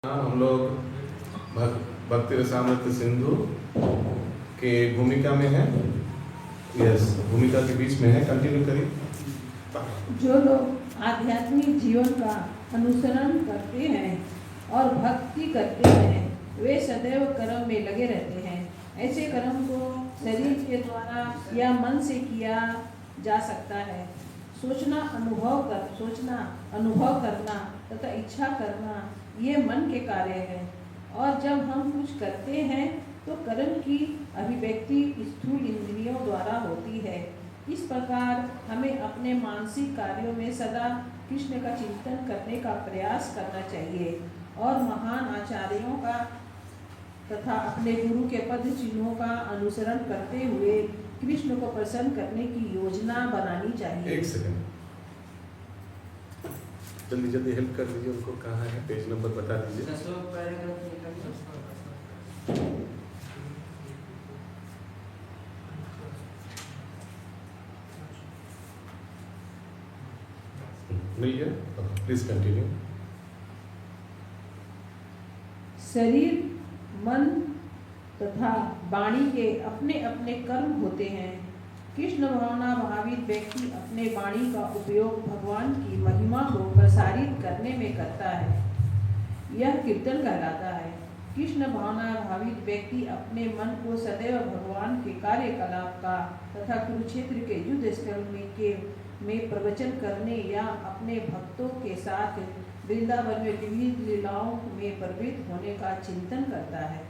हम लोग भक्ति रसामृत सिंधु के भूमिका में है। यस, भूमिका के बीच में है। कंटिन्यू करिए। जो लोग आध्यात्मिक जीवन का अनुसरण करते हैं और भक्ति करते हैं वे सदैव कर्म में लगे रहते हैं। ऐसे कर्म को शरीर के द्वारा या मन से किया जा सकता है। सोचना अनुभव करना तथा इच्छा करना ये मन के कार्य हैं। और जब हम कुछ करते हैं तो कर्म की अभिव्यक्ति स्थूल इंद्रियों द्वारा होती है। इस प्रकार हमें अपने मानसिक कार्यों में सदा कृष्ण का चिंतन करने का प्रयास करना चाहिए और महान आचार्यों का तथा अपने गुरु के पद चिन्हों का अनुसरण करते हुए कृष्ण को प्रसन्न करने की योजना बनानी चाहिए। एक सेकंड, जल्दी जल्दी हेल्प कर दीजिए उनको। कहाँ है पेज नंबर बता दीजिए। मिल गया? Please continue. शरीर, मन तथा वाणी के अपने अपने कर्म होते हैं। कृष्ण भावना भावित व्यक्ति अपने वाणी का उपयोग भगवान की महिमा को प्रसारित करने में करता है। यह कीर्तन कहलाता है। कृष्ण भावना भावित व्यक्ति अपने मन को सदैव भगवान के कार्यकलाप का तथा कुरुक्षेत्र के युद्ध स्थल में प्रवचन करने या अपने भक्तों के साथ वृंदावन में विविध लीलाओं में प्रवृत्त होने का चिंतन करता है।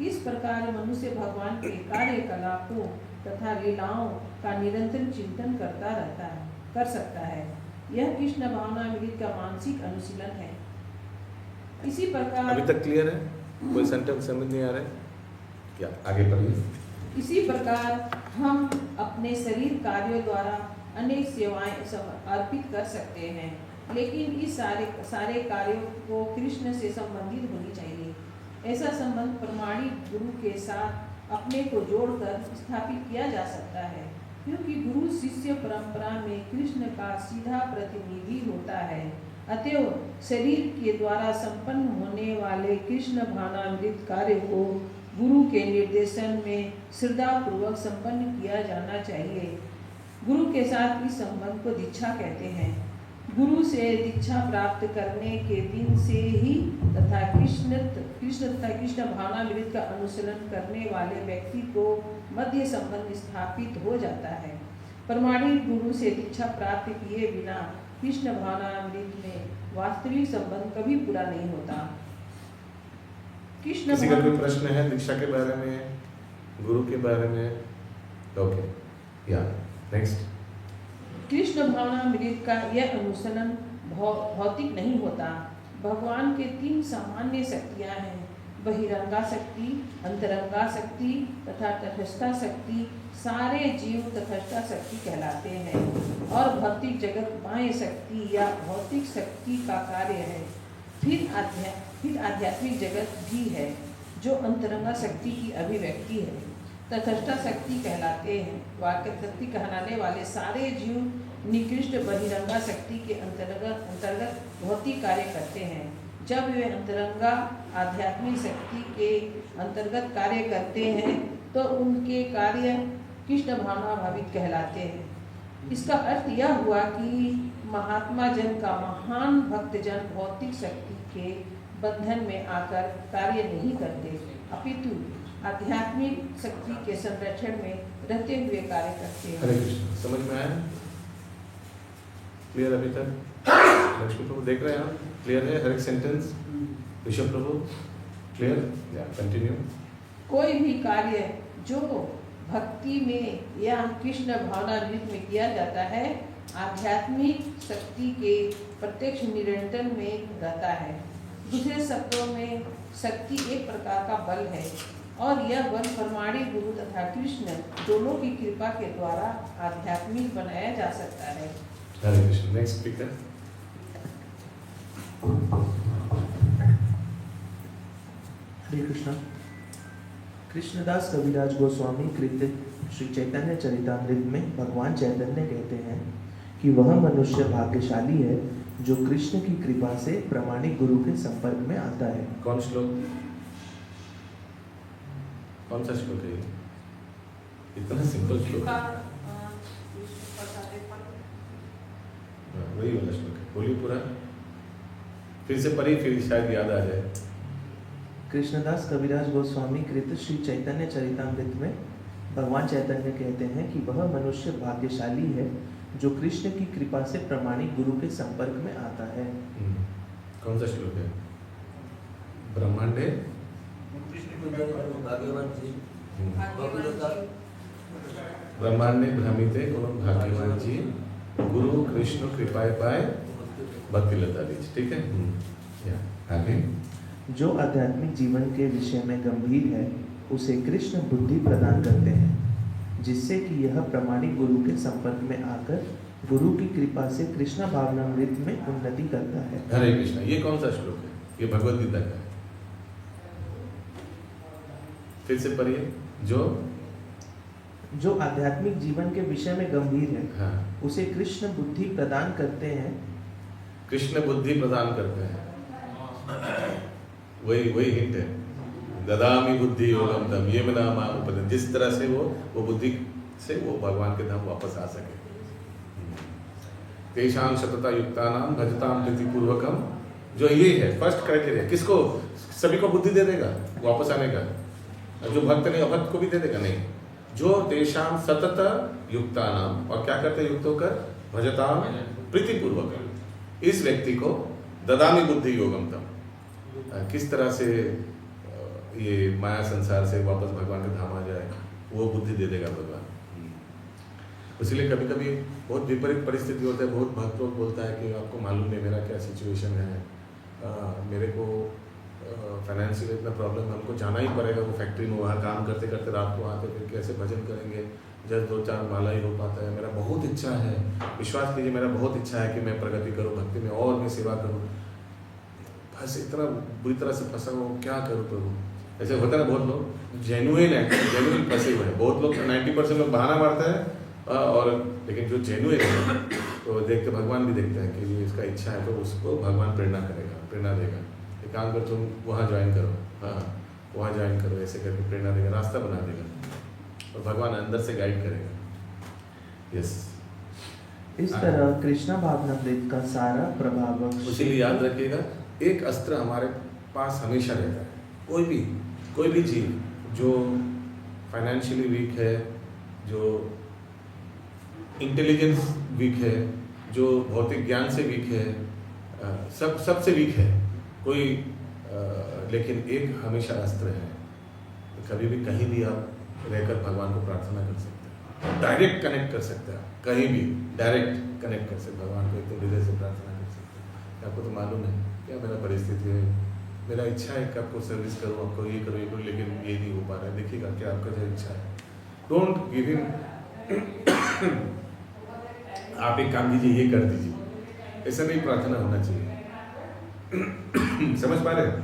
इस प्रकार मनुष्य भगवान के कार्यकलापों तथा लीलाओं का निरंतर चिंतन कर सकता है। यह कृष्ण भावना मिलित का मानसिक अनुशीलन है। इसी प्रकार अभी तक क्लियर है? कोई सेंटेंस समझ नहीं आ रहा है क्या? आगे बढ़िए। इसी प्रकार हम अपने शरीर कार्यों द्वारा अनेक सेवाएं अर्पित कर सकते हैं, लेकिन इस सारे कार्यों को कृष्ण से संबंधित होनी चाहिए। ऐसा संबंध प्रमाणिक गुरु के साथ अपने को जोड़कर स्थापित किया जा सकता है, क्योंकि गुरु शिष्य परंपरा में कृष्ण का सीधा प्रतिनिधि होता है। अतएव शरीर के द्वारा संपन्न होने वाले कृष्ण भावनामृत कार्य को गुरु के निर्देशन में श्रद्धापूर्वक संपन्न किया जाना चाहिए। गुरु के साथ इस संबंध को दीक्षा कहते हैं। गुरु से दीक्षा प्राप्त करने के दिन से ही तथा कृष्ण भावनामृत का अनुसरण करने वाले व्यक्ति को मध्य संबंध स्थापित हो जाता है। प्रमाणिक गुरु से दीक्षा प्राप्त किए बिना कृष्ण भावनामृत में वास्तविक संबंध कभी पूरा नहीं होता। किसी का कोई प्रश्न है दीक्षा के बारे में, गुरु के बारे में? ओके, या नेक्स्ट। कृष्ण भावनामृत का यह अनुसरण भौतिक नहीं होता। भगवान के 3 सामान्य शक्तियाँ हैं, बहिरंगा शक्ति, अंतरंगा शक्ति तथा तटस्था शक्ति। सारे जीव तटस्था शक्ति कहलाते हैं और भौतिक जगत बाह्य शक्ति या भौतिक शक्ति का कार्य है। फिर आध्यात्मिक जगत भी है जो अंतरंगा शक्ति की अभिव्यक्ति है। तटस्था शक्ति कहलाते हैं। वाक्य शक्ति कहलाने वाले सारे जीव निकृष्ट बहिरंगा शक्ति के अंतर्गत भौतिक कार्य करते हैं। जब वे अंतरंगा आध्यात्मिक शक्ति के अंतर्गत कार्य करते हैं तो उनके कार्य कृष्ण भावना भावित कहलाते हैं। इसका अर्थ यह हुआ कि महात्मा जन का महान भक्तजन भौतिक शक्ति के बंधन में आकर कार्य नहीं करते, अपितु आध्यात्मिक शक्ति के संरक्षण में रहते हुए कार्य करते हैं। हरे कृष्ण। समझ में आया? क्लियर अभी तक? लक्ष्मी प्रभु देख रहे हैं आप? क्लियर है हर एक सेंटेंस? विश्व प्रभु क्लियर? या कंटिन्यू। कोई भी कार्य जो भक्ति में या कृष्ण भावनामृत में किया जाता है आध्यात्मिक शक्ति के प्रत्यक्ष निरंतर में रहता है। दूसरे शब्दों में शक्ति एक प्रकार का बल है और यह बल प्रमाणिक गुरु तथा कृष्ण दोनों की कृपा के द्वारा आध्यात्मिक बनाया जा सकता है। हरे कृष्ण। Next speaker. हरे कृष्ण। कृष्णदास कविराज गोस्वामी कृत श्री चैतन्य चरितामृत में भगवान चैतन्य कहते हैं कि वह मनुष्य भाग्यशाली है जो कृष्ण की कृपा से प्रामाणिक गुरु के संपर्क में आता है। कौन श्लोक, कौन सा श्लोक है ये? इतना सिंपल श्लोक है। वही वाला श्लोक है, बोलिए पूरा फिर से पढ़िए, फिर शायद याद आ जाए। कृष्णदास कविराज गोस्वामी कृत श्री चैतन्य चरितामृत में भगवान चैतन्य कहते हैं कि वह मनुष्य भाग्यशाली है जो कृष्ण की कृपा से प्रामाणिक गुरु के संपर्क में आता है। कौन सा श्लोक है? ब्रह्मांडे ब्रह्मांडे भ्रमिते कोनो भाग्यवान जी गुरु कृष्ण कृपाए पाए भक्ति लता दीज। ठीक है, आगे। जो आध्यात्मिक जीवन के विषय में गंभीर है उसे कृष्ण बुद्धि प्रदान करते हैं, जिससे कि यह प्रामाणिक गुरु के संपर्क में आकर गुरु की कृपा से कृष्ण भावनामृत में उन्नति करता है। हरे कृष्णा। ये कौन सा श्लोक है? ये भगवद गीता का है। फिर से पढ़िए। जो आध्यात्मिक जीवन के विषय में गंभीर है, हाँ, उसे कृष्ण बुद्धि प्रदान करते हैं। कृष्ण बुद्धि प्रदान करते हैं, वही हिंट है। ददामि बुद्धि योगम तम ये मना उपद, जिस तरह से वो बुद्धि से वो भगवान के धाम वापस आ सके। तेषां सतता युक्तानां भजतां प्रीति पूर्वकम, जो ये है फर्स्ट क्राइटेरिया। किसको? सभी को बुद्धि दे देगा वापस आने का। जो भक्त नहीं, अभक्त को भी दे देगा नहीं। जो तेषां सतत युक्तानां, और क्या करते युक्त होकर? भजतां प्रीति पूर्वकम, इस व्यक्ति को ददामि बुद्धि योगम तम, किस तरह से ये माया संसार से वापस भगवान के धाम आ जाए, वो बुद्धि दे देगा भगवान। इसलिए कभी कभी बहुत विपरीत परिस्थिति होता है। बहुत भक्त लोग बोलता है कि आपको मालूम नहीं मेरा क्या सिचुएशन है, मेरे को फाइनेंशियल इतना प्रॉब्लम है, हमको जाना ही पड़ेगा वो फैक्ट्री में, वहाँ काम करते करते रात को आते, फिर कैसे भजन करेंगे, जब 2-4 माला ही हो पाता है। मेरा बहुत इच्छा है, विश्वास कीजिए मेरा बहुत इच्छा है कि मैं प्रगति करूँ भक्ति में और मैं सेवा करूँ, बस इतना बुरी तरह से फंसा हुआ, क्या करूँ प्रभु। ऐसे होता है ना, बहुत लोग जेन्युइन है, जेन्युइन फंसे हुए हैं। बहुत लोग 90% लोग बहाना मारता है, और लेकिन जो जेन्युइन है तो देख के भगवान भी देखता है कि ये इसका इच्छा है, तो उसको भगवान प्रेरणा करेगा, प्रेरणा देगा। एक काम कर, तुम वहाँ ज्वाइन करो, हाँ वहाँ ज्वाइन करो, ऐसे करके प्रेरणा देगा, रास्ता बना देगा, और भगवान अंदर से गाइड करेगा। यस, इस तरह कृष्णा भावनामृत का सारा प्रभाव, इसीलिए याद रखिएगा, एक अस्त्र हमारे पास हमेशा रहता है। कोई भी जीव जो फाइनेंशियली वीक है, जो इंटेलिजेंस वीक है, जो भौतिक ज्ञान से वीक है, सबसे वीक है कोई, लेकिन एक हमेशा अस्त्र है। कभी भी कहीं भी आप रहकर भगवान को प्रार्थना कर सकते हैं, डायरेक्ट कनेक्ट कर सकते हैं। आप कहीं भी डायरेक्ट कनेक्ट कर सकते भगवान को, एकदम हृदय से प्रार्थना कर सकते हैं। आपको तो मालूम है क्या मेरा परिस्थिति है, मेरा इच्छा है कि आपको सर्विस करूँ, आपको ये करूँ, लेकिन ये नहीं हो पा रहा है। देखिएगा क्या आपका जो इच्छा है, डोंट गिव इन। आप एक काम कीजिए, ये कर दीजिए, ऐसा नहीं प्रार्थना होना चाहिए। समझ पा रहे हैं?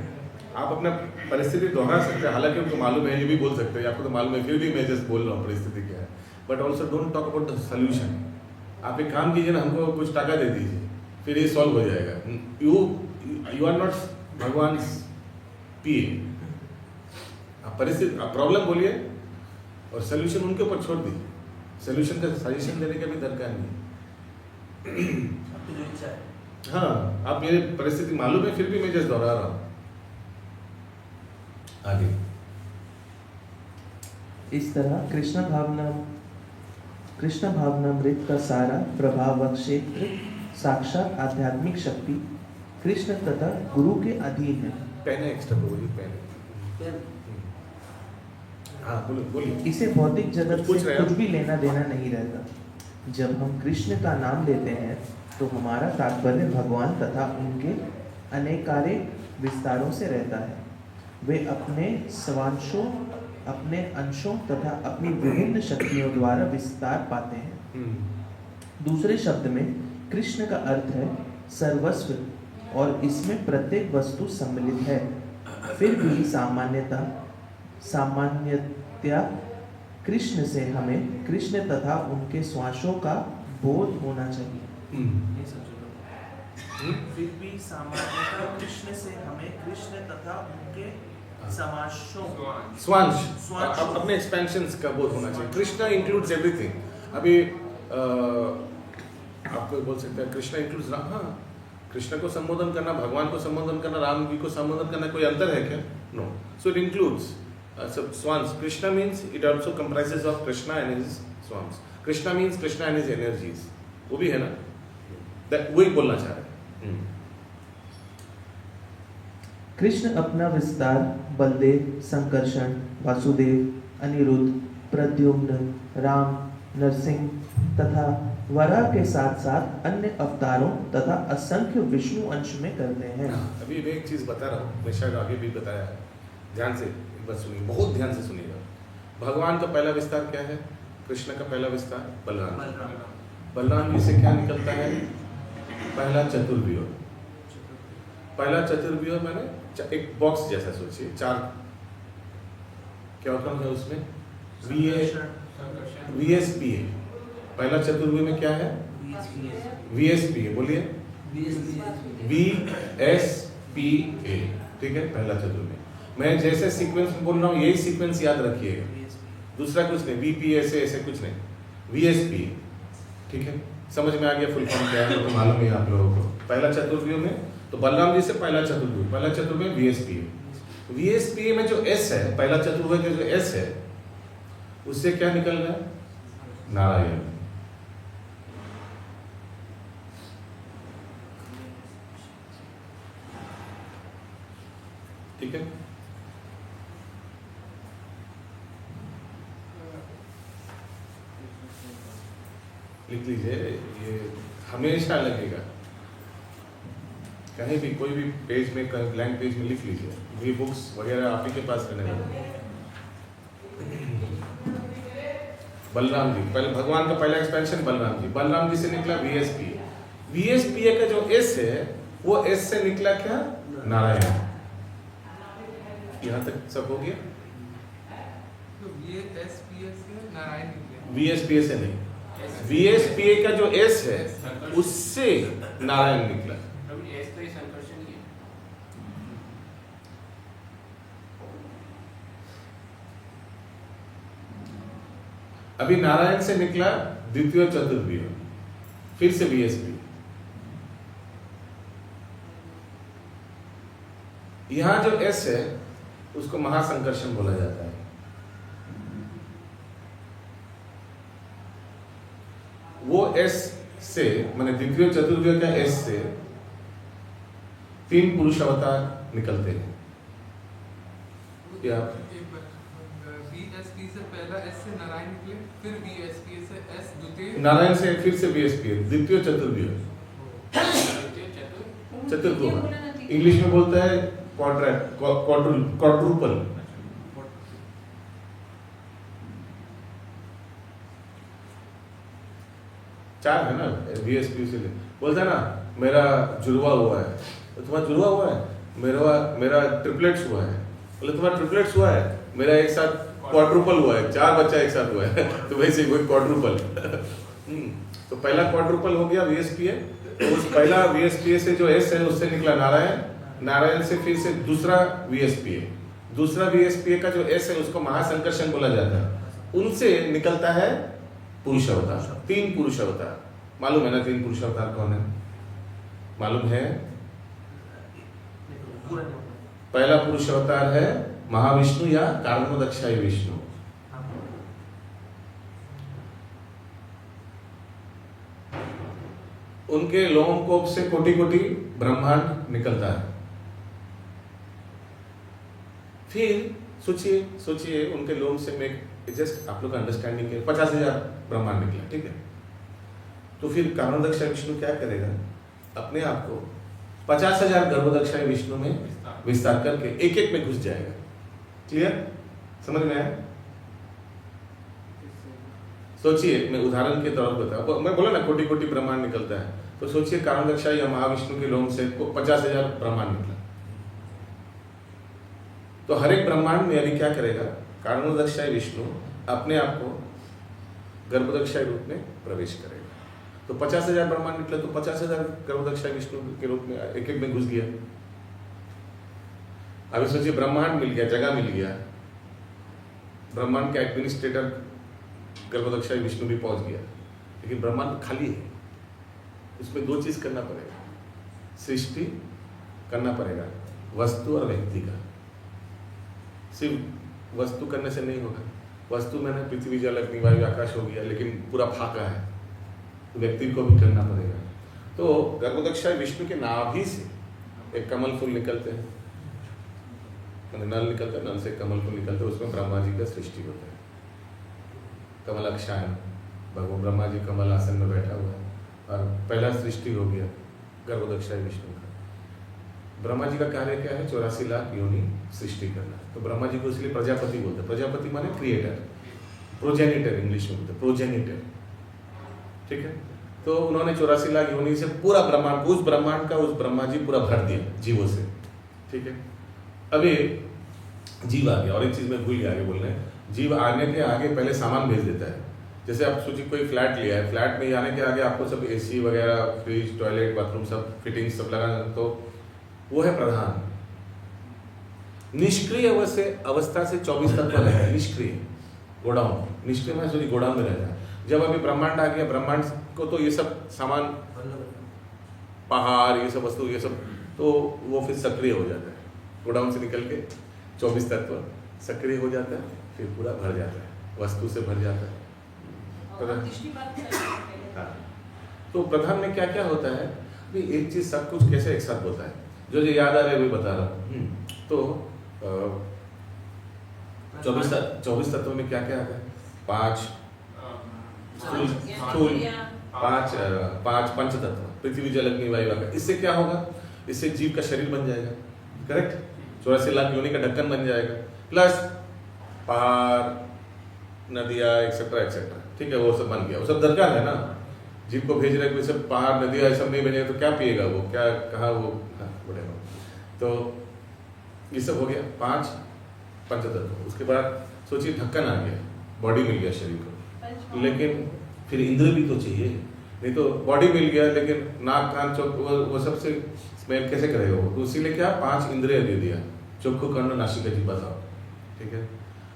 आप अपना परिस्थिति दोहरा सकते हैं, हालांकि उनको मालूम है, ये भी बोल सकते हैं आपको तो मालूम है, फिर भी मैं जस्ट बोल रहा हूँ परिस्थिति क्या है। But also don't talk about the solution. आप एक काम कीजिए ना, हमको कुछ टाका दे दीजिए, फिर ये सॉल्व हो जाएगा। यू आर नॉट भगवान पिए। आप परिस्थिति, आप प्रॉब्लम बोलिए और सोल्यूशन उनके ऊपर छोड़ दीजिए। सोल्यूशन का सजेशन देने का भी दरकार नहीं। हाँ, आप मेरी परिस्थिति मालूम है, फिर भी मैं जस्ट दोहरा रहा हूँ। आगे। इस तरह कृष्ण भावनामृत का सारा प्रभाव क्षेत्र साक्षात आध्यात्मिक शक्ति कृष्ण तथा गुरु के अधीन है। पहले एक्स्ट्रा बोलिए, पहले। हाँ बोलिए। इसे भौतिक जगत पूछ से रहे हैं कुछ भी लेना देना नहीं रहता। जब हम कृष्ण का नाम लेते हैं तो हमारा तात्पर्य भगवान तथा उनके अनेकानेक विस्तारों से रहता है। वे अपने स्वांशों, अपने अंशों तथा अपनी विभिन्न शक्तियों द्वारा विस्तार पाते हैं। दूसरे शब्द में कृष्ण का अर्थ है सर्वस्व, और इसमें प्रत्येक वस्तु सम्मिलित है। फिर भी सामान्यतया कृष्ण से हमें कृष्ण तथा उनके स्वांशों का बोध होना चाहिए। फिर भी सामान्यतः कृष्ण से हमें कृष्ण तथा उनके समासों स्वांश स्वांश। अपने एक्सपेंशंस का बोध होना चाहिए। Krishna includes everything. अभी आप बोल सकते हैं कृष्णा इंक्लूड्स राम। हाँ, कृष्ण को संबोधन करना, भगवान को संबोधन करना, राम जी को संबोधन करना कोई अंतर है क्या? No. So it includes swans. Krishna means it also comprises of Krishna and his swans. Krishna means Krishna and his energies. वो भी है ना? वही बोलना चाह रहे हैं। कृष्ण अपना विस्तार बलदेव, संकर्षण, वासुदेव, अनिरुद्ध, प्रद्युम्न, राम, नरसिंह तथा वराह के साथ साथ अन्य अवतारों तथा असंख्य विष्णु अंश में करते हैं। अभी मैं एक चीज बता रहा हूँ, मैं शायद आगे भी बताया है, ध्यान से एक बार सुनिए, बहुत ध्यान से सुनिएगा। भगवान का पहला विस्तार क्या है? कृष्ण का पहला विस्तार बलराम। बलराम जी से क्या निकलता है? पहला चतुर्व्यूह। पहला चतुर्व्यूह मैंने एक बॉक्स जैसा सोचिए, चार क्या होता है उसमें? VSPA। पहला चतुर्व्यूह में क्या है? VSPA। बोलिए VSPA। ठीक है, पहला चतुर्व्यूह। मैं जैसे सीक्वेंस बोल रहा हूँ यही सीक्वेंस याद रखिएगा, दूसरा कुछ नहीं। VPA ऐसे कुछ नहीं, VSPA। ठीक है, समझ में आ गया फुल फॉर्म क्या है? तो मालूम है आप लोगों को। पहला चतुर्व्यूह में तो बलराम जी से पहला चतुर्व्यूह, पहला चतुर्व्यूह VSPA। VSPA में जो S है, पहला चतुर्व्यूह का जो S है, उससे क्या निकल रहा है? नारायण। ठीक है, लिख लीजिए, ये हमेशा लगेगा। कहीं भी कोई भी पेज में, ब्लैंक पेज में लिख लीजिए। ये बुक्स वगैरह आप ही के पास रहने वाले। बलराम जी, पहले भगवान का पहला एक्सपेंशन बलराम जी। बलराम जी से निकला VSPA। VSPA का जो S है, वो S से निकला क्या? नारायण। यहाँ तक सब हो गया? तो VSPA से नारायण निकले। VSPA से नहीं, VSPA का जो S है उससे नारायण निकला। अभी नारायण से निकला द्वितीय चतुर्व्यूह, फिर से VSPA। यहां जो S है उसको महासंकर्षण बोला जाता है। वो S से, मैंने द्वितीय चतुर्व्यूह का S से 3 पुरुष अवतार निकलते हैं। क्या VSP से पहला S से नारायण निकले, फिर VSP से S द्वितीय, नारायण से फिर से VSPA, द्वितीय चतुर्व्यूह। चतुर्व्यूह इंग्लिश में बोलता है क्वाड्रुपल। चार है ना VSP से बोलता है ना, मेरा जुड़वा हुआ है, तो तुम्हारा जुड़वा हुआ है, मेरा ट्रिपलेट्स हुआ है, बोले तुम्हारा ट्रिपलेट्स हुआ है, मेरा एक साथ क्वाड्रुपल हुआ है, 4 बच्चा एक साथ हुआ है। तो वैसे ही क्वाड्रुपल। तो पहला क्वाड्रुपल हो गया VSPA। तो उस पहला VSPA से जो S है उससे निकला नारायण। नारायण से फिर से दूसरा VSPA। दूसरा VSPA का जो S है उसको महासंकर्षण बोला जाता है। उनसे निकलता है पुरुष अवतार, 3 पुरुष अवतार। मालूम है ना 3 पुरुष अवतार कौन है? मालूम है? पहला पुरुष अवतार है महाविष्णु या कारणोदक्षाई विष्णु। उनके लोमकूप से कोटि कोटि ब्रह्मांड निकलता है। फिर सोचिए उनके लोम से मैं जस्ट आप लोग का अंडरस्टैंडिंग के 50,000 ब्रह्मांड निकला। ठीक है, तो फिर कारणोदक्षाई विष्णु क्या करेगा? अपने आप को 50,000 गर्भोदक्षाई विष्णु में विस्तार करके एक में घुस जाएगा। क्लियर? समझ में आया? सोचिए, मैं उदाहरण के तौर पर बताऊं, मैं बोला ना कोटि कोटि ब्रह्मांड निकलता है, तो सोचिए कारणोदक्षाई या महाविष्णु के लोम से 50,000 ब्रह्मांड निकला। तो हर एक ब्रह्मांड में अभी क्या करेगा? कारणोदक्षाई विष्णु अपने आप को गर्भोदक्षाई रूप में प्रवेश करेगा। तो 50,000 ब्रह्मांड निकले तो 50,000 गर्भदक्षा विष्णु के रूप में एक एक में घुस गया। अभी सोचिए ब्रह्मांड मिल गया, जगह मिल गया, ब्रह्मांड का एडमिनिस्ट्रेटर गर्भदक्षा विष्णु भी पहुंच गया, लेकिन ब्रह्मांड खाली है। उसमें दो चीज करना पड़ेगा, सृष्टि करना पड़ेगा, वस्तु और व्यक्ति का। सिर्फ वस्तु करने से नहीं होगा। वस्तु मैंने पृथ्वी जल अग्नि वायु आकाश हो गया, लेकिन पूरा फाका है, तो व्यक्ति को भी करना पड़ेगा। तो गर्भदक्षा विष्णु के नाभि से एक कमल फूल निकलते हैं, नल निकलता है, नल से कमल फूल निकलते हैं, उसमें ब्रह्मा जी का सृष्टि होता है। कमलाक्षायन, भगवान ब्रह्मा जी कमल आसन में बैठा हुआ है और पहला सृष्टि हो गया गर्भदक्षा विष्णु का। ब्रह्मा जी का कार्य क्या है? 84 लाख योनि सृष्टि करना। तो ब्रह्मा जी को इसलिए प्रजापति बोलते हैं। प्रजापति माने क्रिएटर, प्रोजेनिटर इंग्लिश में बोलते हैं, प्रोजेनिटर। ठीक है, तो उन्होंने 84 लाख योनि से पूरा ब्रह्मांड, उस ब्रह्मांड का उस ब्रह्मा जी पूरा भर दिया जीवों से। ठीक है, अभी जीव आ गया, और एक चीज में भूल गया आगे बोलना है। जीव आने के आगे पहले सामान भेज देता है। जैसे आप सोचिए कोई फ्लैट लिया है, फ्लैट में आने के आगे आपको सब एसी वगैरह, फ्रिज, टॉयलेट, बाथरूम सब फिटिंग सब लगाना, तो वो है प्रधान। निष्क्रिय अवस्था से 24 तत्व रहता है, निष्क्रिय गोडाउन, निष्क्रिय में सोचिए गोडाउन में रहता है। जब अभी ब्रह्मांड आ गया, ब्रह्मांड को तो ये सब सामान, पहाड़, ये सब वस्तु, ये सब, तो वो फिर सक्रिय हो जाता है। गोडाउन से निकल के 24 तत्व सक्रिय हो जाता है, फिर पूरा भर जाता है, वस्तु से भर जाता है। हाँ, तो प्रधान में क्या क्या होता है? भी एक चीज सब कुछ कैसे एक साथ होता है, जो याद आ रहा है वही बता रहा हूँ। तो 24 तत्वों में क्या क्या आता है? 5 स्थूल, 5 पंच तत्व, पृथ्वी जल अग्नि वायु आकाश। इससे क्या होगा? इससे जीव का शरीर बन जाएगा, करेक्ट? 84 लाख योनि का ढक्कन बन जाएगा, प्लस पहाड़, नदियाँ, एक्सेट्रा एक्सेट्रा। ठीक है, वो सब बन गया, वो सब दरकार है ना। जीव को भेज रहे, कोई सब पहाड़, नदियाँ, सब नहीं बनेगा तो क्या पिएगा वो, क्या कहा वो, हाँ बोलेगा। तो ये सब हो गया 5 पंचतत्व। उसके बाद सोचिए ढक्कन आ गया, बॉडी मिल गया शरीर को, लेकिन फिर इंद्र भी तो चाहिए। नहीं तो बॉडी मिल गया लेकिन नाक कान चोख वो सबसे स्मेल कैसे करेगा वो? तो इसीलिए क्या 5 इंद्रिय दे दिया, चक्षु कर्ण नासिका जिह्वा साफ। ठीक है,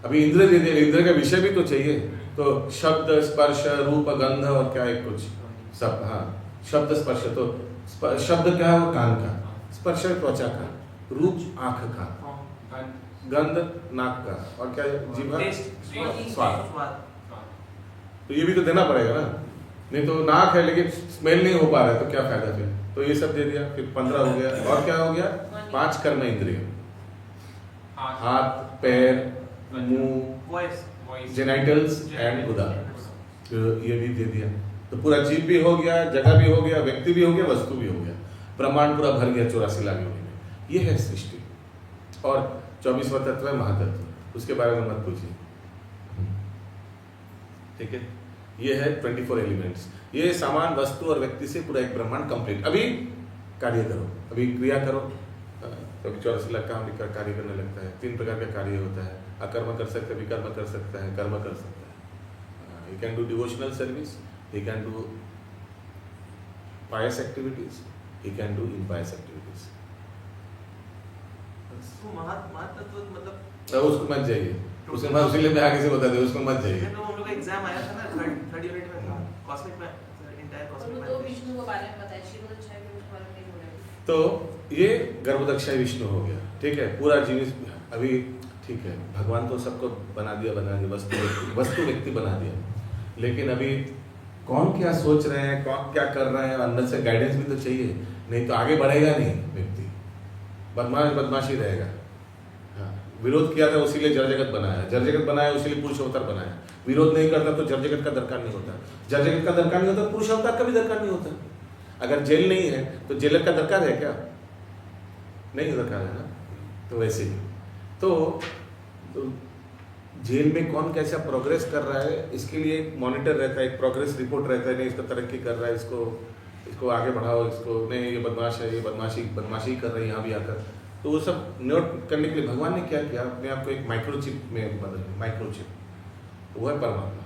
अभी इंद्र दे दिया, इंद्र का विषय भी तो चाहिए। तो शब्द, स्पर्श, रूप, गंध और क्या है कुछ सब। हाँ, शब्द स्पर्श, तो शब्द क्या है? वो कान का, स्पर्श त्वचा का, रूप आंख का, गंध नाक का, और क्या जीवा स्वाद। तो ये भी तो देना पड़ेगा ना, नहीं तो नाक है लेकिन स्मेल नहीं हो पा रहा है तो क्या फायदा फिर? तो ये सब दे दिया, फिर 15 हो गया। और क्या हो गया? 5 कर्म इंद्रिय, हाथ, पैर, मुंह, जेनाइटल्स एंड गुदा, तो ये भी दे दिया। तो पूरा जीव भी हो गया, जगह भी हो गया, व्यक्ति भी हो गया, वस्तु भी हो गया, ब्रह्मांड पूरा भर गया 84 लाख योनि में। ये है सृष्टि। और 24वां तत्व है महातत्व, उसके बारे में मत पूछिए। ठीक है, ये है 24 एलिमेंट्स। ये सामान, वस्तु और व्यक्ति से पूरा एक ब्रह्मांड कंप्लीट। अभी कार्य करो, अभी क्रिया करो, तो 84 लाख काम कार्य करने लगता है। 3 प्रकार का कार्य होता है, अकर्म कर सकता है, विकर्म कर सकता है, कर्म कर सकता है। He can do devotional service, he can do pious activities, he can do impious activities. महातत्व मतलब उसको मत जाइए, उसे मैं उसीलिए मैं आगे से बता दूं, उसको मत जाइए। तो हम लोग का एग्जाम आया था ना, थर्ड यूनिट में था, कॉस्मिक में, एंटायर कॉस्मिक में। तो विष्णु के बारे में बताया, शिव और छह के बारे में नहीं बोला। तो ये गर्भदक्षा विष्णु हो गया। ठीक है, पूरा जीव अभी ठीक है, भगवान तो सबको बना दिया, वस्तु व्यक्ति बना दिया, लेकिन अभी कौन क्या सोच रहे हैं, कौन क्या कर रहे हैं, अंदर से गाइडेंस भी तो चाहिए, नहीं तो आगे बढ़ेगा नहीं व्यक्ति, बदमाशी रहेगा। हाँ, विरोध किया था उसीलिए जड़ जगत बनाया, जड़ जगत बनाया उसीलिए पुरुष अवतार बनाया। विरोध नहीं करता तो जड़ जगत का दरकार नहीं होता, जड़ जगत का दरकार नहीं होता, पुरुष अवतार का भी दरकार नहीं होता। अगर जेल नहीं है तो जेलर का दरकार है क्या? नहीं दरकार है ना। तो वैसे ही तो जेल में कौन कैसा प्रोग्रेस कर रहा है, इसके लिए एक मॉनिटर रहता है, एक प्रोग्रेस रिपोर्ट रहता है, नहीं इसका तरक्की कर रहा है, इसको आगे बढ़ाओ, इसको नहीं ये बदमाश है, ये बदमाशी कर रही है यहाँ भी आकर। तो वो सब नोट करने के लिए भगवान ने क्या किया, अपने आप को एक माइक्रोचिप में बदल दिया, माइक्रोचिप, वो है परमात्मा।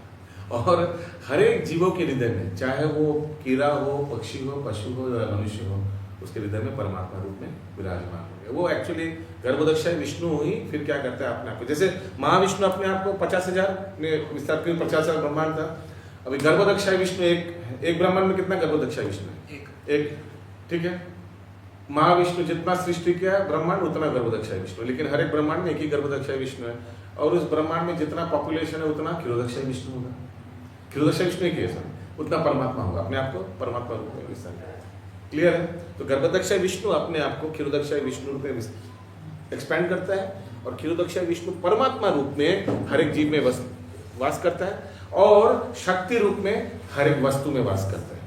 और हर एक जीवों के हृदय में, चाहे वो कीड़ा हो, पक्षी हो, पशु हो या मनुष्य हो, उसके हृदय में परमात्मा रूप में विराजमान हो गया। वो एक्चुअली गर्भोदक्षाय विष्णु ही फिर क्या करता है अपने आप को, जैसे महाविष्णु अपने आप को 50,000 में विस्तार कर 50,000 ब्रह्मांड था। अभी गर्भोदक्षाय विष्णु एक ब्रह्मांड में कितना गर्भोदक्षाय विष्णु है? एक। ठीक है, महाविष्णु जितना सृष्टि किया है ब्रह्मांड उतना गर्भोदक्षाय विष्णु, लेकिन हर एक ब्रह्मांड में एक ही गर्भोदक्षाय विष्णु है, और उस ब्रह्मांड में जितना पॉपुलेशन है उतना क्षीरोदक्षाय विष्णु होगा। क्षीरोदक्षाय विष्णु की है, उतना परमात्मा होगा, अपने आप को परमात्मा रूप में विस्तार करेगा। क्लियर है? तो गर्भोदक्षाय विष्णु अपने आप को क्षीरोदक्षाय विष्णु रूप में एक्सपैंड करता है, और क्षीरोदक्षाय विष्णु परमात्मा रूप में हर एक जीव में वास करता है, और शक्ति रूप में हर एक वस्तु में वास करता है।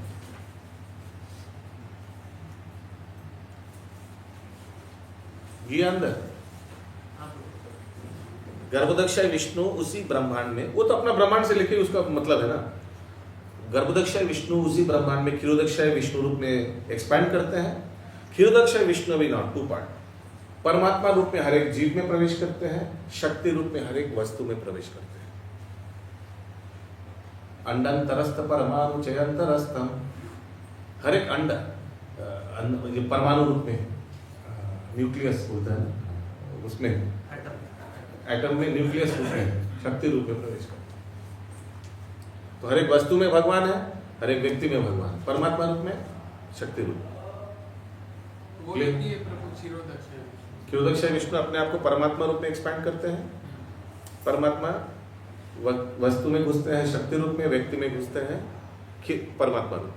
ये अंदर गर्भोदक्षाय विष्णु उसी ब्रह्मांड में, वो तो अपना ब्रह्मांड से लेके उसका मतलब है ना, गर्भोदक्षाय विष्णु उसी ब्रह्मांड में क्षीरोदक्षाय विष्णु रूप में एक्सपैंड करते हैं। क्षीरोदक्षाय विष्णु भी नॉट टू पार्ट, परमात्मा रूप में हर एक जीव में प्रवेश करते हैं, शक्ति रूप में हर एक वस्तु में प्रवेश करते हैं। अंडंतरस्थ परमाणु चयंतरस्थम, हर एक अंड ये परमाणु रूप में, न्यूक्लियस होता है ना, उसमें एटम में न्यूक्लियस रूप में, शक्ति रूप में प्रवेश करते हैं। तो हर एक वस्तु में भगवान है, हर एक व्यक्ति में भगवान, परमात्मा रूप में, शक्ति रूप में। वो देखिए प्रभु क्षीरोदक्षाय क्षीरोदक्षाय विष्णु अपने आप को परमात्मा रूप में एक्सपैंड करते हैं। परमात्मा वस्तु में घुसते हैं, शक्ति रूप में, व्यक्ति में घुसते हैं, परमात्मा रूप।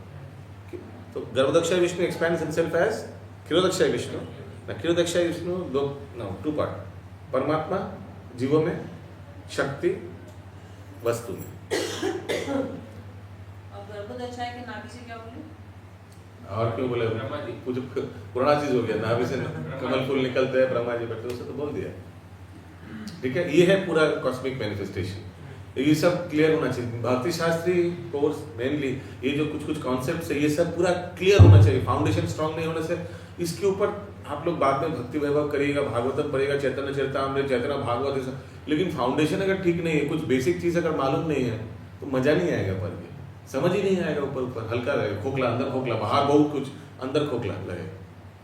तो Garbhodakshayi Vishnu expands himself as Kshirodakshayi Vishnu. Kshirodakshayi Vishnu two part, परमात्मा जीवों में, शक्ति वस्तु में। और गर्भोदक्षाय के नाभि से क्या बोले? और क्यों बोले? कुछ पुराना चीज हो गया, नाभि से कमल फूल निकलते हैं, ब्रह्मा जी बैठते, उसे तो बोल दिया। ठीक है, ये है पूरा कॉस्मिक मैनिफेस्टेशन। ये सब क्लियर होना चाहिए। भक्ति शास्त्री कोर्स मेनली ये जो कुछ कॉन्सेप्ट्स है, ये सब पूरा क्लियर होना चाहिए। फाउंडेशन स्ट्रांग नहीं होने से इसके ऊपर आप लोग बाद में भक्ति वैभव करिएगा, भागवतम पढ़िएगा, चैतन्य चरितामृत, चैतन्य भागवत, लेकिन फाउंडेशन अगर ठीक नहीं है, कुछ बेसिक चीज अगर मालूम नहीं है, तो मजा नहीं आएगा, पढ़ के समझ ही नहीं आएगा। ऊपर हल्का रहेगा, खोखला अंदर, खोखला बाहर, बहुत कुछ अंदर खोखला लगेगा।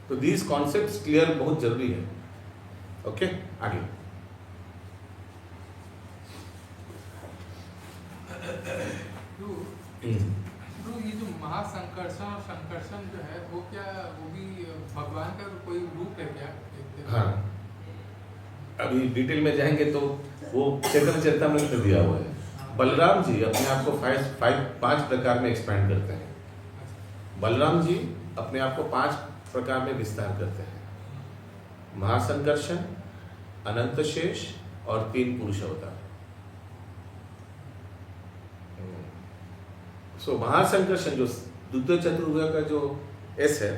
तो दीज कॉन्सेप्ट्स क्लियर बहुत जरूरी है। ओके, आगे ये जो महासंकर्षण और संकर्षण जो है वो क्या, वो भी भगवान का कोई रूप है क्या? हाँ, अभी डिटेल में जाएंगे तो वो चैतन्य चरितामृत में दिया हुआ है। बलराम जी अपने आप को 5 प्रकार में एक्सपैंड करते हैं। बलराम जी अपने आप को 5 प्रकार में विस्तार करते हैं। महासंकर्षण, अनंत शेष और 3 पुरुष अवतार। महासंकर्षण जो द्वितीय चतुर्भुज का जो एस है,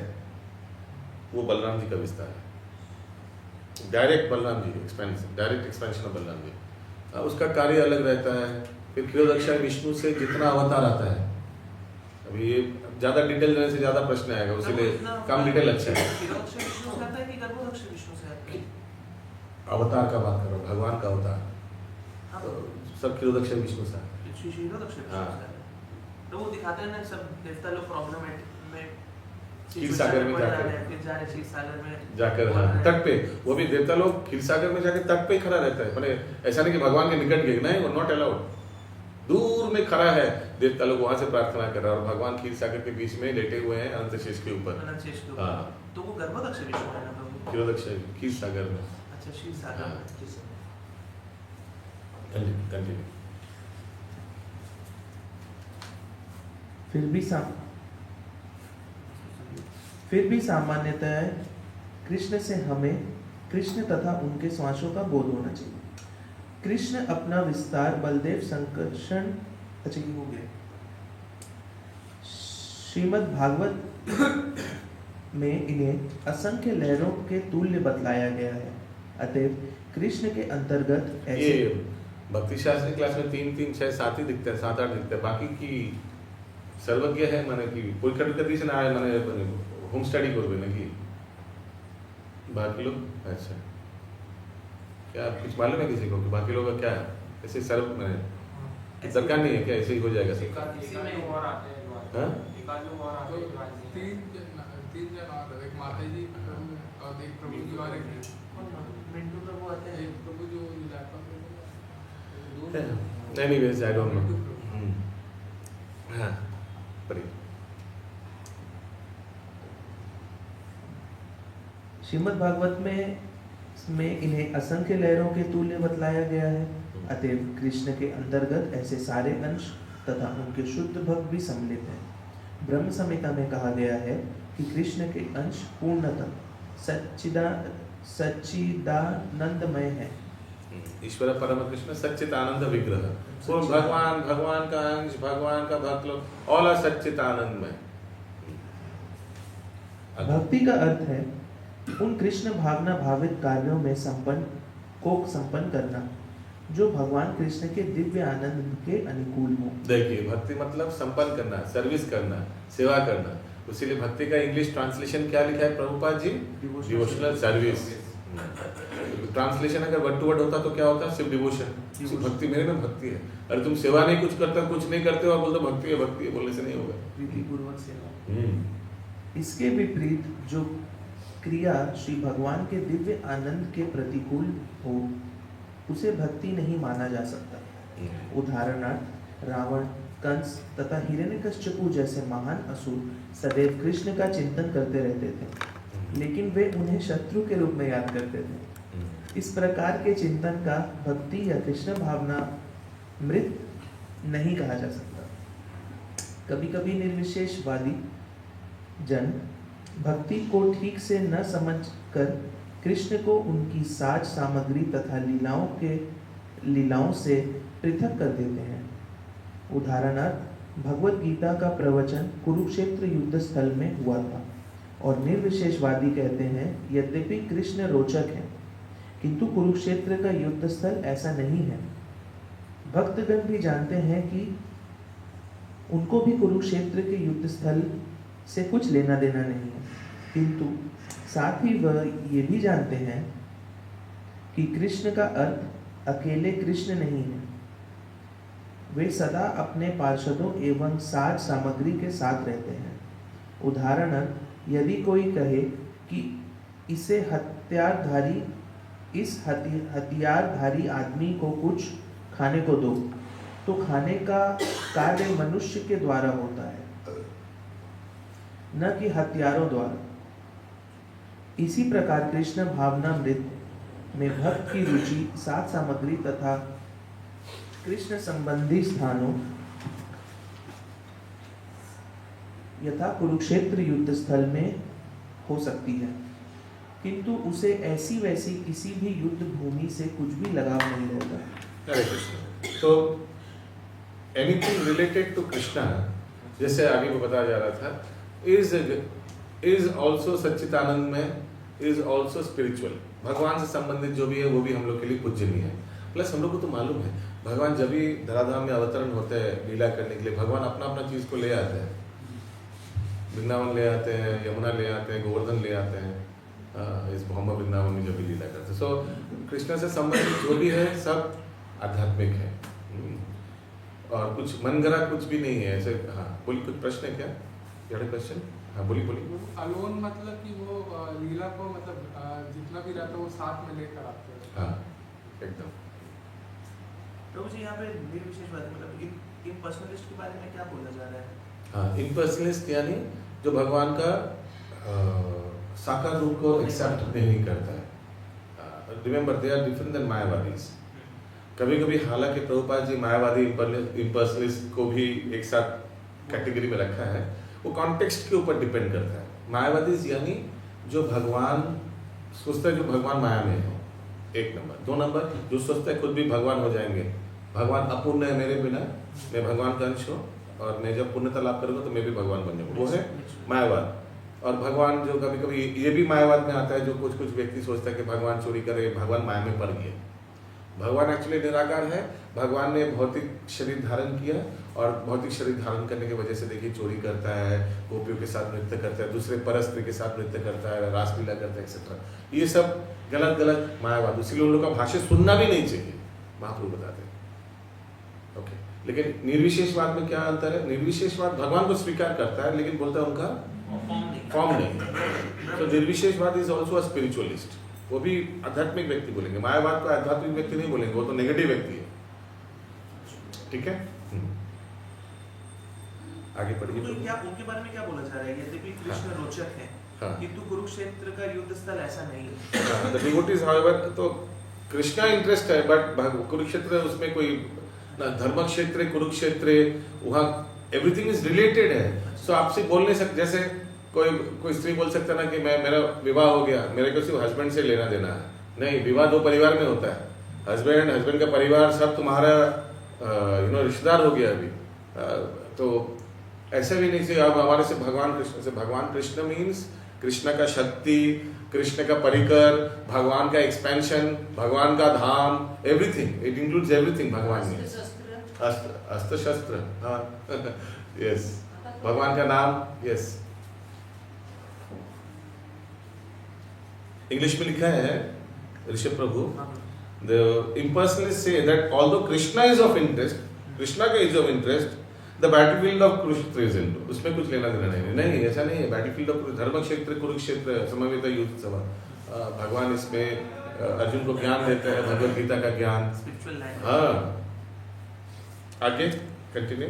वो बलराम जी का विस्तार है। Direct Balram ji expansion, direct expansion of Balram ji. उसका कार्य अलग रहता है। फिर क्षीरोदक्षाय विष्णु से जितना अवतार आता है, अभी ये ज्यादा डिटेल देने से ज्यादा प्रश्न आएगा, इसलिए कम डिटेल अच्छा है। अवतार का बात करो, भगवान का अवतार तो सब क्षीरोदक्षाय विष्णु से। हाँ, तो वो दिखाते हैं ना सब देवता लोग प्रॉब्लम में खीर सागर में जाकर हाँ, तट पे, वो भी देवता लोग खीर सागर में जाकर तट पे ही खड़ा रहता है। मैंने ऐसा नहीं कि भगवान के निकट गए, नहीं, वो नॉट अलाउड, दूर में खड़ा है, देवता लोग वहां से प्रार्थना कर रहा है, और भगवान खीर सागर के बीच में लेटे हुए हैं अनंत शेष के ऊपर। हाँ, तो वो गर्भोदक्षाय विष्णु है ना प्रभु? क्षीरोदक्षाय खीर सागर में। अच्छा, खीर सागर में। कंटिन्यू। फिर भी सामान्यतः कृष्ण से हमें कृष्ण तथा उनके श्वासों का बोध होना चाहिए। कृष्ण अपना विस्तार बलदेव संकर्षण, अच्छा ये हो गया, श्रीमद् भागवत में इन्हें असंख्य लहरों के तुल्य बतलाया गया है। अतएव कृष्ण के अंतर्गत ऐसे भक्ति शास्त्री क्लास में 3, 3, 6, 7 ही दिखते हैं, 7, 8 दिखते हैं। बाकी की सर्वज्ञ है, माने कि परीक्षा दिस ना आए, माने होम स्टडी करबे नाकि बाकी लोग। अच्छा, क्या कुछ मालूम है किसी को कि बाकी लोग का क्या है? ऐसे सर्व माने दरकार नहीं है क्या, ऐसे ही हो जाएगा सब? हाँ? तो तीन जन और एक माता जी और एक प्रभु जी और एक मिंटू प्रभु आते हैं। एक प्रभु जो लैपटॉप में एनीवेज आई डोंट नो। हाँ पढ़िए। श्रीमद् भागवत में इन्हें असंख्य लहरों के तुल्य बतलाया गया है। अतएव कृष्ण के अंतर्गत ऐसे सारे अंश तथा उनके शुद्ध भक्त भी सम्मिलित हैं। ब्रह्म संहिता में कहा गया है कि कृष्ण के अंश पूर्णतः सच्चिदानंदमय है। ईश्वर परम कृष्ण सच्चिदानंद विग्रह, वो भगवान का अंश, भगवान का भक्त लोग, ऑल आर सच्चिदानंदमय। भक्ति का अर्थ है उन कृष्ण भावना भावित कार्यों में संपन्न करना जो भगवान कृष्ण के दिव्य आनंद के अनुकूल हो। देखिए भक्ति मतलब संपन्न करना, सर्विस करना, सेवा करना। इसीलिए भक्ति का इंग्लिश ट्रांसलेशन क्या लिखा है Prabhupad ji? Devotional service. Translation अगर वर्ड टू वर्ड होता तो क्या होता? सिर्फ डिवोशन, सिर्फ भक्ति। मेरे में भक्ति है। अरे तुम सेवा नहीं कुछ करता, कुछ नहीं करते हो और बोलते भक्ति है, भक्ति है, बोलने से नहीं होगा। प्रीतिपूर्वक सेवा। इसके विपरीत जो क्रिया श्री भगवान के दिव्य आनंद के प्रतिकूल हो उसे भक्ति नहीं माना जा सकता। उदाहरणार्थ रावण, कंस तथा हिरण्यकश्यपु जैसे महान असुर सदैव कृष्ण का चिंतन करते रहते थे, लेकिन वे उन्हें शत्रु के रूप में याद करते थे। इस प्रकार के चिंतन का भक्ति या कृष्ण भावना मृत नहीं कहा जा सकता। कभी कभी निर्विशेषवादी जन भक्ति को ठीक से न समझकर कृष्ण को उनकी साज सामग्री तथा लीलाओं से पृथक कर देते हैं। उदाहरणार्थ भगवत गीता का प्रवचन कुरुक्षेत्र युद्ध स्थल में हुआ था और निर्विशेषवादी कहते हैं यद्यपि कृष्ण रोचक है किंतु कुरुक्षेत्र का युद्ध स्थल ऐसा नहीं है। भक्तगण भी जानते हैं कि उनको भी कुरुक्षेत्र के युद्ध स्थल से कुछ लेना देना नहीं है, किंतु साथ ही वह ये भी जानते हैं कि कृष्ण का अर्थ अकेले कृष्ण नहीं है। वे सदा अपने पार्षदों एवं साज सामग्री के साथ रहते हैं। उदाहरणार्थ यदि कोई कहे कि इस हथियारधारी आदमी को कुछ खाने को दो, तो खाने का कार्य मनुष्य के द्वारा होता है, न कि हथियारों द्वारा। इसी प्रकार कृष्ण भावनामृत में भक्त की रुचि सात सामग्री तथा कृष्ण संबंधी स्थानों यथा कुरुक्षेत्र युद्ध स्थल में हो सकती है, किंतु उसे ऐसी वैसी किसी भी युद्ध भूमि से कुछ भी लगाव नहीं रहता। हरे कृष्ण। तो एनीथिंग रिलेटेड टू कृष्णा, जैसे आगे वो बताया जा रहा था, इज ऑल्सो सच्चिदानंद में, इज ऑल्सो स्पिरिचुअल। भगवान से संबंधित जो भी है वो भी हम लोग के लिए पूजनीय है। प्लस हम लोग को तो मालूम है भगवान जब भी धराधाम में अवतरण होते हैं लीला करने के लिए, भगवान अपना अपना चीज को ले आते हैं। वृंदावन ले आते हैं, यमुना ले आते हैं, गोवर्धन ले आते हैं, इस भौमा वृंदावन में जब भी लीला करते हैं। सो कृष्ण से संबंधित जो भी है सब आध्यात्मिक है और कुछ मनगढ़ा कुछ भी नहीं है ऐसे। हाँ बोलिए, कुछ प्रश्न है क्या? क्वेश्चन? हाँ बोलिए। अलोन मतलब कि वो लीला को मतलब जितना भी रहता है वो साथ में लेकर आते हैं। हाँ एकदम। प्रभु जी यहाँ पे निर्विशेषवादी मतलब इम्पर्सनलिस्ट के बारे में क्या बोला जा रहा है? हाँ, इम्पर्सनलिस्ट यानी जो भगवान का साकार रूप को एक्सेप्ट नहीं करता है। Remember they are different than Mayavadis. कभी कभी हालांकि प्रभुपाद जी मायावादी इम्पर्सनलिस्ट को भी एक साथ कैटेगरी में रखा है, वो कॉन्टेक्स्ट के ऊपर डिपेंड करता है। मायावादी यानी जो भगवान सोचता है जो भगवान माया में है, एक नंबर। दो नंबर जो सोचता है खुद भी भगवान हो जाएंगे, भगवान अपूर्ण है मेरे बिना, मैं भगवान का अंश हूँ और मैं जब पूर्णता लाभ करूँगा तो मैं भी भगवान बन जाऊँगा, वो है मायावाद। और भगवान जो कभी कभी ये भी मायावाद में आता है, जो कुछ कुछ व्यक्ति सोचता है कि भगवान चोरी करे, भगवान माया में पड़ गए। भगवान एक्चुअली निराकार है। भगवान ने भौतिक शरीर धारण किया और भौतिक शरीर धारण करने की वजह से देखिए चोरी करता है, गोपियों के साथ नृत्य करता है, दूसरे परस्त्री के साथ नृत्य करता है, रासलीला करता है एक्सेट्रा। ये सब गलत गलत मायावाद, इसीलिए उन लोग का भाष्य सुनना भी नहीं चाहिए, महाप्रभु बताते हैं। ओके। लेकिन निर्विशेषवाद में क्या अंतर है? निर्विशेषवाद भगवान को स्वीकार करता है लेकिन बोलता है उनका फॉर्म नहीं। तो निर्विशेषवाद इज ऑल्सो अ स्पिरिचुअलिस्ट, वो भी आध्यात्मिक व्यक्ति बोलेंगे। मायावाद को आध्यात्मिक व्यक्ति नहीं बोलेंगे, वो तो नेगेटिव व्यक्ति है। ठीक है, आगे पढ़िए। तो क्या उनके बारे में क्या बोला जा रहा है? यद्यपि कृष्ण रोचक है, हाँ। किंतु कुरुक्षेत्र का युद्ध स्थल ऐसा नहीं है। The devotees, however, तो कृष्णा इंटरेस्ट है, बट कुरुक्षेत्र उसमें कोई धर्म क्षेत्र, कुरुक्षेत्र, वहाँ एवरीथिंग इज रिलेटेड है। सो आपसे बोल नहीं सकते, जैसे कोई स्त्री बोल सकता ना कि मेरा विवाह हो गया, मेरे को सिर्फ हस्बैंड से लेना देना है। नहीं, विवाह दो परिवार में होता है, हस्बैंड का परिवार सब तुम्हारा रिश्तेदार हो गया अभी। तो ऐसा भी नहीं, अब हमारे से भगवान कृष्ण मीन्स कृष्ण का शक्ति, कृष्ण का परिकर, भगवान का एक्सपेंशन, भगवान का धाम, एवरीथिंग, इट इंक्लूड्स एवरीथिंग। भगवान में अस्त्र शस्त्र, हाँ, यस, भगवान का नाम, यस। इंग्लिश में लिखा है ऋषभ प्रभु, the impersonalists say that although Krishna is of interest, Krishna का is of interest, the battlefield of Kurukshetra is into, उसमें कुछ लेना देना नहीं, ऐसा नहीं है। battlefield of धर्म क्षेत्र कुरुक्षेत्र समवेत युद्ध सभा, भगवान इसमें अर्जुन को ज्ञान देते हैं, भगवद गीता का ज्ञान। हाँ, आगे कंटिन्यू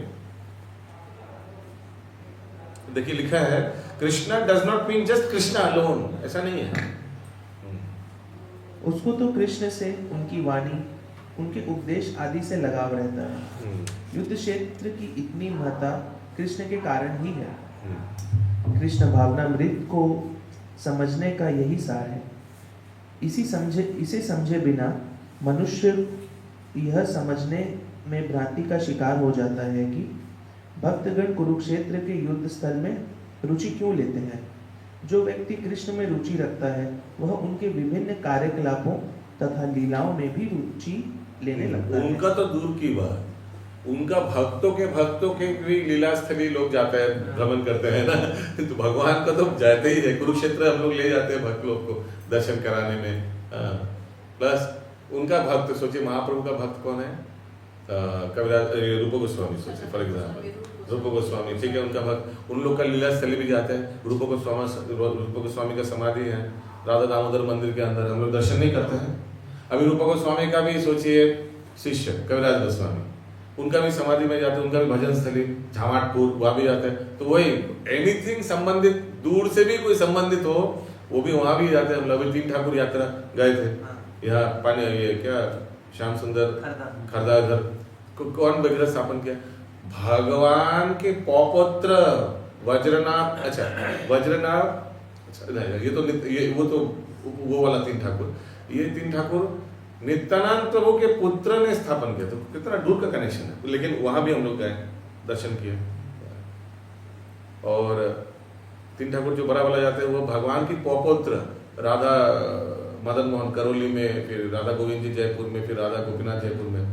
देखिए, लिखा है Krishna does not mean just Krishna alone, ऐसा नहीं है। उसको तो कृष्ण से, उनकी वाणी, उनके उपदेश आदि से लगाव रहता है। युद्ध क्षेत्र की इतनी महत्ता कृष्ण के कारण ही है। कृष्ण भावनामृत को समझने का यही सार है। इसे समझे बिना मनुष्य यह समझने में भ्रांति का शिकार हो जाता है कि भक्तगण कुरुक्षेत्र के युद्ध स्थल में रुचि क्यों लेते हैं। जो व्यक्ति कृष्ण में रुचि रखता है वह उनके विभिन्न कार्यकलापों तथा लीलाओं में भी रुचि लेने लगता है। उनका तो दूर की बात, उनका भक्तों के भी लीला स्थली लोग जाते हैं, भ्रमण करते हैं ना। तो भगवान का तो जाते ही है, कुरुक्षेत्र हम लोग ले जाते हैं भक्त लोग को दर्शन कराने में। प्लस उनका भक्त, सोचिए महाप्रभु का भक्त कौन है? कविराज रूप गोस्वामी, सोचिए फॉर एग्जाम्पल रूप गोस्वामी, ठीक है, उनका भक्त। उन लोग का लीला स्थली भी जाते हैं। रूप गोस्वामी का समाधि है राधा दामोदर मंदिर के अंदर, हम लोग दर्शन नहीं करते हैं। अभी रूप गोस्वामी का भी सोचिए शिष्य कविराज गोस्वामी, उनका भी समाधि में जाते हैं, उनका भी भजन स्थली झामाटपुर, वहाँ भी जाते हैं। तो वही एनीथिंग संबंधित, दूर से भी कोई संबंधित हो वो भी वहाँ भी जाते हैं। हम लोग 3 ठाकुर यात्रा गए थे, यहाँ पानी, ये क्या श्याम सुंदर खरदा घर कौन विग्रह स्थापन किया? भगवान के पौपुत्र वज्रनाभ, अच्छा वो वाला 3 ठाकुर, ये 3 ठाकुर नित्यानंद प्रभु के पुत्र ने स्थापन किया। तो कितना दूर का कनेक्शन है। लेकिन वहां भी हम लोग गए, दर्शन किए। और 3 ठाकुर जो बड़ा वाला जाते हैं वो भगवान की पौपुत्र, राधा मदन मोहन करौली में, फिर राधा गोविंद जी जयपुर में, फिर राधा गोपीनाथ जयपुर में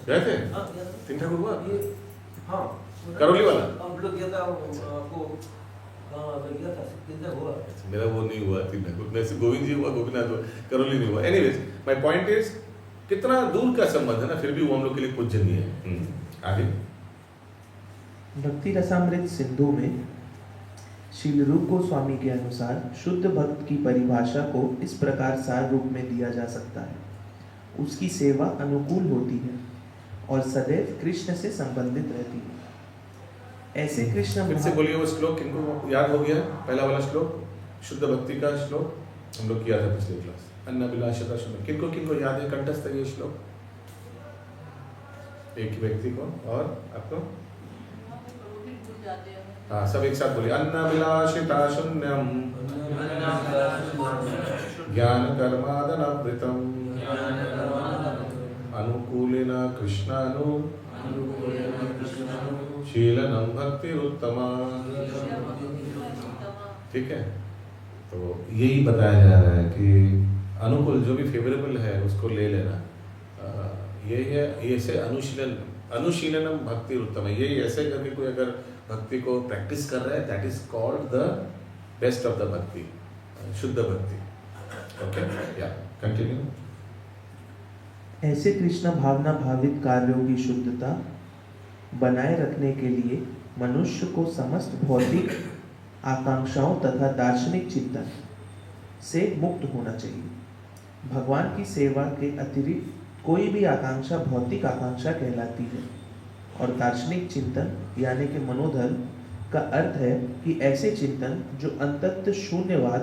गए थे। 3 ठाकुर हुआ करौली वाला, मेरा वो नहीं हुआ 3 ठाकुर में से, गोविंद जी हुआ, गोपीनाथ हुआ, करौली नहीं हुआ। एनीवेज माय पॉइंट इज कितना दूर का संबंध है ना, फिर भी वो हम लोग के लिए पूजनीय है। आगे भक्ति रसामृत सिंधु में श्रील रूप गोस्वामी के अनुसार शुद्ध भक्त की परिभाषा को इस प्रकार सार रूप में दिया जा सकता है। उसकी सेवा अनुकूल होती है और सदैव कृष्ण से संबंधित रहती है। ऐसे कृष्ण, फिर से बोलिए वो श्लोक, किनको याद हो गया? पहला वाला श्लोक शुद्ध भक्ति का श्लोक हम लोग किया था पिछले क्लास, अन्नाभिलाषता शुद्ध। किनको याद है कंठस्थ ये श्लोक? एक ही व्यक्ति को, और आपको? हाँ, सब एक साथ बोलिए। अन्नाभिलाषिता शून्यम ज्ञान कर्मादनावृतम अनुकूलेन कृष्णानु शीलनम भक्तिरुत्तमा। ठीक है, तो यही बताया जा रहा है कि अनुकूल, जो भी फेवरेबल है उसको ले लेना। ये है, ऐसे अनुशीलनम भक्ति उत्तम है। ये ऐसे करके कोई अगर भक्ति को प्रैक्टिस कर रहा है, that is called the best of the भक्ति, शुद्ध भक्ति। ओके, या कंटिन्यू। ऐसे कृष्ण भावना भावित कार्यों की शुद्धता बनाए रखने के लिए मनुष्य को समस्त भौतिक आकांक्षाओं तथा दार्शनिक चिंतन से मुक्त होना चाहिए। भगवान की सेवा के अतिरिक्त कोई भी आकांक्षा भौतिक आकांक्षा कहलाती है और दार्शनिक चिंतन यानी कि मनोधर्म का अर्थ है कि ऐसे चिंतन जो अंततः शून्यवाद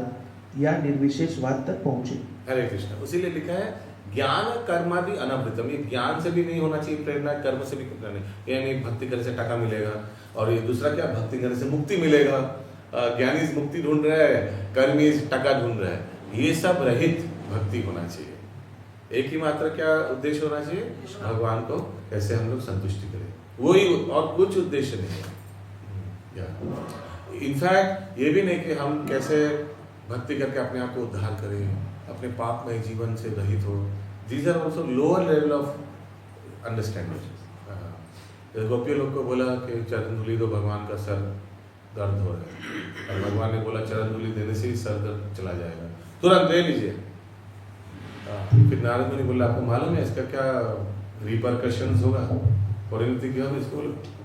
या निर्विशेषवाद तक पहुंचे। हरे कृष्ण। उसीलिए लिखा है ज्ञान कर्मादि अनवृतम। ये ज्ञान से भी नहीं होना चाहिए प्रेरणा, कर्म से भी प्रेरणा नहीं। यानी भक्ति करने से टका मिलेगा, और ये दूसरा क्या, भक्ति करने से मुक्ति मिलेगा। ज्ञानी मुक्ति ढूंढ रहा है, कर्मी टका ढूंढ रहा है। ये सब रहित भक्ति होना चाहिए। एक ही मात्र क्या उद्देश्य होना चाहिए, भगवान को कैसे हम लोग संतुष्टि करें, वही, और कुछ उद्देश्य नहीं है। इनफैक्ट ये भी नहीं कि हम कैसे भक्ति करके अपने आप को उद्धार करें, अपने पापमय जीवन से रहित हो। These are also lower level of understanding. गोपियों लोग को बोला कि चरण धूलि दो, भगवान का सर दर्द हो रहा है, और भगवान ने बोला चरण धूलि देने से ही सर दर्द चला जाएगा, तुरंत ले लीजिए। फिर नारद मुनि बोला आपको मालूम है इसका क्या रिपरकशंस होगा, परिणति क्या होगी, इसको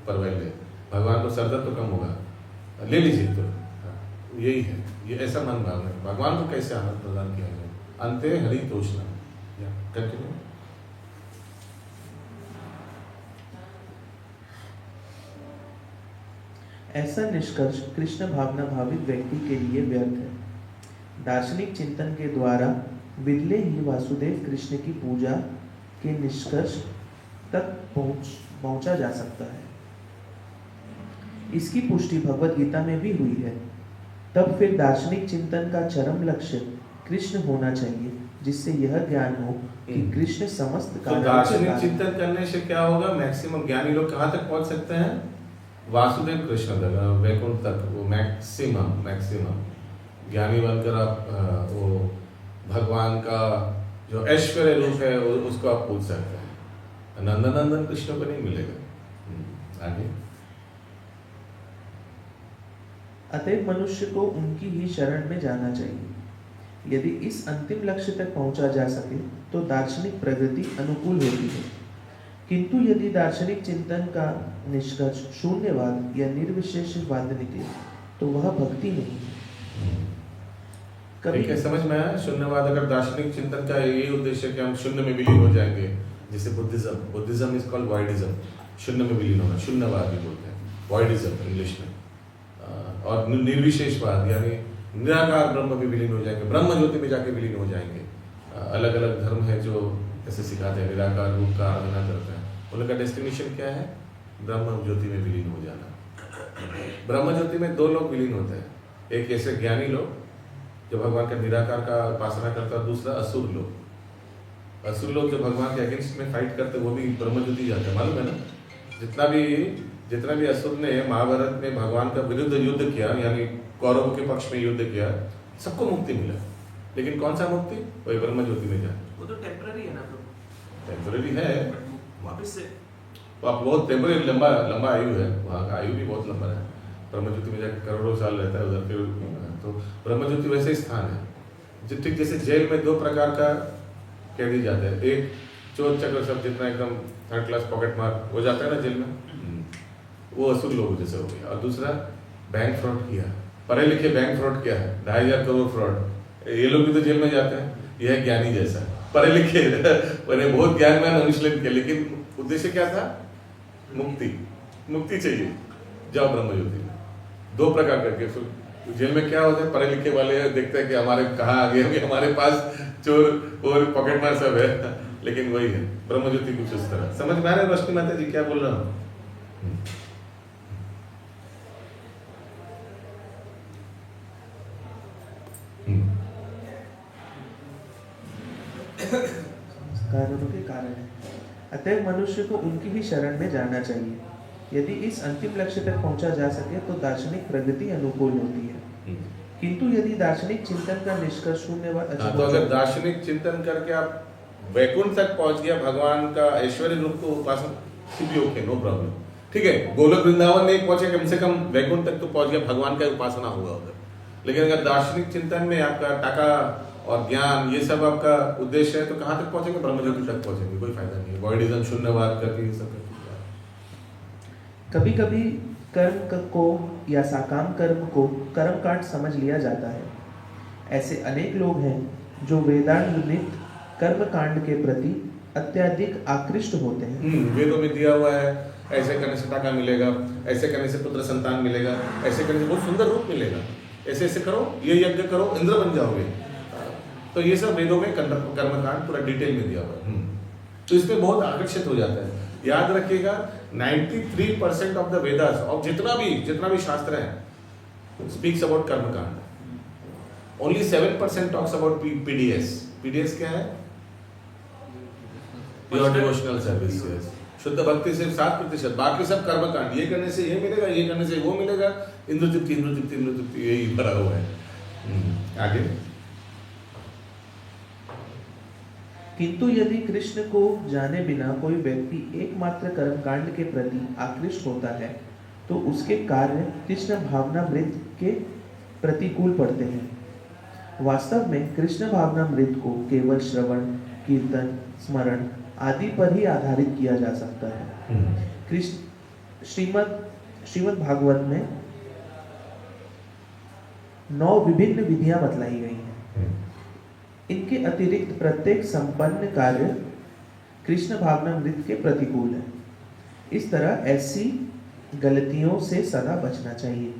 परवाह ले, भगवान को सर दर्द तो कम होगा, ले लीजिए। तो यही है, ये ऐसा मन भावना है। भगवान को कैसे आनंद प्रदान किया जाए, अंते हरि तोषणा। कंटिन्यू। ऐसा निष्कर्ष कृष्ण भावना भावित व्यक्ति के लिए व्यर्थ है। दार्शनिक चिंतन के द्वारा विरले ही वासुदेव कृष्ण की पूजा के निष्कर्ष तक पहुंचा जा सकता है। इसकी पुष्टि भगवत गीता में भी हुई है। तब फिर दार्शनिक चिंतन का चरम लक्ष्य कृष्ण होना चाहिए, जिससे यह ज्ञान हो कि कृष्ण समस्त तो दार्शनिक चिंतन करने से क्या होगा, मैक्सिमम ज्ञानी लोग कहाँ तक पहुंच सकते हैं, वासुदेव कृष्ण तक, वैकुंठ तक। वो मैक्सिमम ज्ञानी बनकर आप वो भगवान का जो ऐश्वर्य रूप है उसको आप पूछ सकते हैं। नंदन कृष्ण को नहीं मिलेगा। आगे। अतएव मनुष्य को उनकी ही शरण में जाना चाहिए। यदि इस अंतिम लक्ष्य तक पहुंचा जा सके तो दार्शनिक प्रगति अनुकूल होती है, किंतु यदि दार्शनिक चिंतन का निष्कर्ष शून्यवाद या निर्विशेषवाद निकले तो वह भक्ति नहीं है। ठीक है, समझ में आया। शून्यवाद, अगर दार्शनिक चिंतन का यही उद्देश्य है कि हम शून्य में विलीन हो जाएंगे, जैसे बुद्धिज्म इज कॉल्ड वॉइडिज्म, शून्य में विलीन होना, शून्यवाद भी बोलते हैं, वॉइडिज्म इंग्लिश में। और निर्विशेषवाद यानी निराकार ब्रह्म में विलीन हो जाएंगे, ब्रह्म ज्योति में जाके विलीन हो जाएंगे। अलग अलग धर्म है जो ऐसे सिखाते हैं, निराकार रूप का आराधना करते हैं, उनका डेस्टिनेशन क्या है, ब्रह्म ज्योति में विलीन हो जाना। ब्रह्म ज्योति में दो लोग विलीन होते हैं, एक ऐसे ज्ञानी लोग जो भगवान का निराकार का उपासना करता है, दूसरा असुर लोग। असुर लोग जो भगवान के अगेंस्ट में फाइट करते हैं वो भी ब्रह्म ज्योति जाते हैं, मालूम है ना। जितना भी असुर ने महाभारत में भगवान का विरुद्ध युद्ध किया, यानी कौरवों के पक्ष में युद्ध किया, सबको मुक्ति मिला। लेकिन कौन सा मुक्ति, वही ब्रह्म ज्योति में जाए। वो तो टेम्पररी है ना प्रभु, टेम्पररी है, वापस से तो आप बहुत टेम्पररी, लंबा आयु है, वहाँ का आयु भी बहुत लंबा है। ब्रह्म ज्योति में जाकर करोड़ों साल रहता है उधर। फिर तो ब्रह्म ज्योति वैसे स्थान है ठीक जैसे जेल में दो प्रकार का कैदी जाते हैं, एक चोर चक्र सब जितना एकदम थर्ड क्लास पॉकेट मार हो जाता है ना जेल में, वो असुर लोग जैसे हो गया। और दूसरा बैंक फ्रॉड किया, पढ़े लिखे बैंक फ्रॉड किया है, 2500 करोड़ फ्रॉड, ये लोग भी तो जेल में जाते हैं। यह है ज्ञानी जैसा, पढ़े लिखे बहुत ज्ञानवान अनुशीलन किया, लेकिन उद्देश्य क्या था, मुक्ति चाहिए, जाओ ब्रह्म ज्योति में। दो प्रकार करके जेल में क्या होता है, पढ़े लिखे वाले देखते हैं कि हमारे कहाँ आ गए, हमारे पास चोर और पॉकेट मार सब है, लेकिन वही है ब्रह्म ज्योति कुछ उस तरह। समझ में आ रहा है रोशनी माता जी क्या बोल रहा हूँ। कारणों के कारण है। अतएव मनुष्य को उनकी ही शरण में जाना चाहिए। यदि इस अंतिम लक्ष्य तक पहुंचा जा सके तो दार्शनिक प्रगति अनुकूल होती है, किंतु यदि दार्शनिक चिंतन का निष्कर्ष शून्यवाद, तो अगर दार्शनिक चिंतन करके आप वैकुंठ तक पहुंच गया, भगवान का ऐश्वर्य रूप को उपासना भी ओके, नो प्रॉब्लम, ठीक है। गोलोक वृंदावन नहीं पहुंचे, कम से कम वैकुंठ तक तो पहुंच गया, भगवान का उपासना होगा उधर। लेकिन अगर दार्शनिक चिंतन में आपका टाका और ज्ञान ये सब आपका उद्देश्य है तो कहाँ तक पहुंचेंगे? ब्रह्मज्योति तक पहुंचेंगे, कोई फायदा नहीं है। वॉइडिज्म, शून्यवाद करके ये सब करके। कभी कभी कर्म को या साकाम कर्म को कर्मकांड समझ लिया जाता है। ऐसे अनेक लोग हैं जो वेदांत कर्मकांड के प्रति अत्यधिक आकृष्ट होते हैं। वेदों में दिया हुआ है, ऐसे करने से टाका मिलेगा, ऐसे करने से पुत्र संतान मिलेगा, ऐसे करने से बहुत सुंदर रूप मिलेगा, ऐसे ऐसे करो, ये यज्ञ करो, इंद्र बन जाओगे। तो ये सब वेदों में कर्मकांड पूरा डिटेल में दिया हुआ है। तो इसमें बहुत आकर्षित हो जाता है। याद रखिएगा 93% ऑफ द वेदास और जितना भी शास्त्र है स्पीक्स अबाउट कर्मकांड। Only 7% talks about PDS. PDS क्या है? Pure devotional service. शुद्ध भक्ति सिर्फ 7%, बाकी सब कर्मकांड। ये करने से ये मिलेगा, ये करने से वो मिलेगा, इंद्र तृप्ति यही भरा हुआ है। आगे। किंतु यदि कृष्ण को जाने बिना कोई व्यक्ति एकमात्र कर्मकांड के प्रति आकृष्ट होता है तो उसके कार्य कृष्ण भावनामृत के प्रतिकूल पड़ते हैं। वास्तव में कृष्ण भावनामृत को केवल श्रवण, कीर्तन, स्मरण आदि पर ही आधारित किया जा सकता है। कृष्ण श्रीमद् भागवत में 9 विभिन्न विधियां बतलाई गई हैं। इनके अतिरिक्त प्रत्येक संपन्न कार्य कृष्ण भावनामृत के प्रतिकूल है। इस तरह ऐसी गलतियों से सदा बचना चाहिए।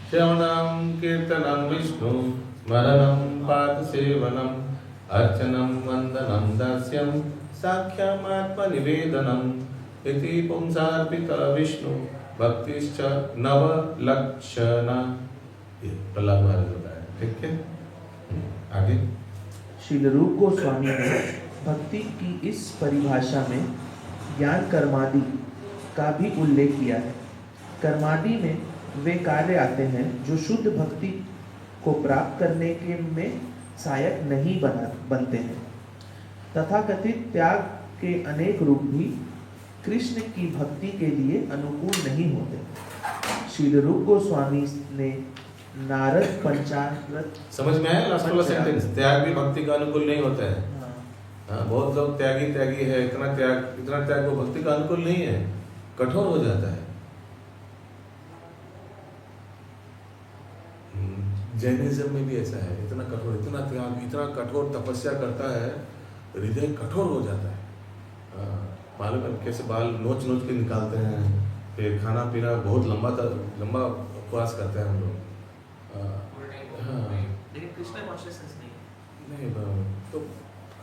श्रवणं कीर्तनं विष्णु स्मरणं पाद सेवनम अर्चनम वंदनम दास्यम साख्यमात्मनिवेदनम इति पुंसार्पित विष्णु भक्तिश्च नवलक्षणा। ये प्रहलाद महाराज बताया। ठीक है, आगे। श्रील रूप गोस्वामी ने भक्ति की इस परिभाषा में ज्ञान कर्मादि का भी उल्लेख किया है। कर्मादि में वे कार्य आते हैं जो शुद्ध भक्ति को प्राप्त करने के में सहायक नहीं बनते हैं। तथाकथित त्याग के अनेक रूप भी कृष्ण की भक्ति के लिए अनुकूल नहीं होते। श्रील रूप गोस्वामी ने नारद पंचामृत समझ में आया लास्ट वाला सेंटेंस? त्याग भी भक्ति का अनुकूल नहीं होता है। हाँ, बहुत लोग त्यागी है, इतना त्याग वो भक्ति का अनुकूल नहीं है, कठोर हो जाता है। जैनिज्म में भी ऐसा है, इतना त्याग, इतना कठोर तपस्या करता है, हृदय कठोर हो जाता है। मालूम है कैसे बाल नोच के निकालते हैं, फिर खाना पीना बहुत लंबा उपवास करते हैं हम लोग। लेकिन कृष्ण कॉन्शियसनेस नहीं, तो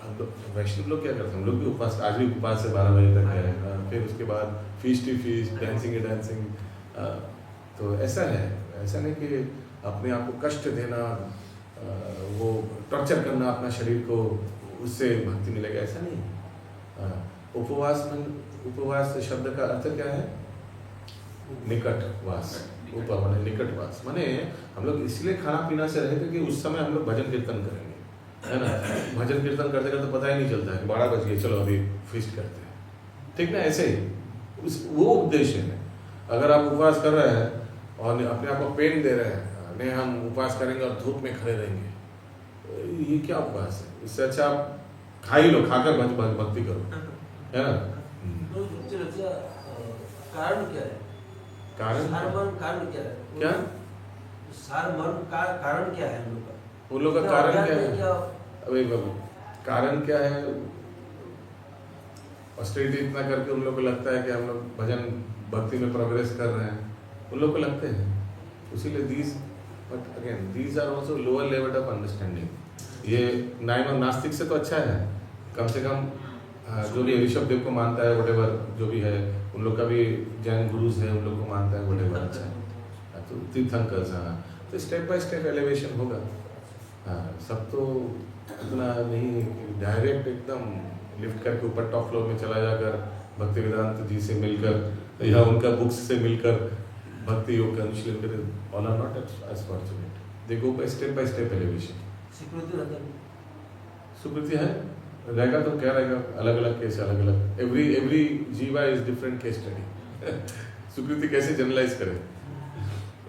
हम लोग वैष्णव लोग क्या करते हैं, हम लोग भी उपवास, आज भी उपवास से 12 बजे तक है। फिर उसके बाद फीस्ट, डांसिंग। तो ऐसा है, ऐसा नहीं कि अपने आप को कष्ट देना, वो टॉर्चर करना अपना शरीर को, उससे भक्ति मिलेगा, ऐसा नहीं। उपवास शब्द का अर्थ क्या है? निकटवास। माने निकटवास, माने हम लोग इसलिए खाना पीना से रहे थे कि उस समय हम लोग भजन कीर्तन करेंगे, है ना। भजन कीर्तन करते करते पता ही नहीं चलता है कि 12 बज गए, चलो अभी फीस्ट करते हैं, ठीक ना। ऐसे ही वो उद्देश्य है। अगर आप उपवास कर रहे हैं और अपने आप को पेन दे रहे हैं, नहीं हम उपवास करेंगे और धूप में खड़े रहेंगे, ये क्या उपवास है? इससे अच्छा आप खा ही लो, खाकर भक्ति करो, है ना। कारण क्या है? कारण कारण क्या है? क्या? कारण क्या है हम लोग का? उन लोग का कारण क्या है? अबे बाबू, कारण क्या है? ऑस्टेरिटी इतना करके उन लोग को लगता है कि हम लोग भजन भक्ति में प्रोग्रेस कर रहे हैं, उन लोग को लगते हैं। इसीलिए these are also lower level of understanding. ये नास्तिक से तो अच्छा है, कम से कम जो भी ऋषभ देव को मानता है, व्हाटएवर जो भी है, उन लोग का भी जैन गुरुज है, उन लोग को मानता है, व्हाटएवर, अच्छा है। तो तीर्थंकर्स, हाँ, तो स्टेप बाय स्टेप एलिवेशन होगा। हाँ, सब तो इतना नहीं डायरेक्ट एकदम लिफ्ट करके ऊपर टॉप फ्लोर में चला जाकर भक्ति वेदांत जी से मिलकर या उनका बुक्स से मिलकर भक्ति योग का अनुशीलन करें। All are not as fortunate, they go by step elevation. स्वीकृति है, रहेगा तो क्या रहेगा, अलग अलग केस, अलग अलग, एवरी जीवा इज डिफरेंट केस स्टडी। स्वीकृति कैसे जनरलाइज करें?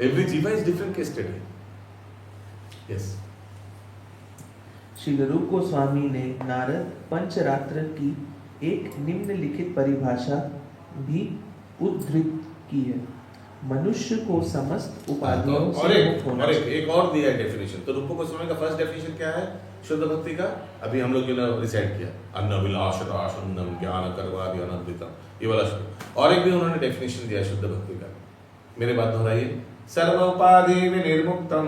एवरी जीवा is different case study. Yes. Shri रूप गोस्वामी ने नारद पंचरात्र की एक निम्नलिखित परिभाषा भी उद्धृत की है। मनुष्य को समस्त उपाधियों और से मुक्त होना चाहिए। एक और दिया है डेफिनेशन। तो रूप गोस्वामी का फर्स्ट डेफिनेशन क्या है शुद्ध भक्ति का? अभी हम लोग ने रिसाइट किया, अन्न विलास राशनम ज्ञान करवादि अनद्वितम, ये वाला श्लोक। और एक भी उन्होंने डेफिनेशन दिया शुद्ध भक्ति का, मेरे बात दोहराइए। सर्व उपाधि विनिर्मुक्तम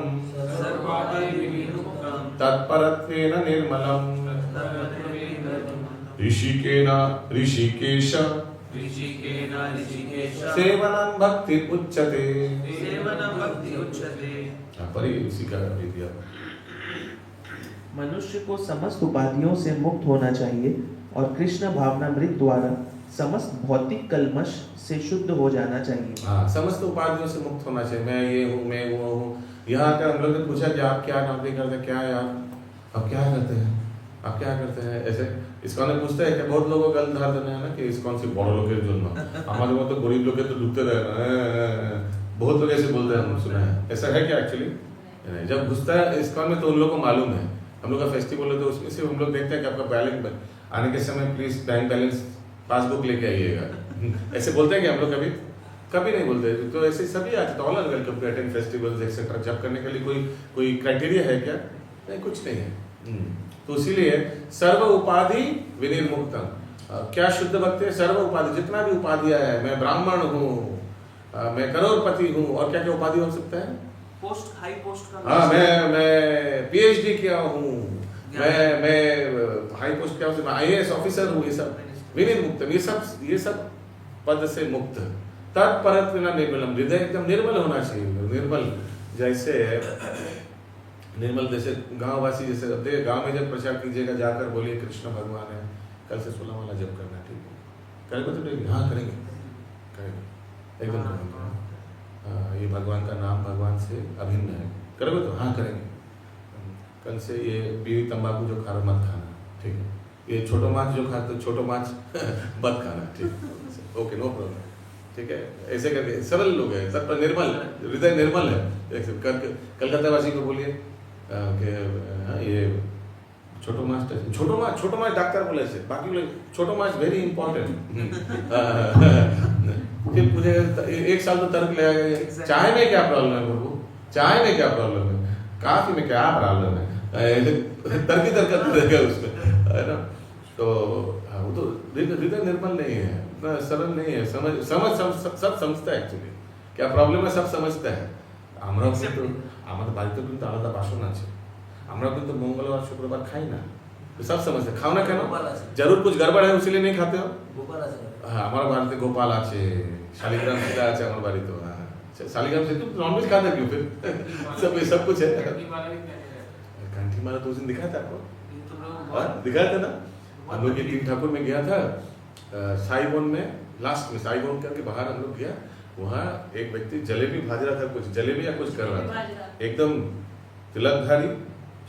तत्परत्वेन निर्मलम ऋषिकेश सेवनं भक्ति उच्यते। पर ही उसी का भी दिया। मनुष्य को समस्त उपाधियों से मुक्त होना चाहिए और कृष्ण भावनामृत द्वारा समस्त भौतिक कल्मश से शुद्ध हो जाना चाहिए। हाँ, समस्त उपाधियों से मुक्त होना चाहिए। मैं ये हूँ, मैं वो हूँ। यहाँ का हम लोग ने पूछा कि आप क्या नौकरी करते हैं, क्या यार आप क्या करते हैं, आप क्या करते हैं? ऐसे इस्कॉन ने पूछता है कि बहुत लोगों का गलत धारणा है ना कि इस्कॉन से बड़े लोग के जन्म, हमारे वहाँ तो गरीब लोग के तो डूबते रहे। बहुत लोग ऐसे बोलते हैं, हम सुना है। ऐसा है क्या एक्चुअली? जब घुसता है इस्कॉन में तो उन लोगों को मालूम है। हम लोग का फेस्टिवल है तो उसमें से हम लोग देखते हैं कि आपका बैलेंस आने के समय प्लीज बैंक बैलेंस पासबुक लेके आइएगा। ऐसे बोलते हैं कि हम लोग कभी कभी नहीं बोलते। तो ऐसे सभी आज तो all are welcome to attend festivals etcetera. जब करने के लिए कोई क्राइटेरिया है क्या? नहीं, कुछ नहीं है। तो इसीलिए सर्व उपाधि विनिर्मुक्तम। क्या शुद्ध भक्ति है? सर्व उपाधि, जितना भी उपाधियां है, मैं ब्राह्मण हूँ, मैं करोड़पति हूँ, और क्या क्या उपाधि हो सकता है? पोस्ट, हाई पोस्ट का। हाँ, मैं पीएचडी किया हूँ, मैं हाई पोस्ट क्या हूँ, मैं आईएएस ऑफिसर हूँ। ये सब विनिर्मुक्तम, ये सब पद से मुक्त। तत्परत्वेन निर्मलम, हृदय एकदम निर्मल होना चाहिए। निर्मल जैसे निर्मल, जैसे गांववासी, जैसे गांव में जब प्रचार कीजिएगा जाकर बोलिए कृष्ण भगवान है, कल से 16 वाला जप करना, ठीक है? करेंगे तो नहीं? हाँ करेंगे, एकदम करेंगे। ये भगवान का नाम भगवान से अभिन्न है, करोगे तो? हाँ करेंगे। कल से ये बीड़ी तंबाकू जो खा रहा मत खाना, ठीक है? ये छोटो माछ जो खाता तो छोटो माछ मत खाना, ठीक? ओके, नो प्रॉब्लम, ठीक है? ऐसे करके सरल लोग हैं, सब पर निर्मल, हृदय निर्मल है। कलकत्ता वासी को बोलिए कि ये छोटो माछ डॉक्टर बोले से, बाकी बोले छोटो माछ वेरी इंपॉर्टेंट। फिर पूछे 1 साल तो तर्क ले आएगा, चाय में क्या प्रॉब्लम है प्रभु, चाय में क्या प्रॉब्लम है, काफी में क्या प्रॉब्लम है, तर्क रहेगा उसमें, है ना? तो वो तो हृदय निर्मल नहीं है, इतना सरल नहीं है। समझ सब समझता है एक्चुअली क्या प्रॉब्लम है, सब समझता है। আমরা কিন্তু আমাদের বাড়িতে কিন্তু আলাদা বাসন আছে, আমরা কিন্তু मंगलवार शुक्रवार खाई ना, तो सब समझते। खाओ ना কেন? जरूर कुछ गड़बड़ है इसीलिए नहीं खाते हो। हाँ, हमारे बाড়িতে गोपाल আছে, शालिग्राम सीता আছে আমার বাড়ি तो। हाँ, शालिग्राम से तुम नॉनवेज खाते क्यों फिर? सब कुछ है। कंठी माला तो उस दिन दिखाया था आपको, दिखाया था ना? हम लोग ये 3 ठाकुर में गया था, साईबोन में, लास्ट में साईबोन करके बाहर हम लोग गया। वहाँ एक व्यक्ति जलेबी भाज रहा था, कुछ जलेबी या कुछ कर रहा था, एकदम तिलकधारी,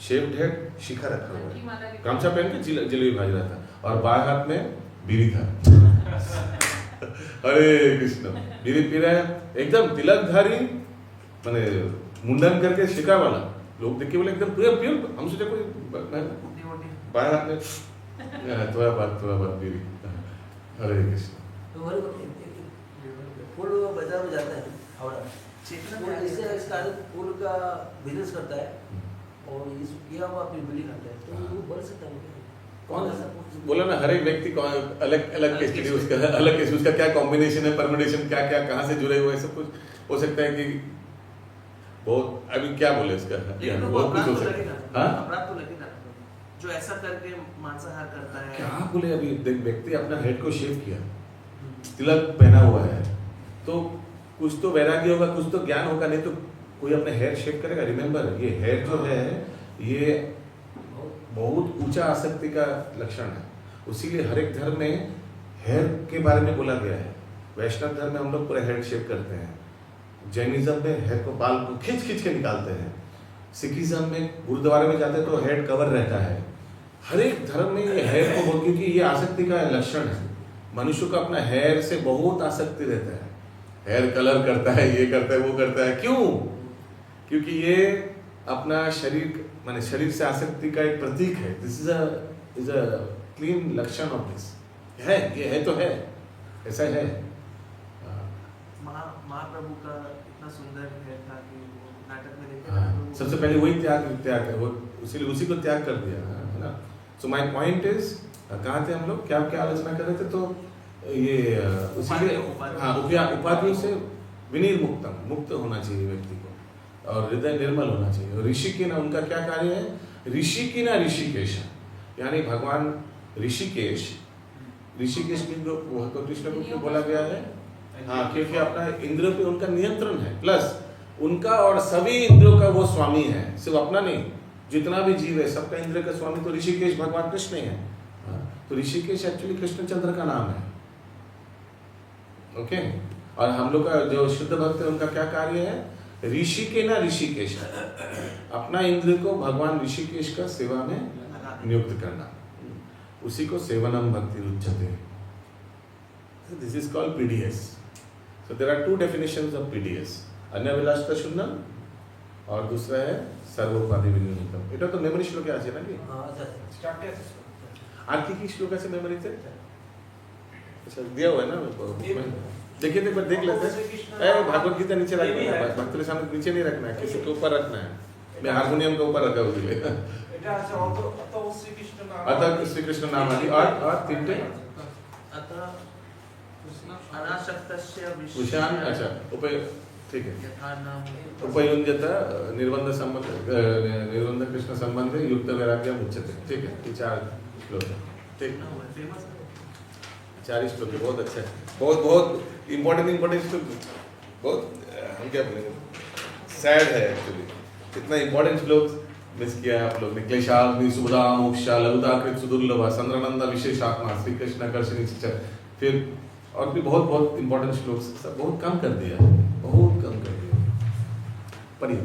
शेव्ड हेड, शिखा रखा हुआ है, गमछा पहन के जलेबी भाज रहा था, और बाएं हाथ में बीड़ी था। हरे कृष्ण, बीड़ी पी रहा है, एकदम तिलकधारी, माने मुंडन करके शिखा वाला। लोग देख के बोले एकदम प्योर। हम सोचे कोई बाएं हाथ में थोड़ा बात बीड़ी। हरे कृष्ण। फूल बाजार में जाता है हावड़ा, फूल इसका फूल का बिजनेस करता है और किया हुआ अपनी बिल्डिंग करता है, तो वो बढ़ सकता है। कौन बोला ना, हर एक व्यक्ति को अलग अलग केस उसका अलग केस, उसका क्या कॉम्बिनेशन है, परम्यूटेशन क्या क्या कहाँ से जुड़े हुए, सब कुछ हो सकता है कि बहुत, अभी क्या बोले इसका, बहुत कुछ हो सकता है। अपराध तो लगेगा जो ऐसा करके मांसाहार करता है। क्या बोले, अभी व्यक्ति अपना हेड को शेव किया, तिलक पहना हुआ है, तो कुछ तो वैराग्य होगा, कुछ तो ज्ञान होगा, नहीं तो कोई अपने हेयर शेव करेगा? रिमेम्बर, ये हेयर जो है ये बहुत ऊंचा आसक्ति का लक्षण है। उसीलिए हर एक धर्म में हेयर के बारे में बोला गया है। वैष्णव धर्म में हम लोग पूरा हेयर शेव करते हैं, जैनिज्म में हेयर को बाल को खींच के निकालते हैं, सिखिज्म में गुरुद्वारे में जाते हैं तो हेड कवर रहता है। हर एक धर्म में ये हेयर को बोल, क्योंकि ये आसक्ति का लक्षण है। मनुष्य को अपना हेयर से बहुत आसक्ति रहता है, हेयर कलर करता है, ये करता है, वो करता है। क्यों? क्योंकि ये अपना शरीर माने शरीर से आसक्ति का एक प्रतीक है। दिस इज अ क्लीन लक्षण ऑफ दिस है, ये है तो है, ऐसा है। महाप्रभु का इतना सुंदर है था कि वो नाटक में देखा हाँ, तो सबसे पहले वही त्याग है, वो उसी को त्याग कर दिया, है ना। सो माय पॉइंट इज, कहाँ थे हम लोग, क्या क्या आलोचना कर रहे थे, तो ये उपाधियों से मुक्त होना चाहिए व्यक्ति को, और हृदय निर्मल होना चाहिए। ऋषि की ना उनका क्या कार्य है, ऋषि की ना ऋषिकेश, यानी भगवान ऋषिकेश को कृष्ण को क्यों बोला गया है? हाँ, क्योंकि अपना इंद्रियों पे उनका नियंत्रण है, प्लस उनका और सभी इंद्रियों का वो स्वामी है, सिर्फ अपना नहीं, जितना भी जीव है सबका इंद्र का स्वामी तो ऋषिकेश भगवान कृष्ण है। तो ऋषिकेश एक्चुअली कृष्णचंद्र का नाम है, ओके। और हम लोग का जो शुद्ध भक्त है उनका क्या कार्य है, ऋषि के ना ऋषिकेश, अपना इंद्र को भगवान ऋषिकेश का सेवा में नियुक्त करना, उसी को सेवनम भक्ति उच्यते। This is called PDS. So there are two definitions of PDS, अन्यभिलाषिता शून्यम और दूसरा है सर्वोपाधि विनिर्मुक्तम। এটা তো মেমরি শ্লোকে আছে নাকি? हाँ अच्छा स्टार्ट है। আর কি শ্লোক আছে মেমোরিতে? अच्छा दिया हुआ है ना, देखिए एक बार देख लेते हैं। भागवत गीता नीचे रखना है, भक्त के सामने नीचे नहीं रखना है, किसी के ऊपर रखना है। मैं हारमोनियम के ऊपर रखा हुआ है। এটা আছে অত শ্রীকৃষ্ণ নাম, अतः श्री कृष्ण नाम आदि और तीनटे अतः अनासक्तस्य विषयान, अच्छा उपय, ठीक है। यथा नाम उपयुञ्जत निर्बंध संबंध, निर्बंध कृष्ण संबंध युक्त वैराग्य उच्यते, ठीक है। ये 4 श्लोक है, ठीक। फेमस 4 श्लोक है, बहुत अच्छा है, बहुत इम्पोर्टेंट श्लोक, बहुत हम क्या बोलेंगे, सैड है एक्चुअली, इतना इम्पोर्टेंट श्लोक मिस किया है आप लोग ने। क्लेशाग्नि सुबधा मोक्षा लघुता कृत सुदुर्लभ संद्रानंद विशेषात्मा श्री कृष्ण कर्षणी शिक्षा, फिर और भी बहुत इम्पोर्टेंट श्लोक सब बहुत कम कर दिया, बहुत कम कर दिया। पढ़िए।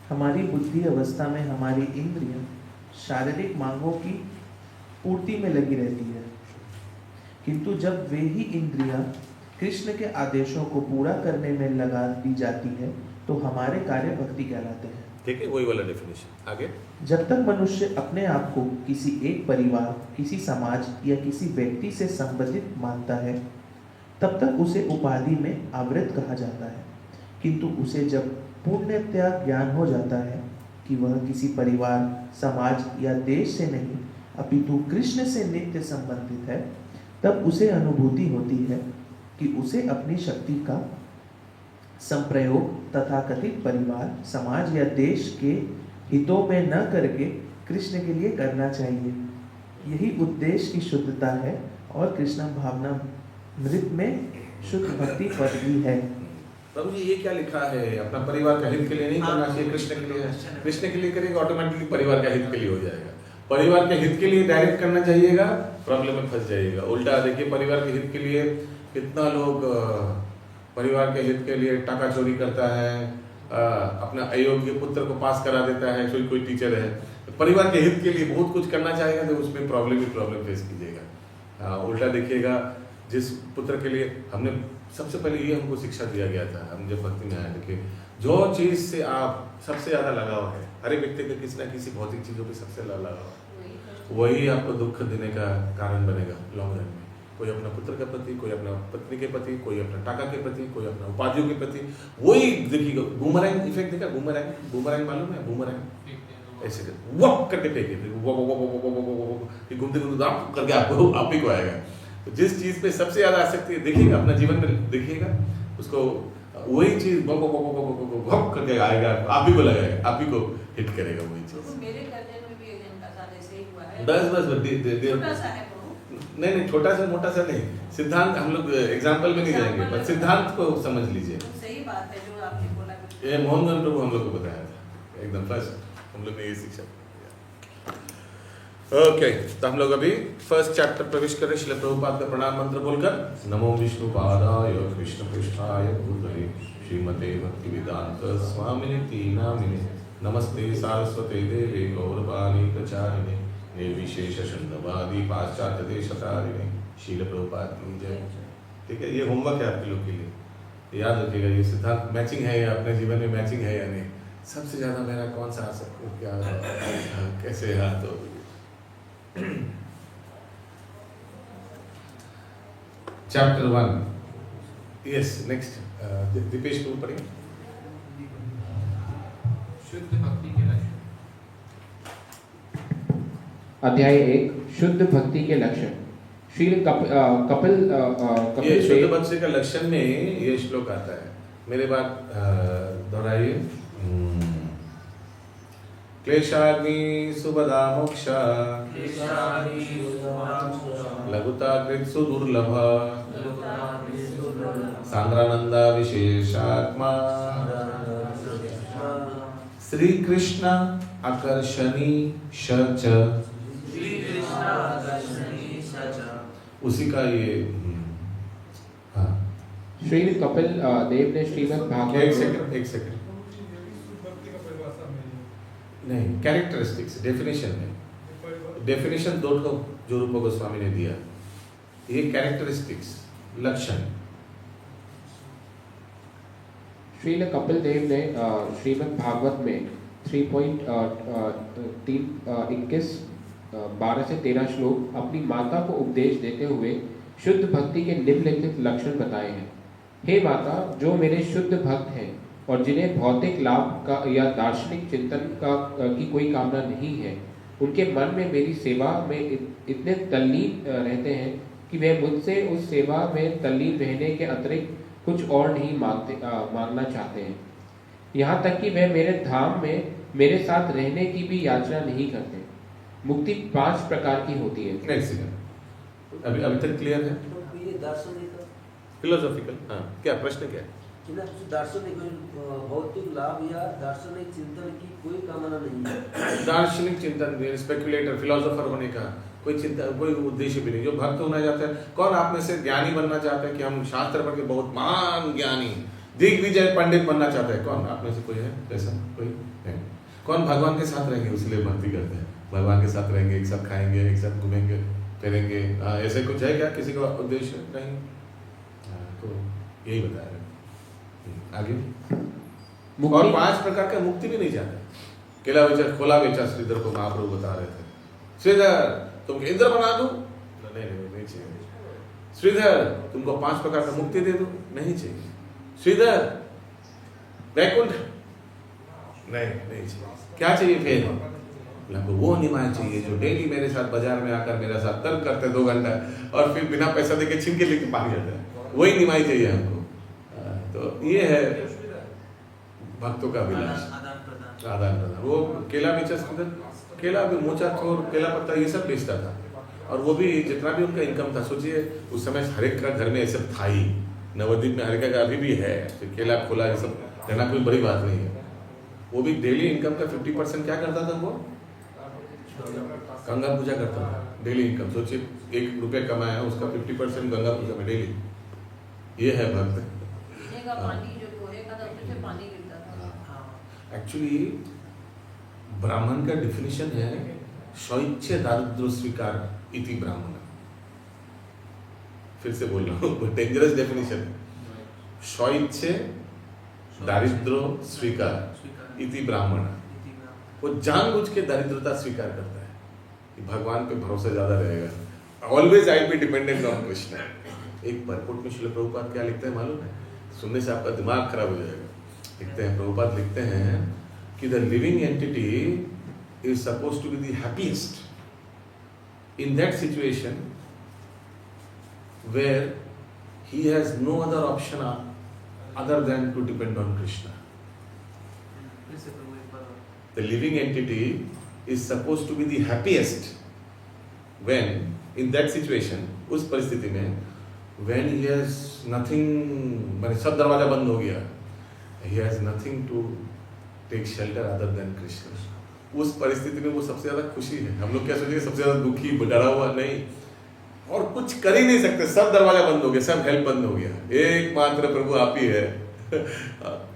हमारी बुद्धि अवस्था में हमारी इंद्रियां शारीरिक मांगों की पूर्ति में लगी रहती है, किंतु जब वे ही इंद्रियां कृष्ण के आदेशों को पूरा करने में लगा दी जाती है तो हमारे कार्य भक्ति कहलाते हैं। ठीक है, वही वाला डेफिनेशन आगे। जब तक मनुष्य अपने आप को किसी एक परिवार, किसी समाज या किसी व्यक्ति से संबंधित मानता है तब तक उसे उपाधि में आवृत कहा जाता है, किंतु उसे जब पूर्णतया ज्ञान हो जाता है कि वह किसी परिवार, समाज या देश से नहीं अपितु कृष्ण से नित्य संबंधित है, तब उसे अनुभूति होती है कि उसे अपनी शक्ति का संप्रयोग तथाकथित परिवार, समाज या देश के हितों में न करके कृष्ण के लिए करना चाहिए। यही उद्देश्य की शुद्धता है और कृष्ण भावना मृत में शुद्ध भक्ति पद भी है। प्रभु जी ये क्या लिखा है, अपना परिवार का हित के लिए नहीं करना चाहिए, कृष्ण के लिए, कृष्ण के लिए करेगा ऑटोमेटिकली परिवार का हित के लिए हो जाएगा। परिवार के हित के लिए डायरेक्ट करना चाहिएगा, प्रॉब्लम में फंस जाइएगा। उल्टा देखिए, परिवार के हित के लिए कितना लोग परिवार के हित के लिए टाका चोरी करता है, अपना अयोग्य पुत्र को पास करा देता है, कोई टीचर है, परिवार के हित के लिए बहुत कुछ करना चाहेगा तो उसमें प्रॉब्लम फेस कीजिएगा। उल्टा देखिएगा, जिस पुत्र के लिए हमने सबसे पहले ये हमको शिक्षा दिया गया था, हम जब भक्ति में आए, देखिए जो चीज़ से आप सबसे ज़्यादा लगाव है, हर एक व्यक्ति का किसी ना किसी भौतिक चीज़ों पे सबसे ज़्यादा लगाव, वही आपको दुख देने का कारण बनेगा लॉन्ग रन में। कोई अपना पुत्र के प्रति, कोई अपना पत्नी के प्रति, कोई अपना टाका के प्रति, कोई अपना उपाधियों के प्रति, वही देखिएगा बूमरैंग इफेक्ट देखा, बूमरैंग मालूम है, बूमरैंग ऐसे वॉक करके फेंके, फिर घूमते आप करके आपको आप ही को आएगा। तो जिस चीज़ पे सबसे ज़्यादा आसक्ति है, देखिएगा अपना जीवन में, देखिएगा उसको वही चीज़ भॉक करके आएगा, आप ही को लगाएगा, आप ही को हिट करेगा वही चीज़। मेरे कज़न में भी एक जन का साथ ऐसे ही हुआ है। बस छोटा सा है वो। नहीं छोटा सा मोटा सा नहीं, सिद्धांत हम लोग एग्जाम्पल में नहीं जाएंगे, पर सिद्धांत को समझ लीजिए। सही बात है जो आपने बोला। ये मोहन प्रभु हम लोग को बताया था एकदम फर्स्ट, हम लोग ने ये शिक्षा। ओके, तो हम लोग अभी फर्स्ट चैप्टर प्रवेश करें। श्रील प्रभुपाद का प्रणाम मंत्र बोलकर, नमो विष्णुपादाय कृष्ण पृष्ठाय भूतले श्रीमते भक्ति वेदांत स्वामिने नामिने नमस्ते सारस्वते देवे गौरवाणी प्रचारिणे निर्विशेष शून्यवादी पाश्चात्य देशतारिणे। शील प्रभुपाद की जय। ठीक है, ये होमवर्क है आपके लोग के लिए, याद रखिएगा ये सिद्धांत मैचिंग है या अपने जीवन में मैचिंग है या नहीं। सबसे ज्यादा मेरा कौन सा आसक्त क्या कैसे है तो चैप्टर 1 यस नेक्स्ट दीपेश को पढ़िए। शुद्ध भक्ति के लक्षण। अध्याय 1 शुद्ध भक्ति के लक्षण। श्रील कपिल ये शुद्ध देव भक्ति का लक्षण में ये श्लोक आता है। मेरे बात दोहराइए। क्लेशाग्नि सुबदा मोक्ष लघुता कृत्सु दुर्लभ सांद्रानंदा विशेषात्मा श्री कृष्ण आकर्षणी शच। उसी का ये हाँ श्रील कपिल देव ने श्रीमद् भागवत एक सेकंड नहीं कैरेक्टरिस्टिक्स डेफिनेशन में डेफिनेशन दो जो रूप गोस्वामी ने दिया ये कैरेक्टरिस्टिक्स लक्षण। श्रील कपिल देव ने श्रीमद् भागवत में 3.21 12 से 13 श्लोक अपनी माता को उपदेश देते हुए शुद्ध भक्ति के निम्नलिखित लक्षण बताए हैं। हे माता, जो मेरे शुद्ध भक्त हैं और जिन्हें भौतिक लाभ का या दार्शनिक चिंतन की कोई कामना नहीं है, उनके मन में मेरी सेवा में इतने तल्लीन रहते हैं कि वे मुझसे उस सेवा में तल्लीन रहने के अतिरिक्त कुछ और नहीं मांगना चाहते हैं। यहाँ तक कि वे मेरे धाम में मेरे साथ रहने की भी याचना नहीं करते। मुक्ति 5 प्रकार की होती है। अभी तक क्लियर है? तो ये दार्शनिक फिलोसॉफिकल हाँ क्या प्रश्न क्या है? कि ना दार्शनिक भौतिक लाभ या दार्शनिक चिंतन की कोई कामना नहीं है। दार्शनिक चिंतन स्पेकुलेटर फिलोसोफर होने का कोई चिंता कोई उद्देश्य भी नहीं। जो भक्त होना चाहता है, कौन आप में से ज्ञानी बनना चाहता है कि हम शास्त्र पढ़ के बहुत महान ज्ञानी दिग्विजय पंडित बनना चाहता है? कौन आप में से कोई है ऐसा? कोई नहीं। कौन भगवान के साथ रहेंगे इसलिए भक्ति करते हैं? भगवान के साथ रहेंगे, एक साथ खाएंगे, एक साथ घूमेंगे फिरेंगे, ऐसे कुछ है क्या किसी का उद्देश्य? नहीं। तो यही बता रहे आगे। और 5 प्रकार का मुक्ति भी नहीं चाहता। केला बेचा खोला बेचा श्रीधर को महाप्रभु बता रहे थे, श्रीधर तुमको इंद्र बना दूं? नहीं चाहिए। श्रीधर तुमको 5 प्रकार का मुक्ति दे दूं? नहीं चाहिए। श्रीधर वैकुंठ? नहीं चाहिए। क्या चाहिए फिर? वो निमाय चाहिए जो डेली मेरे साथ बाजार में आकर मेरे साथ तर्क करते 2 घंटा और फिर बिना पैसा देके छिनके लेके भाग जाता है। वही निमाई चाहिए हमको। तो ये है भक्तों का विलास, आदान प्रदान। वो केला बेचा श्रीधर, केला भी मोचा थोर केला पत्ता ये सब बेचता था। और वो भी जितना भी उनका इनकम था, सोचिए उस समय हर एक का घर में ये सब था ही। नवद्वीप में हर एक का अभी भी है तो केला खोला ये सब रहना कोई बड़ी बात नहीं है। वो भी डेली इनकम का 50% क्या करता था? वो गंगा पूजा करता था। डेली इनकम सोचिए 1 रुपये कमाया उसका 50% गंगा पूजा में डेली। ये है भक्त। पानी जो लोहे का था उसमें से पानी गिरता था। एक्चुअली ब्राह्मण का डिफिनेशन है स्वइच्छे दारिद्र्य स्वीकार इति ब्राह्मण। फिर से बोल रहा हूँ, डेंजरस डेफिनेशन है। स्वइच्छे दारिद्र्य स्वीकार इति ब्राह्मण। वो जानबूझ के दरिद्रता स्वीकार करता है कि भगवान पे भरोसा ज्यादा रहेगा। Always I be dependent on Krishna. एक परपुट में श्रील प्रभुपाद क्या लिखते हैं मालूम है? सुनने से आपका दिमाग खराब हो जाएगा। लिखते हैं प्रभुपाद लिखते हैं कि the living entity is suppose to be the happiest in that situation where he has no other option other than to depend on Krishna. The living entity is supposed to be the happiest when in that situation, उस परिस्थिति में when he has nothing, माने सब दरवाजा बंद हो गया, he has nothing to take shelter other than Krishna। उस परिस्थिति में वो सबसे ज्यादा खुशी है। हम लोग क्या सोचेंगे? सबसे ज्यादा दुखी डरा हुआ? नहीं, और कुछ कर ही नहीं सकते, सब दरवाजा बंद हो गया, सब हेल्प बंद हो गया, एकमात्र प्रभु आप ही है।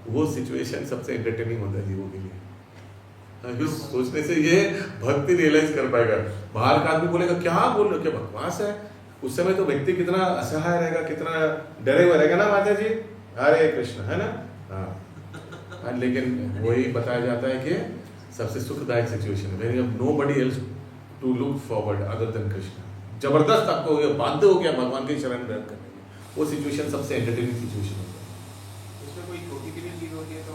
वो सिचुएशन सबसे एंटरटेनिंग होता है जीवों के लिए। इस सोचने से ये भक्ति रियलाइज कर पाएगा। बाहर का आदमी बोलेगा क्या बोल रहे हो, क्या बकवास है? उस समय तो व्यक्ति कितना असहाय रहेगा, कितना डरे हुआ रहेगा ना माता जी। हरे कृष्ण, है ना? हाँ, लेकिन वही बताया जाता है कि सबसे सुखदायक सिचुएशन है, when nobody else to look forward other than Krishna. जबरदस्त आपको ये बाध्य हो गया भगवान के शरण ग्रहण करने में, वो सिचुएशन सबसे एंटरटेनिंग सिचुएशन होता है। इसमें कोई छोटी सी भी चीज होती है तो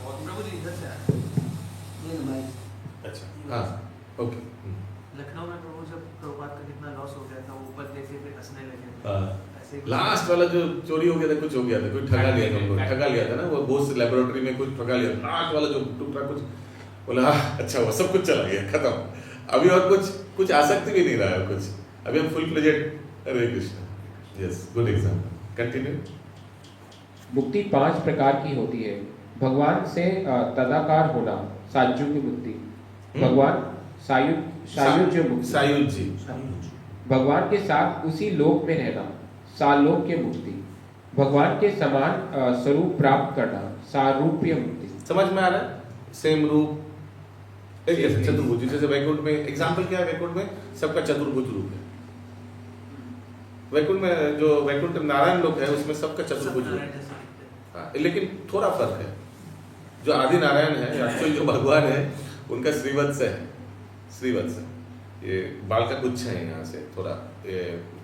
बहुत प्रभु जी इधर से आए ये भाई अच्छा, हाँ, ओके। लखनऊ में प्रभु जब प्रभुपाद का कितना लॉस हो गया था, वो ऊपर देखे फिर हंसने लगे ऐसे लास्ट वाला जो चोरी हो गया था, कुछ हो गया था, कोई ठगा लिया था उनको, ठगा लिया था ना वो बोस लेबोरेटरी में, कुछ ठगा लिया। लास्ट वाला जो टुकड़ा कुछ बोला, अच्छा हुआ, सब कुछ चला गया, खत्म। अभी और कुछ आसक्ति भी नहीं रहा है कुछ, अभी हम full pledged. Hare Krishna, yes, good example, continue. मुक्ति 5 प्रकार की होती है। भगवान से तदाकार होना, सायुज्य मुक्ति। भगवान सायुज्य मुक्ति, सायुज्य, भगवान के साथ उसी लोक में रहना, सालोक्य मुक्ति। भगवान के समान स्वरूप प्राप्त करना, सारूप्य मुक्ति। समझ में आ रहा है? सेम रूप, एक जैसे चतुर्भुज, जैसे वैकुंठ में एग्जाम्पल क्या है? वैकुंठ में सबका चतुर्भुज रूप है। वैकुंठ में जो वैकुंठ नारायण लोक है उसमें सबका चतुर्भुज रूप है। हाँ, लेकिन थोड़ा फर्क है। जो आदि नारायण है, एक्चुअली जो भगवान है उनका श्रीवत्स है, श्रीवत्स है। ये बाल का गुच्छा है, यहाँ से थोड़ा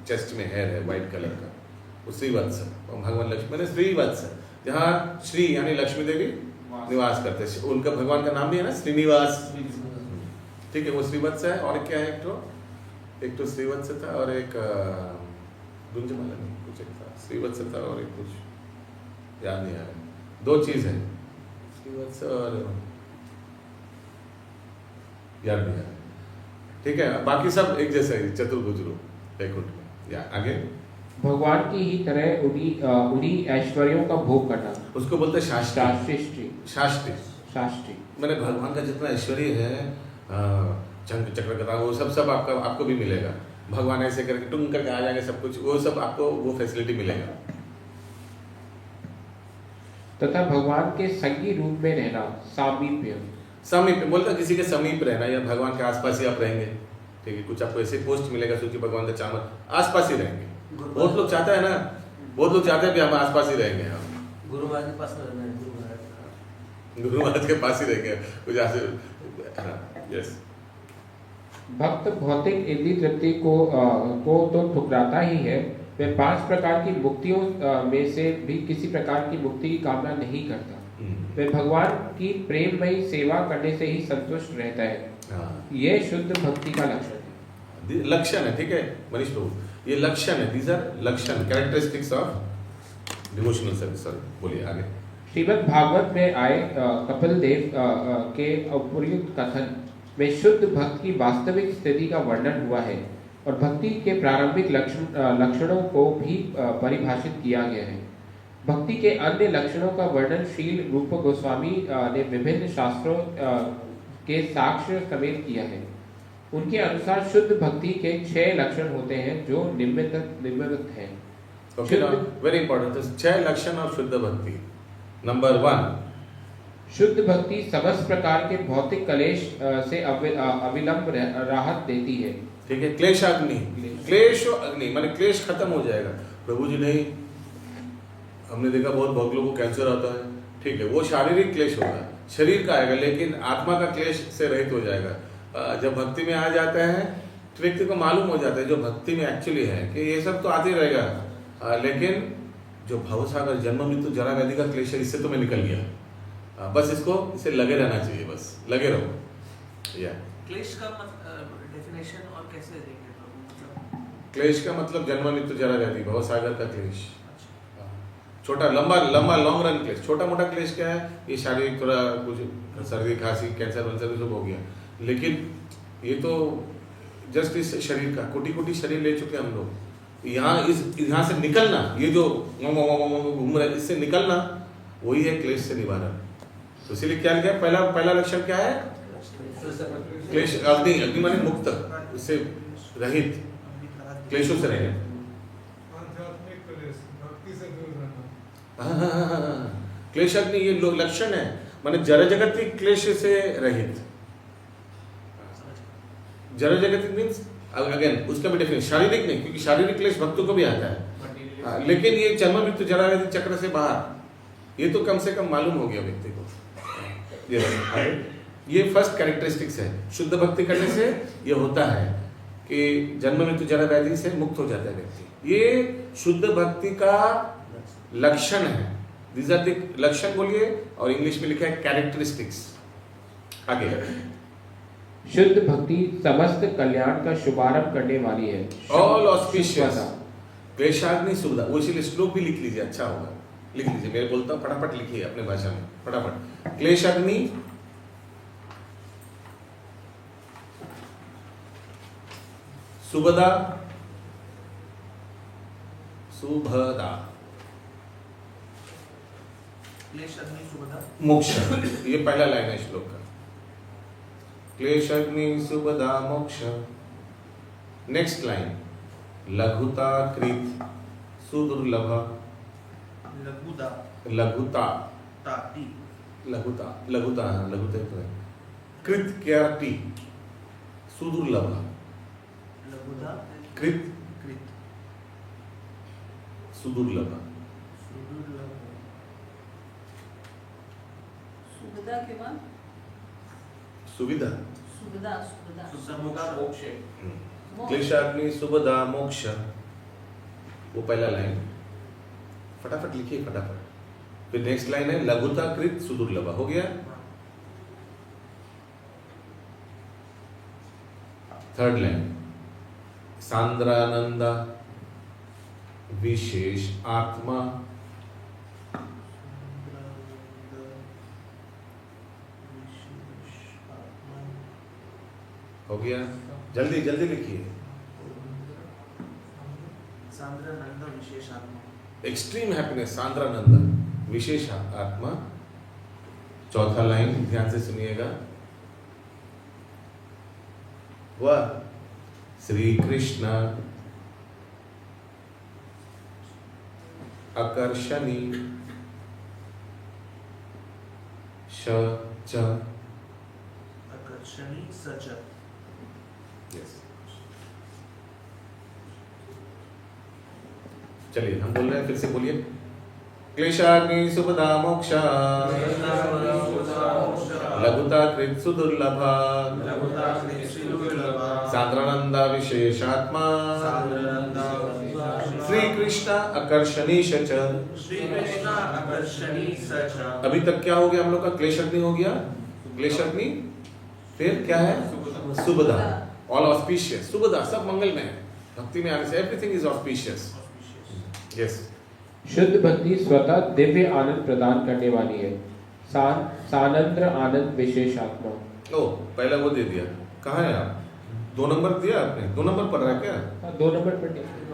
चेस्ट में हेयर है व्हाइट कलर का, वो श्रीवत्स है। और भगवान लक्ष्मी मैंने श्रीवत्स है, जहाँ श्री यानी लक्ष्मी देवी निवास करते हैं। उनका भगवान का नाम भी है ना, श्रीनिवास, ठीक है, वो श्रीवत्स है। और क्या है, एक तो श्रीवत्स था और एक गुंजमाला नहीं, कुछ एक था, श्रीवत्स था और एक कुछ याद नहीं आ रहा। 2 चीज है, श्रीवत्स और याद नहीं आ रहा, ठीक है। बाकी सब एक जैसा ही चतुर्भुज रूप वैकुंठ में। या आगे, भगवान की ही तरह उन्हीं ऐश्वर्यों का भोग करना, उसको बोलते हैं शास्त्री। शास्त्री, शास्त्री मैंने भगवान का जितना ऐश्वर्य है, चक्र गदा, वो सब आपको भी मिलेगा। भगवान ऐसे करके टुंग करके आ जाएंगे, सब कुछ वो सब आपको वो फैसिलिटी मिलेगा। तथा भगवान के संगी रूप में रहना, सामीप्य। समीप बोलता किसी के समीप रहना, या भगवान के आसपास ही आप रहेंगे, ठीक है। कुछ आपको ऐसे पोस्ट मिलेगा सूची भगवान का चामर, आसपास ही रहेंगे। बहुत लोग चाहता है ना, बहुत लोग चाहते हैं कि हम आसपास ही रहेंगे, हम गुरु महाराज के पास में रहना है, गुरु महाराज के पास ही रहेंगे कुछ ऐसे। हाँ, यस। भक्त भौतिक इंद्रिय तृप्ति को तो ठुकराता ही है, वह 5 प्रकार की मुक्तियों में से भी किसी प्रकार की मुक्ति की कामना नहीं करता। वह भगवान की प्रेममयी सेवा करने से ही संतुष्ट रहता है। यह शुद्ध भक्ति का लक्षण है। लक्षण है, ठीक है मनीष प्रभु, ये लक्षण है, दीज आर लक्षण, characteristics of devotional service. Sorry, बोलिए आगे। श्रीमद् भागवत में आए कपिल देव के उपर्युक्त कथन में शुद्ध भक्त की वास्तविक स्थिति का वर्णन हुआ है और भक्ति के प्रारंभिक लक्षणों को भी परिभाषित किया गया है। भक्ति के अन्य लक्षणों का वर्णन श्रील रूप गोस्वामी ने विभिन्न शास्त्रों के साक्ष्य समेत किया है। उनके अनुसार शुद्ध भक्ति के 6 लक्षण होते हैं जो निम्नलिखित हैं। Okay, very important. 6 लक्षण ऑफ शुद्ध भक्ति। नंबर 1, शुद्ध भक्ति समस्त प्रकार के भौतिक क्लेश से अविलंब राहत देती है। ठीक है, क्लेशाग्नि, क्लेश अग्नि माने क्लेश खत्म हो जाएगा। प्रभु जी नहीं, हमने देखा बहुत भक्तों को कैंसर आता है, ठीक है, वो शारीरिक क्लेश होगा, शरीर का आएगा, लेकिन आत्मा का क्लेश से रहित हो जाएगा। जब भक्ति में आ जाता है तो व्यक्ति को मालूम हो जाता है जो भक्ति में एक्चुअली है कि ये सब तो आते रहेगा, लेकिन जो भवसागर जन्म मृत्यु जरा व्याधि का क्लेश है, इससे तो मैं निकल गया। बस इसे लगे रहना चाहिए, बस लगे रहो। या क्लेश का डेफिनेशन और कैसे देंगे प्रभु? क्लेश का मतलब जन्म मृत्यु जरा व्याधि, भवसागर का क्लेश। छोटा लंबा लॉन्ग रन क्लेश, छोटा मोटा क्लेश क्या है, ये शारीरिक थोड़ा कुछ सर्दी खांसी कैंसर वंसर सब हो गया, लेकिन ये तो जस्ट इस शरीर का कोटि शरीर ले चुके हम लोग। यहाँ से निकलना, ये जो घूम रहा है इससे निकलना, वही है क्लेश से निवारण। तो इसीलिए क्या लिखा है, पहला लक्षण क्या है, क्लेश अग्नि माने मुक्त, उससे रहित, क्लेशों से रहित। क्लेश अग्नि ये लक्षण है, माने जड़ जगत क्लेश से रहित। जड़ जगत मीन्स अगेन उसका भी डेफिनेशन शारीरिक नहीं, क्योंकि शारीरिक क्लेश भक्तों को भी आता है, हाँ, लेकिन ये जन्म मृत्यु जरा व्याधि चक्र से बाहर, ये तो कम से कम मालूम हो गया व्यक्ति को। ये फर्स्ट कैरेक्टरिस्टिक्स है। शुद्ध भक्ति करने से ये होता है कि जन्म मृत्यु जरा व्याधि से मुक्त हो जाता है व्यक्ति। ये शुद्ध भक्ति का लक्षण है। These are the लक्षण बोलिए, और इंग्लिश में लिखा है कैरेक्टरिस्टिक्स। आगे शुद्ध भक्ति समस्त कल्याण का शुभारंभ करने वाली है। ऑल ऑस्पिशियस क्लेशाग्नि सुविधा, वो इसीलिए श्लोक भी लिख लीजिए, अच्छा होगा। लिख लीजिए, मैं बोलता हूँ फटाफट लिखिए अपने भाषा में, फटाफट। क्लेशाग्नि सुभदा, सुभदा क्लेश अग्नि सुभदा मोक्ष, ये पहला लाइन है श्लोक का। क्लेशाग्नि सुभदा मोक्ष। नेक्स्ट लाइन, लघुता कृत सुदुर्लभ। लघुदा लघुता ताती लघुता लघुता हाँ, लघुता तो है। कृत क्या टी, सुदुर्लभ। लघुदा कृत कृत सुदुर्लभ। सुदुर्लभ सुविधा के बाद सुविधा। सुविधा सुविधा सुसमुगा मोक्ष मोक्ष। क्लेशाग्नि सुभदा मोक्ष, वो पहला लाइन। फटाफट लिखिए फटाफट। फिर नेक्स्ट लाइन है लघुता कृत सुदुर्लभ। हो गया। थर्ड लाइन, सांद्रानंदा विशेष आत्मा। हो गया। जल्दी जल्दी लिखिए। सांद्रानंद विशेष आत्मा। एक्सट्रीम हैप्पीनेस, सांद्रानंद विशेष आत्मा। चौथा लाइन ध्यान से सुनिएगा। वह श्री कृष्ण आकर्षणी च। आकर्षणी सच। चलिए हम बोल रहे हैं, फिर से बोलिए। क्लेशाग्नि सुभदा मोक्ष, लघुता कृत सुदुर्लभ, सांद्रानंद विशेषात्मा, श्री कृष्ण आकर्षणी च। अभी तक क्या हो गया हम लोग का? क्लेशाग्नि हो गया, क्लेशाग्नि। फिर क्या है? Subhada, all auspicious. सुभदा सब मंगलमय है। भक्ति में आने से एवरीथिंग इज ऑस्पिशियस। यस। शुद्ध भक्ति स्वतः दिव्य आनंद प्रदान करने वाली है। सानंद्र आनंद विशेषात्मा। ओ पहला वो दे दिया। कहाँ है आप? 2 नंबर दिया आपने? 2 नंबर पढ़ रहा है क्या? 2 नंबर पर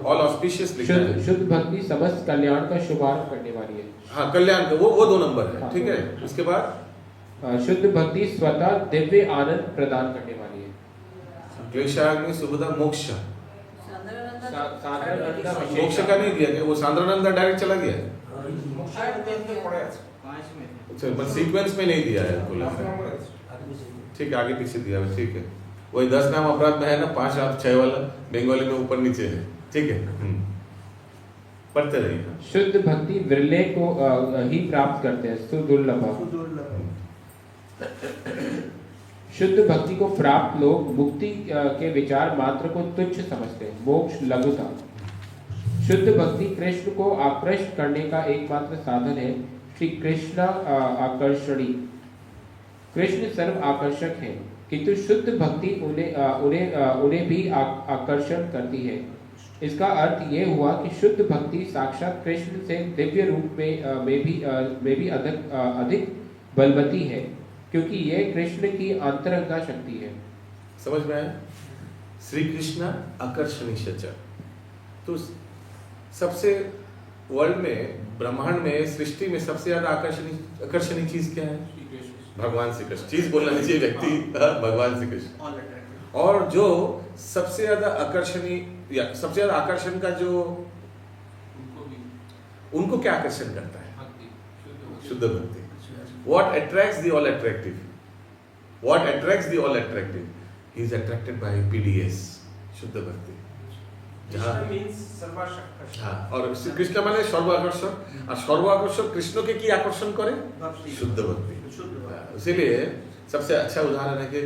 ऑल ऑस्पिशियस लिखा है। शुद्ध भक्ति समस्त कल्याण का शुभारंभ करने वाली है। हाँ कल्याण का वो 2 नंबर है। हाँ, ठीक है। उसके बाद शुद्ध भक्ति स्वतः दिव्य आनंद प्रदान करने वाली है। क्लेशाग्नि सुभदा मोक्ष। सांद्रानंद मोक्ष का नहीं दिया क्या? वो सांद्रानंद डायरेक्ट चला गया। अच्छा बस सीक्वेंस में नहीं दिया है आपको। ठीक है, आगे पीछे दिया है। ठीक है, वही 10 नाम अपराध में है ना, 5 आप 6 वाला बंगाली में ऊपर नीचे है। ठीक है, पढ़ते रहिए। शुद्ध भक्ति विरले को ही प्राप्त करते हैं, सुदुर्लभ। शुद्ध भक्ति को प्राप्त लोग मुक्ति के विचार मात्र को तुच्छ समझते हैं। मोक्ष लघुता। शुद्ध भक्ति कृष्ण को आकृष्ट करने का एकमात्र साधन है। श्री कृष्ण आकर्षणी। कृष्ण सर्व आकर्षक है, किंतु शुद्ध भक्ति उन्हें भी आकर्षण करती है। इसका अर्थ ये हुआ कि शुद्ध भक्ति साक्षात कृष्ण से दिव्य रूप में भी अधिक बलवती है, क्योंकि यह कृष्ण की अंतरंगा शक्ति है। समझ में आया? श्री कृष्ण आकर्षणी सच। तो सबसे वर्ल्ड में, ब्रह्मांड में, सृष्टि में सबसे ज्यादा आकर्षणीय चीज क्या है? भगवान श्री कृष्ण। चीज बोलना नहीं चाहिए व्यक्ति, भगवान श्री कृष्ण। और जो सबसे ज्यादा आकर्षणीय या सबसे ज्यादा आकर्षण का जो उनको क्या आकर्षण करता है? शुद्ध भक्ति। What attracts the all attractive? What attracts the all attractive? He is attracted by PDS, शुद्ध भक्ति। जहाँ सर्वाशक्त हाँ, और श्री कृष्ण माने सर्वाकर्षक, और सर्वाकर्षक कृष्ण के की आकर्षण करे शुद्ध भक्ति। इसीलिए सबसे अच्छा उदाहरण है कि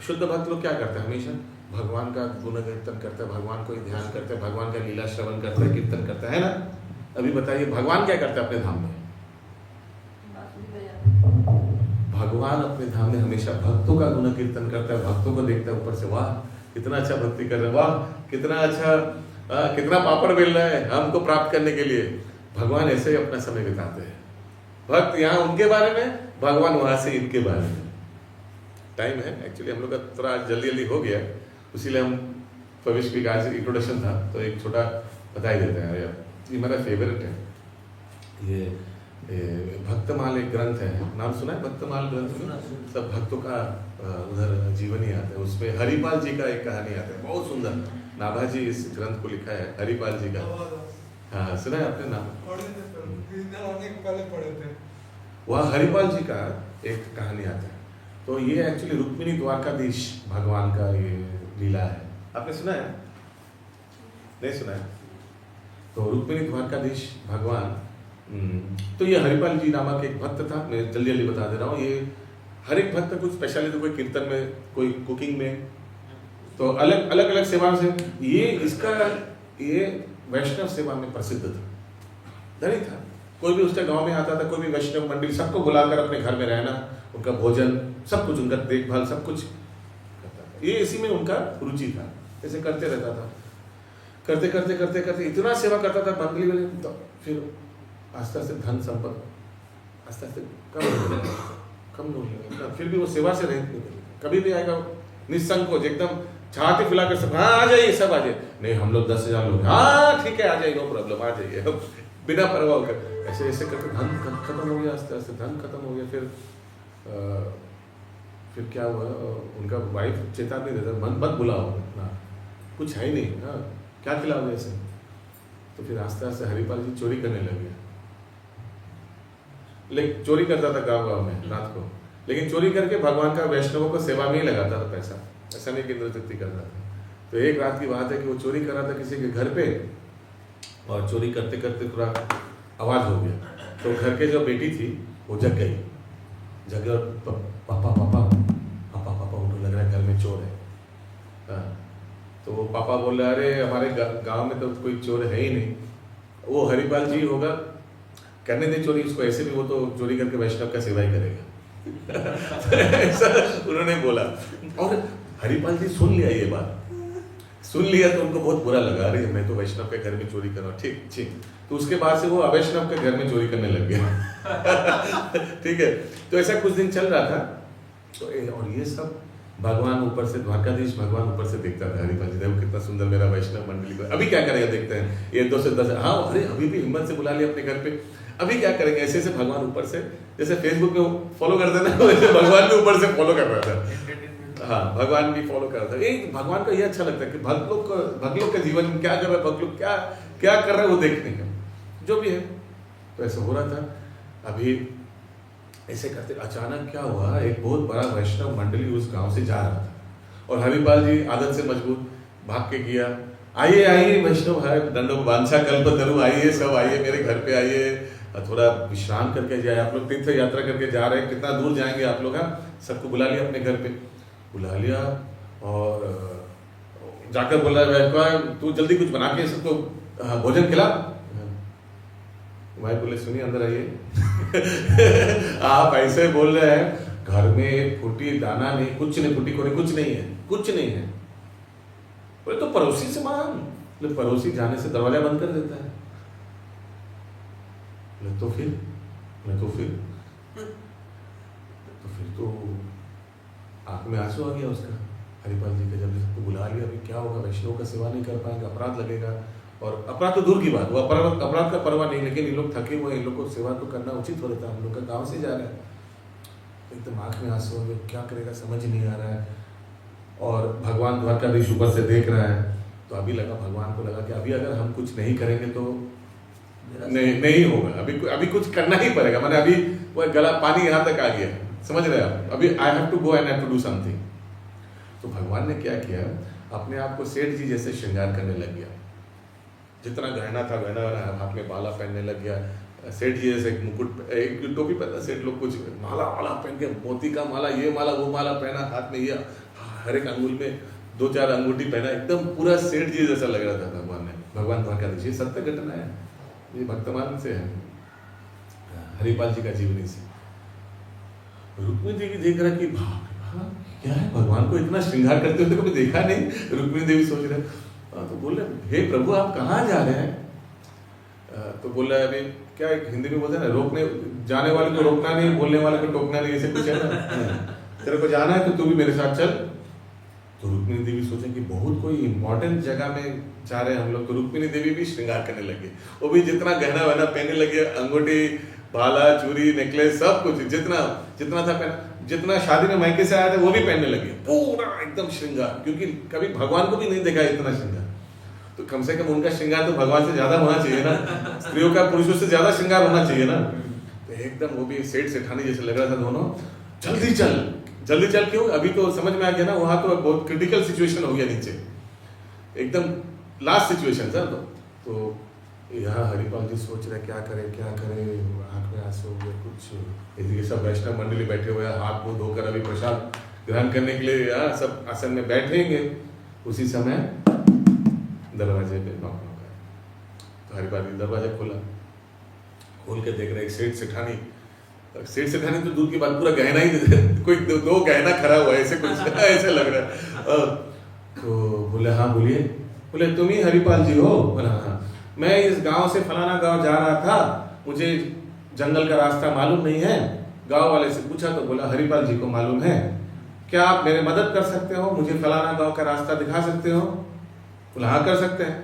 शुद्ध भक्त लोग क्या करते हैं, हमेशा भगवान का गुण कीर्तन करते हैं, भगवान को ही ध्यान करते हैं, भगवान का लीला श्रवण करते हैं, कीर्तन करते हैं ना। अभी बताइए भगवान क्या करते हैं अपने धाम में? भगवान अपने धाम में हमेशा भक्तों का गुण कीर्तन करता है, भक्तों को देखता है ऊपर से, वाह कितना अच्छा भक्ति कर रहे हैं, वाह कितना अच्छा, कितना पापड़ बेल रहा है हमको प्राप्त करने के लिए। भगवान ऐसे ही अपना समय बिताते हैं। भक्त यहाँ उनके बारे में, भगवान वहां से इनके बारे में। टाइम है एक्चुअली हम लोग का थोड़ा जल्दी जल्दी हो गया, इसीलिए हम प्रवेश की आज इंट्रोडक्शन था तो एक छोटा बता ही देते हैं यार। ये मेरा फेवरेट है, ये भक्तमाल एक ग्रंथ है, नाम सुना है भक्तमाल ग्रंथ में? सब भक्तों का उधर जीवनी आता है, उसमें हरिपाल जी का एक कहानी आता है बहुत सुंदर। नाभाजी इस ग्रंथ को लिखा है, हरिपाल जी का। हाँ सुना है आपने नाम? वह हरिपाल जी का एक कहानी आता है। तो ये एक्चुअली रुक्मिणी द्वारकाधीश भगवान का ये लीला है। आपने सुना है? नहीं सुना है? तो रुक्मिणी द्वारकाधीश भगवान, तो ये हरिपाल जी नामक एक भक्त था। मैं जल्दी जल्दी बता दे रहा हूँ। ये हर एक भक्त कुछ स्पेशलिटी, कोई कीर्तन में, कोई कुकिंग में, तो अलग अलग अलग सेवाओं से। ये वैष्णव सेवा में प्रसिद्ध था, धनी था। कोई भी उसके गांव में आता था, कोई भी वैष्णव मंडली, सबको बुलाकर अपने घर में रहना, उनका भोजन, सब कुछ, उनका देखभाल, सब कुछ करता था। ये इसी में उनका रुचि था, ऐसे करते रहता था। करते करते करते करते इतना सेवा करता था मंडली में, तो फिर आस्ते आस्ते धन संपत्ति आस्ते आस्ते कम होने लगा। फिर भी वो सेवा से रहित नहीं, कभी भी आएगा निसंकोच एकदम छाती फैलाकर सब, हाँ आ जाइए, सब आ जाइए। नहीं हम लोग 10,000 लोग, हाँ ठीक है आ जाइए, नो प्रॉब्लम, आ जाइए, बिना परवाह कर। ऐसे ऐसे करके धन खत्म हो गया, आस्ते आस्ते धन खत्म हो गया। फिर क्या हुआ, उनका वाइफ चेतावनी देता, मत बुलाओ ना, कुछ है ही नहीं, हाँ क्या खिलाओगे ऐसे। तो फिर आस्ते आस्ते हरिपाल जी चोरी करने लगे। लेकिन चोरी करता था गाँव गाँव में रात को, लेकिन चोरी करके भगवान का वैष्णवों को सेवा में ही लगाता था पैसा, ऐसा नहीं कि इंद्र तृप्ति करता था। तो एक रात की बात है कि वो चोरी कर रहा था किसी के घर पे, और चोरी करते करते थोड़ा आवाज हो गया। तो घर के जो बेटी थी वो जग गई, जग और पापा पापा पापा पापा उनको लग रहा है घर में चोर है। हाँ, तो वो पापा बोल रहे अरे हमारे गांव में तो कोई चोर है ही नहीं, वो हरिपाल जी होगा, करने दे चोरी उसको, ऐसे भी वो तो चोरी करके वैष्णव का सेवा ही करेगा। ऐसा उन्होंने बोला। और हरिपाल जी सुन लिया, ये बात सुन लिया तो उनको बहुत बुरा लगा, अरे मैं तो वैष्णव के घर में चोरी कर रहा हूँ, ठीक ठीक। तो उसके बाद से वो अवैष्णव के घर में चोरी करने लग गया। ठीक है, तो ऐसा कुछ दिन चल रहा था। तो और ये सब भगवान ऊपर से, द्वारकाधीश भगवान ऊपर से देखता था, हरिपाल जी देखो कितना सुंदर मेरा वैष्णव मंडली को, अभी क्या करेगा देखते हैं, ये 2 से 10, हाँ अरे अभी भी हिम्मत से बुला लिया अपने घर पे, अभी क्या करेंगे। ऐसे ऐसे भगवान ऊपर से, जैसे फेसबुक में फॉलो करते ना, वैसे भगवान भी ऊपर से फॉलो कर रहा था। हाँ भगवान भी फॉलो कर रहा था। एक भगवान को ये अच्छा लगता है कि भक्त लोग के जीवन में क्या कर रहा है, भक्त लोग क्या कर रहे हैं वो देखने का, जो भी है। तो ऐसा हो रहा था। अभी ऐसे करते अचानक क्या हुआ, एक बहुत बड़ा वैष्णव मंडली उस गांव से जा रहा था, और हरिपाल जी आदत से मजबूत भाग के किया, आइए आइए वैष्णव है, दंडो वांछा कल्पतरु, आइए सब आइए मेरे घर पे आइए, थोड़ा विश्राम करके जाए, आप लोग तीर्थ यात्रा करके जा रहे हैं, कितना दूर जाएंगे आप लोग। हाँ सबको बुला लिया अपने घर पे, बुला लिया और जाकर बोला तू जल्दी कुछ बना के सबको भोजन खिला। भाई बोले सुनिए अंदर आइए। आप ऐसे बोल रहे हैं, घर में फूटी दाना नहीं, कुछ नहीं, फूटी कोरी कुछ नहीं है, कुछ नहीं है। बोले तो पड़ोसी से मांग। बोले पड़ोसी जाने से दरवाजा बंद कर देता है। बोले तो फिर तो आंख में आंसू आ गया उसका, हरिपाल जी के, जब सबको बुला लिया, अभी क्या होगा, वैष्णव का सेवा नहीं कर पाएंगे, अपराध लगेगा। और अपराध तो दूर की बात, वो अपराध का परवाह नहीं, लेकिन इन लोग थके हुए, इन लोग को सेवा तो करना उचित हो रहता है, हम लोग का गाँव से जा रहे हैं। एकदम आंख में आंसू आ गए, क्या करेगा समझ नहीं आ रहा है। और भगवान द्वारकाधीश ऊपर से देख रहा है। तो अभी लगा, भगवान को लगा कि अभी अगर हम कुछ नहीं करेंगे तो नहीं होगा, अभी कुछ करना ही पड़ेगा। मैंने अभी वो गला पानी यहाँ तक आ गया, समझ रहे हैं आप, अभी I have to go and have to do something. तो भगवान ने क्या किया, अपने आप को सेठ जी जैसे श्रृंगार करने लग गया। जितना गहना था गहना वहना हाथ में बाला पहनने लग गया। सेठ जी जैसे एक मुकुट एक टोपी पहना, सेठ लोग कुछ माला वाला पहन के मोती का माला, ये माला वो माला पहना, हाथ में ये हर एक अंगुल में 2-4 अंगूठी पहना, एकदम पूरा सेठ जी जैसा लग रहा था भगवान ने। भगवान द्वारकाधीश, ये सत्य घटना है, ये भक्तमान से है, हरिपाल जी का जीवनी से। रुक्मिणी देवी देख रहा कि क्या है, भगवान को इतना श्रृंगार करते हुए तो कभी देखा नहीं। रुक्मिणी देवी सोच रहे, तो बोल रहे हे प्रभु आप कहाँ जा रहे हैं? तो बोल रहा है अभी क्या हिंदी में बोलते हैं ना, रोकने जाने वाले को रोकना नहीं, बोलने वाले को टोकना नहीं, ऐसे कुछ है ना। तेरे को जाना है तो तू भी मेरे साथ चल। तो रुक्मिणी देवी सोचे कि बहुत कोई इंपॉर्टेंट जगह में जा रहे हैं हम लोग। तो रुक्मिणी देवी भी श्रृंगार करने लगे, वो भी जितना गहना वहना पहनने लगे, अंगूठी भाला चूड़ी नेकलेस सब कुछ जितना जितना था पहना, जितना शादी में मायके से आया था वो भी पहनने लगे, पूरा एकदम श्रृंगार, क्योंकि कभी भगवान को भी नहीं देखा इतना श्रृंगार। तो कम से कम उनका श्रृंगार तो भगवान से ज्यादा होना चाहिए ना, स्त्रियों का पुरुषों से ज्यादा श्रृंगार होना चाहिए ना। तो एकदम वो भी सेठ सेठानी जैसे लग रहा था दोनों। जल्दी चल क्यों, अभी तो समझ में आ गया ना, वहां तो बहुत क्रिटिकल सिचुएशन हो गया, नीचे एकदम लास्ट सिचुएशन था। तो यहाँ हरिपाल जी सोच रहे क्या करें, आंख में आंसू हो गए कुछ। इधर सब वैष्णव मंडली बैठे हुए हैं, हाथ मुंह धोकर अभी प्रसाद ग्रहण करने के लिए यहाँ सब आसन में बैठेंगे। उसी समय दरवाजे पे नॉक आया। तो हरिपाल जी दरवाजा खोल के देख रहे एक सेठ सेठानी तो दूर की बात, पूरा गहना ही कोई दो गहना खड़ा हुआ है ऐसे कुछ ऐसे लग रहा है। तो बोले हाँ बोलिए। बोले तुम ही हरिपाल जी हो? बोला हाँ। मैं इस गांव से फलाना गांव जा रहा था, मुझे जंगल का रास्ता मालूम नहीं है। गांव वाले से पूछा तो बोला हरिपाल जी को मालूम है, क्या आप मेरे मदद कर सकते हो, मुझे फलाना गांव का रास्ता दिखा सकते हो? बोला हाँ कर सकते हैं।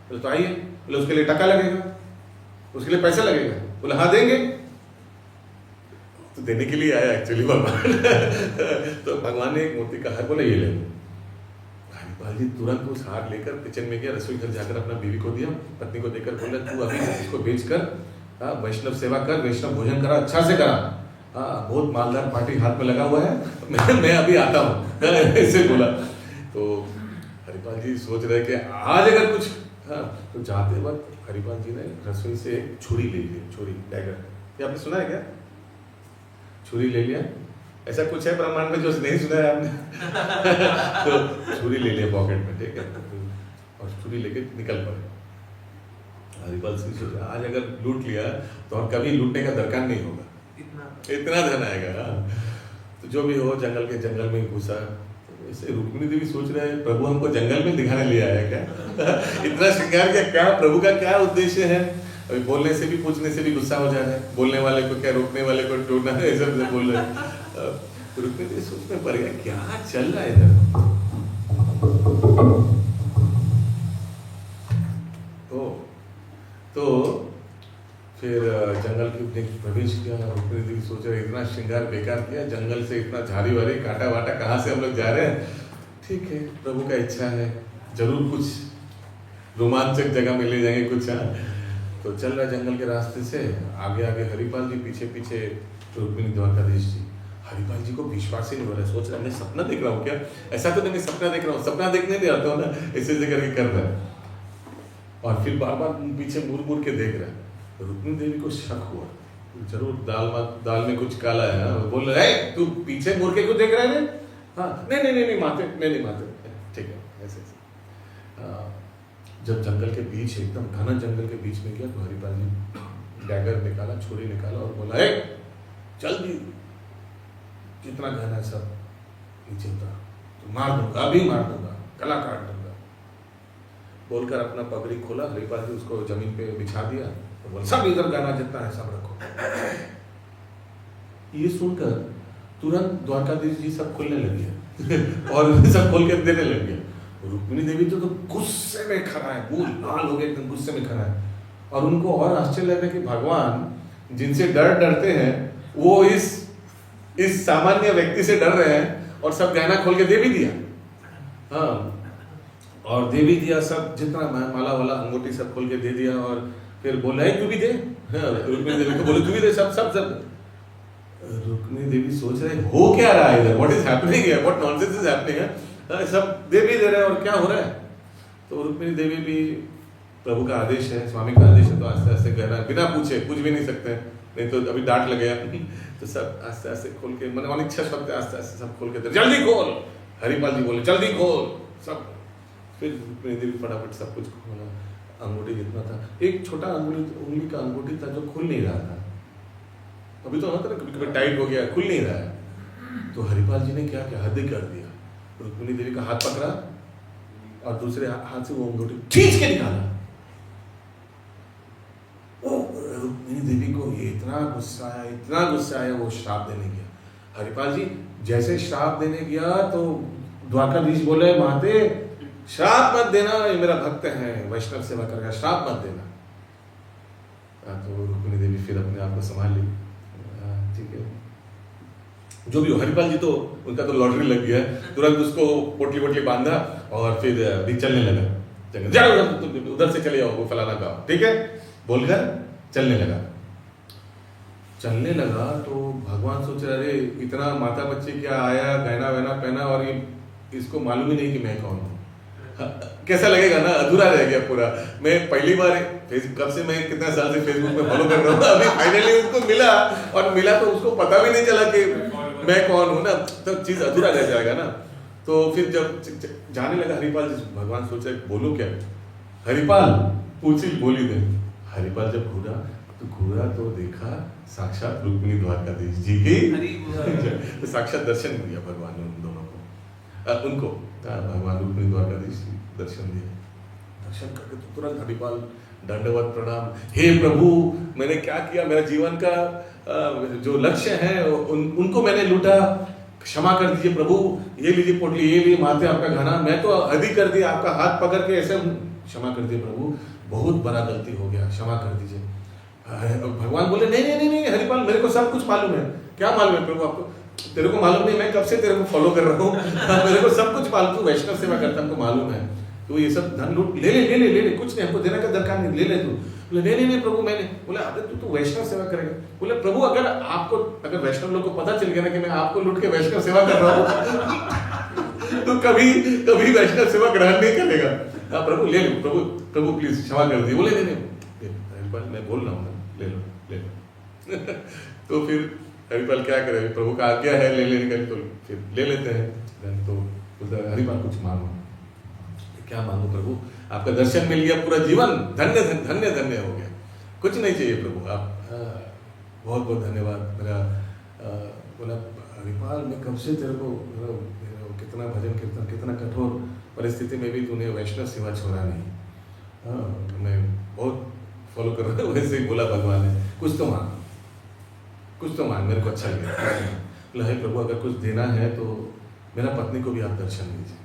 बोले तो आइए। बोले उसके लिए टका लगेगा, उसके लिए पैसा लगेगा? बोला हाँ देंगे। तो देने के लिए आया एक्चुअली भगवान। तो भगवान ने एक मोती का हार, बोला ये ले लो। हरिपाल जी तुरंत उस हार लेकर किचन में गया, रसोई घर जाकर अपना बीवी को दिया, पत्नी को देकर बोला तू अभी इसको बेचकर वैष्णव सेवा कर, वैष्णव भोजन करा, अच्छा से करा। बहुत मालदार पार्टी हाथ में लगा हुआ है, मैं अभी आता हूँ, ऐसे बोला। तो हरिपाल जी सोच रहे कि आज अगर कुछ तो जाते वक्त हरिपाल जी ने रसोई से एक छुरी ले ली, छुरी डैगर, ये आपने सुना है क्या? छुरी ले लिया, ऐसा कुछ है ब्रह्मांड में जो नहीं सुना है आपने। तो छुरी ले लिया पॉकेट में, ठीक है, और छुरी लेके निकल पड़े। हरिपाल सिंह सोचा आज अगर लूट लिया तो और कभी लूटने का दरकार नहीं होगा, इतना धन आएगा। तो जो भी हो जंगल में घुसा। ऐसे रुक्मिणी देवी सोच रहे हैं प्रभु हमको जंगल में दिखाने ले आया क्या? इतना श्रृंगार किया, क्या प्रभु का क्या उद्देश्य है? अभी बोलने से भी पूछने से भी गुस्सा हो जा रहा है, बोलने वाले को क्या रोकने वाले को टोकना है, ऐसा बोल रहे हैं। रुक्मिणी देवी सोचने पड़ गया क्या चल रहा है इधर। तो फिर जंगल के प्रवेश किया। रुक्मिणी देवी सोच रहे इतना श्रृंगार बेकार किया, जंगल से इतना झाड़ी वारी कांटा वाटा कहाँ से हम लोग जा रहे हैं। ठीक है प्रभु का इच्छा है, जरूर कुछ रोमांचक जगह में ले जाएंगे कुछ। तो चल रहा जंगल के रास्ते से, आगे हरिपाल जी, पीछे रुक्मिणी द्वारकाधीश जी। हरिपाल जी को विश्वास ही नहीं हो रहा है, सोच रहा मैं सपना देख रहा हूँ क्या? ऐसा तो नहीं सपना देख रहा हूँ, सपना देखने नहीं आता हूँ ना, ऐसे करके कर रहा है। और फिर बार बार पीछे मुड़ के देख रहा है। रुक्मिणी देवी को शक हुआ, जरूर दाल में कुछ काला है। बोल रहा है तू पीछे मुड़ के क्यों देख रहा है? हाँ नहीं माते, मैं नहीं माते, ठीक है ऐसे। जब जंगल के बीच, एकदम घना जंगल के बीच में गया तो हरिपाल जी डैगर निकाला, छुरी निकाला और बोला है जल्दी, कितना घना है सब नीचे उतार, तो मार दूंगा, अभी मार दूंगा, गला काट दूंगा। बोलकर अपना पगड़ी खोला, हरिपाल जी उसको जमीन पे बिछा दिया, तो बोला सब इधर गाना जितना है सब रखो। ये सुनकर तुरंत द्वारकाधीश जी सब खोलने लगे और सब खोल के देने लग गया। रुक्मिणी देवी तो गुस्से में खड़ा है, वो लाल हो गए, एकदम गुस्से में खड़ा है। और उनको और आश्चर्य लग रहा है कि भगवान जिनसे डरते हैं वो इस सामान्य व्यक्ति से डर रहे हैं, और सब गहना खोल के दे भी दिया। हाँ, और दे भी दिया सब, जितना माला वाला अंगूठी सब खोल के दे दिया। और फिर बोला है तू भी दे। रुक्मिणी देवी को बोले तू भी दे, सब। रुक्मिणी देवी सोच रहे हो क्या रहा है इधर, व्हाट इज हैपनिंग है, व्हाट नॉनसेंस इज हैपनिंग है। सब दे भी दे रहे हैं और क्या हो रहा है। तो रुक्मिणी देवी भी प्रभु का आदेश है, स्वामी का आदेश है, तो आस्ते आस्ते गहरा बिना पूछे कुछ भी नहीं सकते हैं, नहीं तो अभी डांट लगेगा। तो सब आस्ते आस्ते खोल के, मैंने अनिच्छा शब्द आस्ते आस्ते सब खोल के, जल्दी खोल, हरिपाल जी बोले जल्दी खोल सब। फिर देवी फटाफट सब कुछ खोला, अंगूठी जितना था, एक छोटा उंगली का अंगूठी था जो खुल नहीं रहा था। अभी तो होता ना कभी कभी टाइट हो गया, खुल नहीं रहा है। तो हरिपाल जी ने क्या किया, हद कर दिया, रुक्मिणी देवी का हाथ पकड़ा और दूसरे हाथ से वो अंगूठी खींच के निकाला। रुक्मिणी देवी को ये इतना गुस्सा आया, वो श्राप देने गया। हरिपाल जी जैसे श्राप देने गया तो द्वारकाधीश बोले, महाते श्राप मत देना, ये मेरा भक्त है, वैष्णव सेवा करेगा, श्राप मत देना। तो रुक्मिणी देवी फिर अपने आप को संभाल ली, ठीक है, जो भी हो। हरिपाल जी तो उनका तो लॉटरी लग गया, तुरंत उसको पोटली बांधा और फिर भी चलने लगा, जाओ उधर से चले आओ, वो फलाना गाँव, ठीक है बोलकर चलने लगा। तो भगवान सोच रहे, अरे इतना माता बच्चे क्या आया, गहना वहना पहना, और ये इसको मालूम ही नहीं कि मैं कौन हूँ। कैसा लगेगा ना, अधूरा रह गया पूरा। मैं पहली बार कब से, मैं कितना साल से फेसबुक में फॉलो कर रहा हूँ, अभी फाइनली उसको मिला तो उसको पता भी नहीं चला कि मैं कौन हूँ ना, तो चीज अधूरा रह जाएगा ना। तो फिर जब जाने लगा हरिपाल जी, भगवान सोचा बोलो क्या, हरिपाल पूछी बोली दे। हरिपाल जब घूरा तो देखा साक्षात रुक्मिणी द्वारकाधीश जी की, तो साक्षात दर्शन दिया भगवान ने उन दोनों को, उनको भगवान रुक्मिणी द्वारकाधीश दर्शन दिया। दर्शन करके तो तुरंत हरिपाल दंडवत प्रणाम, हे प्रभु मैंने क्या किया, मेरा जीवन का जो लक्ष्य है उनको मैंने लूटा, क्षमा कर दीजिए प्रभु, ये लीजिए पोटली, ये लीजिए माथे आपका घना, मैं तो हद ही कर दिया, आपका हाथ पकड़ के ऐसे, क्षमा कर दीजिए प्रभु, बहुत बड़ा गलती हो गया, क्षमा कर दीजिए। भगवान बोले नहीं हरिपाल, मेरे को सब कुछ मालूम है। क्या मालूम है प्रभु आपको? तेरे को मालूम नहीं, मैं कब से तेरे को फॉलो कर रहा हूँ, मेरे को सब कुछ मालूम, तू वैष्णव सेवा करता हमको मालूम है, तो ये सब धन लूट ले, कुछ नहीं, हमको देने का दरकार नहीं, ले तू। बोले नहीं प्रभु मैंने, बोला अबे तू तो वैष्णव सेवा करेगा। बोले प्रभु अगर वैष्णव लोग को पता चल गया ना कि मैं आपको लूट के वैष्णव सेवा कर रहा हूँ तो कभी वैष्णव सेवा ग्रहण नहीं करेगा। हाँ प्रभु ले लो, प्रभु प्लीज क्षमा कर दिए। बोले नहीं मैं बोल रहा हूँ, ले लो तो फिर हरिपाल क्या करे, प्रभु का आज्ञा है ले लेने का, तो फिर ले लेते हैं। तो हरिपाल कुछ मांगो, क्या मांगो प्रभु, आपका दर्शन मिल गया, पूरा जीवन धन्य हो गया, कुछ नहीं चाहिए प्रभु, आप बहुत बहुत धन्यवाद। मेरा बोला हरिपाल मैं कब से तेरे को, कितना भजन कीर्तन, कितना कठोर परिस्थिति में भी तूने वैष्णव सेवा छोड़ा नहीं, मैं बहुत फॉलो कर रहा हूँ। वैसे ही बोला भगवान ने, कुछ तो मांग, मेरे को अच्छा लगा। बोला हे प्रभु अगर कुछ देना है तो मेरा पत्नी को भी आप दर्शन दीजिए,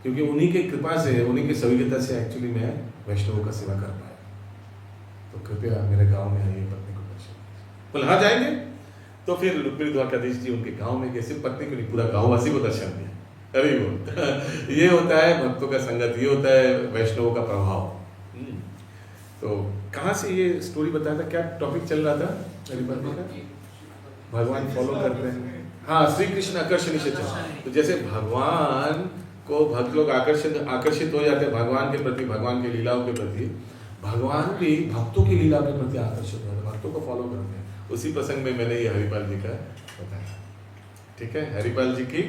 क्योंकि उन्हीं के कृपा से, उन्हीं की सविधता से एक्चुअली मैं वैष्णवों का सेवा कर पाया, तो कृपया मेरे गांव में आइए, पत्नी को दर्शन दीजिए। बोला हाँ जाएंगे। तो फिर रुक्मिणी द्वारकाधीश जी उनके गांव में गए, सिर्फ पत्नी को नहीं पूरा गांववासी को दर्शन दिया। अरे वो ये होता है भक्तों का संगत, ये होता है वैष्णवों का प्रभाव। तो कहाँ से ये स्टोरी बताया था, क्या टॉपिक चल रहा था हरिपाल का? भगवान फॉलो करते हैं, हाँ श्री कृष्ण आकर्षण से चल। तो जैसे भगवान को भक्त लोग आकर्षित हो जाते हैं भगवान के प्रति, भगवान की लीलाओं के प्रति, भगवान भी भक्तों की लीला के प्रति आकर्षित होते हैं, भक्तों को फॉलो करते हैं। उसी प्रसंग में मैंने ये हरिपाल जी का बताया। ठीक है, हरिपाल जी की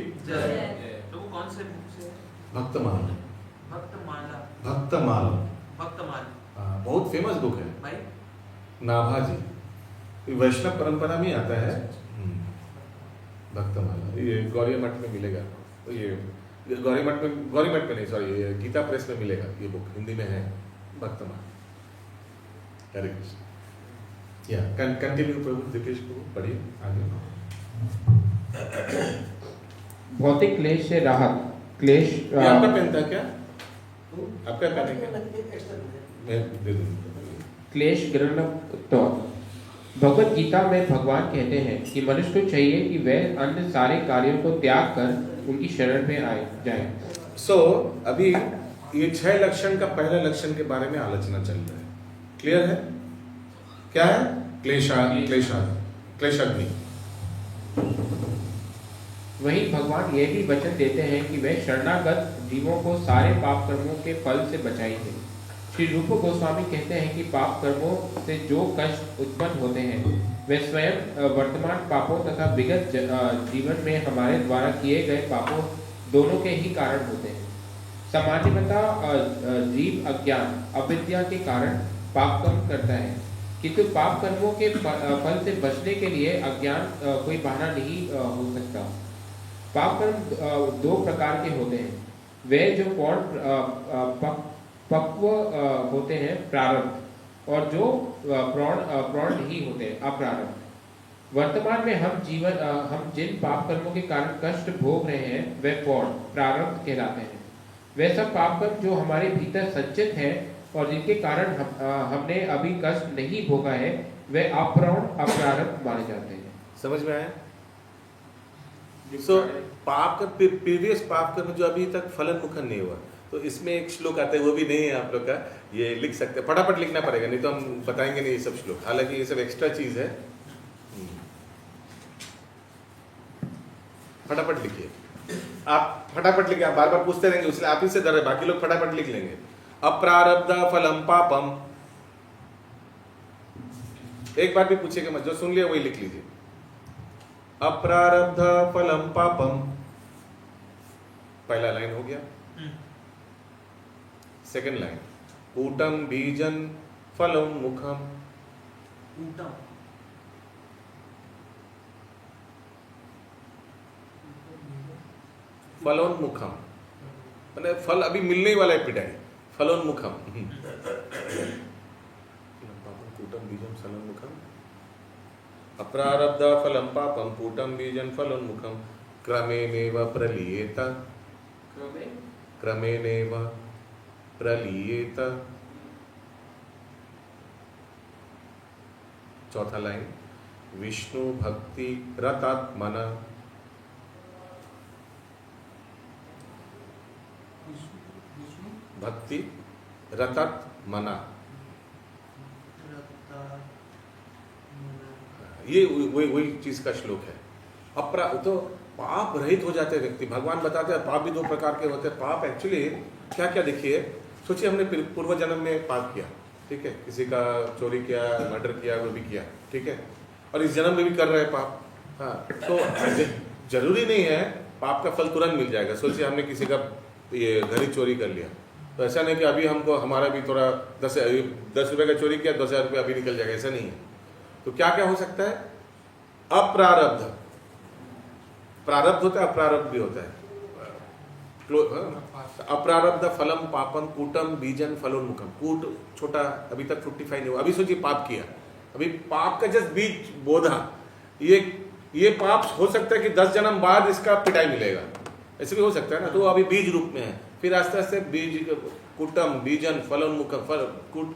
तो कौन से बुक से? भक्तमाल। बहुत फेमस बुक है भाई, नाभा जी, वैष्णव परंपरा में आता है। भक्तमाला ये गौरी मठ में मिलेगा, तो ये गौरी मठ में नहीं, सॉरी ये गीता प्रेस में मिलेगा, ये बुक हिंदी में है, भक्तमाला। हरे कृष्ण। या कंटिन्यू प्रभु दिकेश को पढ़िए आगे। भौतिक क्लेश से राहत, क्लेश ये आपका पेन था क्या? आपका पेन है क्या? मैं दे दूंगा। क्लेश ग्रहण। तो भगवत गीता में भगवान कहते हैं कि मनुष्य को चाहिए कि वह अन्य सारे कार्यों को त्याग कर उनकी शरण में आए जाए। सो अभी ये 6 लक्षण का पहला लक्षण के बारे में आलोचना चल रहा है। क्लियर है? क्या है? क्लेशाग्नि। वहीं भगवान यह भी वचन देते हैं कि वह शरणागत जीवों को सारे पाप कर्मों के फल से बचाएंगे। श्री रूप गोस्वामी कहते हैं कि पाप कर्मों से जो कष्ट उत्पन्न होते हैं वे स्वयं वर्तमान पापों तथा विगत जीवन में हमारे द्वारा किए गए पापों दोनों के ही कारण होते हैं। सामान्यतः जीव अज्ञान अविद्या के कारण पाप कर्म करता है, किंतु पाप कर्मों के फल से बचने के लिए अज्ञान कोई बहाना नहीं हो सकता। पाप कर्म दो प्रकार के होते हैं, वे जो पूर्ण पक्व होते हैं प्रारब्ध, और जो प्रौढ़ नहीं होते अप्रारब्ध। वर्तमान में हम जिन पाप कर्मों के कारण कष्ट भोग रहे हैं वे प्रौढ़ प्रारब्ध कहलाते हैं। वे सब पाप कर्म जो हमारे भीतर संचित हैं और जिनके कारण हमने अभी कष्ट नहीं भोगा है वे अप्रौढ़ अप्रारब्ध माने जाते हैं। समझ में आया? पाप का प्रीवियस पाप कर्म जो अभी तक फलन मुखन नहीं हुआ, तो इसमें एक श्लोक आता है, वो भी नहीं है आप लोग का, ये लिख सकते हैं, फटाफट लिखना पड़ेगा नहीं तो हम बताएंगे नहीं ये सब श्लोक, हालांकि ये सब एक्स्ट्रा चीज है। फटाफट लिखिए, आप फटाफट लिखिए, आप बार बार पूछते रहेंगे इसलिए आप ही से डर है, बाकी लोग फटाफट लिख लेंगे। अप्रारब्ध फलम पापम, एक बार भी पूछिएगा मत, जो सुन लिया वही लिख लीजिए। अप्रारब्ध फलम पापम, पहला लाइन हो गया। सेकंड लाइन, ऊटम बीजन फलम मुखम, ऊटम फलोन्मुखम, मैंने फल अभी मिलने ही वाला है पिटाई, फलोन्मुखम। कूटम बीजम फलोन्मुखम, अप्रारब्ध फलम पापम कूटम बीजन फलोन्मुखम, क्रमेणेव प्रलीयेत, क्रमेणेव प्रलीयेत। चौथा लाइन, विष्णु भक्ति रतात्मना, भक्ति रतत मना, ये वही चीज का श्लोक है। तो पाप रहित हो जाते हैं व्यक्ति, भगवान बताते हैं पाप भी दो प्रकार के होते हैं। पाप एक्चुअली क्या क्या, देखिए सोचिए हमने पूर्व जन्म में पाप किया, ठीक है, किसी का चोरी किया, मर्डर किया, वो भी किया, ठीक है, और इस जन्म में भी कर रहे हैं पाप। हाँ, तो जरूरी नहीं है पाप का फल तुरंत मिल जाएगा। सोचिए हमने किसी का ये घड़ी चोरी कर लिया, तो ऐसा नहीं कि अभी हमको हमारा भी थोड़ा 10 रुपए का चोरी किया, 10,000 रुपये अभी निकल जाएगा, ऐसा नहीं है। तो क्या क्या हो सकता है? अप्रारब्ध, प्रारब्ध होता है, अप्रारब्ध भी होता है। अप्रारब्ध फलम पापम कूटम बीजन फलोन्मुखम, कूट छोटा, अभी तक 55 नहीं हुआ, अभी सोचिए पाप किया, अभी पाप का जस्ट बीज बोधा, ये पाप हो सकता है कि 10 जन्म बाद इसका पिटाई मिलेगा, ऐसे भी हो सकता है ना। तो अभी बीज रूप में है, फिर आस्ते आस्ते बीज कुटम बीजन फलोन्मुखम, फल कुट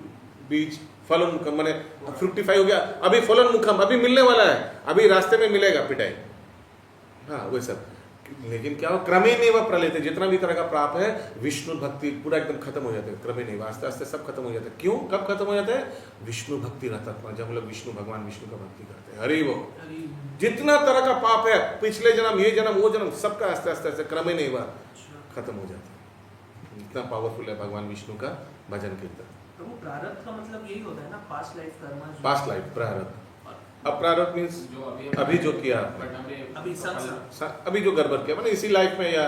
बीज फलोन्मुखम, माने 55 हो गया, अभी फलोन्मुखम, अभी मिलने वाला है, अभी रास्ते में मिलेगा पिटाई। हाँ वो सब, लेकिन क्या हो, क्रमे नहीं वह प्रलय, जितना भी तरह का पाप है विष्णु भक्ति पूरा एकदम खत्म हो जाता है, क्रमे नहीं, आस्ते आस्ते सब खत्म हो जाता है। क्यों, कब खत्म हो जाता है? विष्णु भक्ति रहता, जब हम लोग विष्णु भगवान विष्णु का भक्ति करते हैं। हरि वो जितना तरह का पाप है, पिछले जन्म, ये जन्म, वो जन्म, सबका आस्ते आस्ते आस्ते क्रमे नहीं वह खत्म हो जाता है। इतना पावरफुल है भगवान विष्णु का भजन कीर्तन। तो वो प्रारब्ध का मतलब यही होता है ना, past life Karma, past life प्रारब्ध। अप्रारब्ध मीन्स अभी जो किया, अभी जो गड़बड़ किया, मैंने इसी लाइफ में या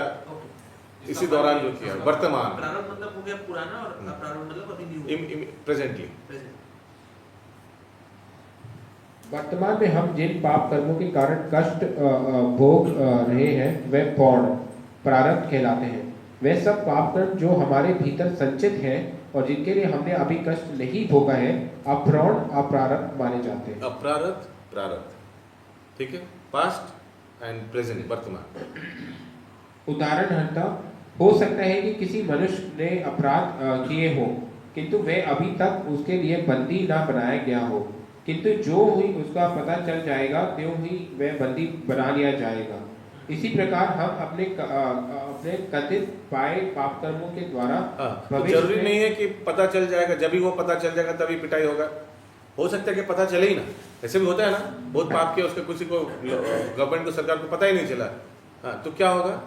इसी दौरान जो किया, वर्तमान। प्रारब्ध मतलब हो गया पुराना, और अप्रारब्ध मतलब अभी न्यू, प्रेजेंटली। वर्तमान में हम जिन पाप कर्मों के कारण कष्ट भोग रहे हैं वे प्रौढ़ प्रारब्ध कहलाते हैं। वे सब पाप कर्म जो हमारे भीतर संचित हैं और जिनके लिए हमने अभी कष्ट नहीं भोगा है अप्रौढ़ अप्रारब्ध माने जाते हैं। अप्रारब्ध प्रारब्ध, ठीक है, पास्ट एंड प्रेजेंट, वर्तमान। उदाहरणतः हो सकता है कि किसी मनुष्य ने अपराध किए हो, किंतु वे अभी तक उसके लिए बंदी ना बनाया गया हो, किंतु जो ही उसका पता चल जाएगा त्यों ही वह बंदी बना लिया जाएगा। इसी प्रकार हम अपने कथित पाए पाप कर्मों के द्वारा तो जरूरी नहीं है कि पता चल जाएगा, जब भी वो पता चल जाएगा तभी पिटाई होगा, हो सकता है कि पता चले ही ना, ऐसे भी होता है ना, बहुत पाप किया, उसके किसी को, गवर्नमेंट को, सरकार को पता ही नहीं चला। हाँ, तो क्या होगा?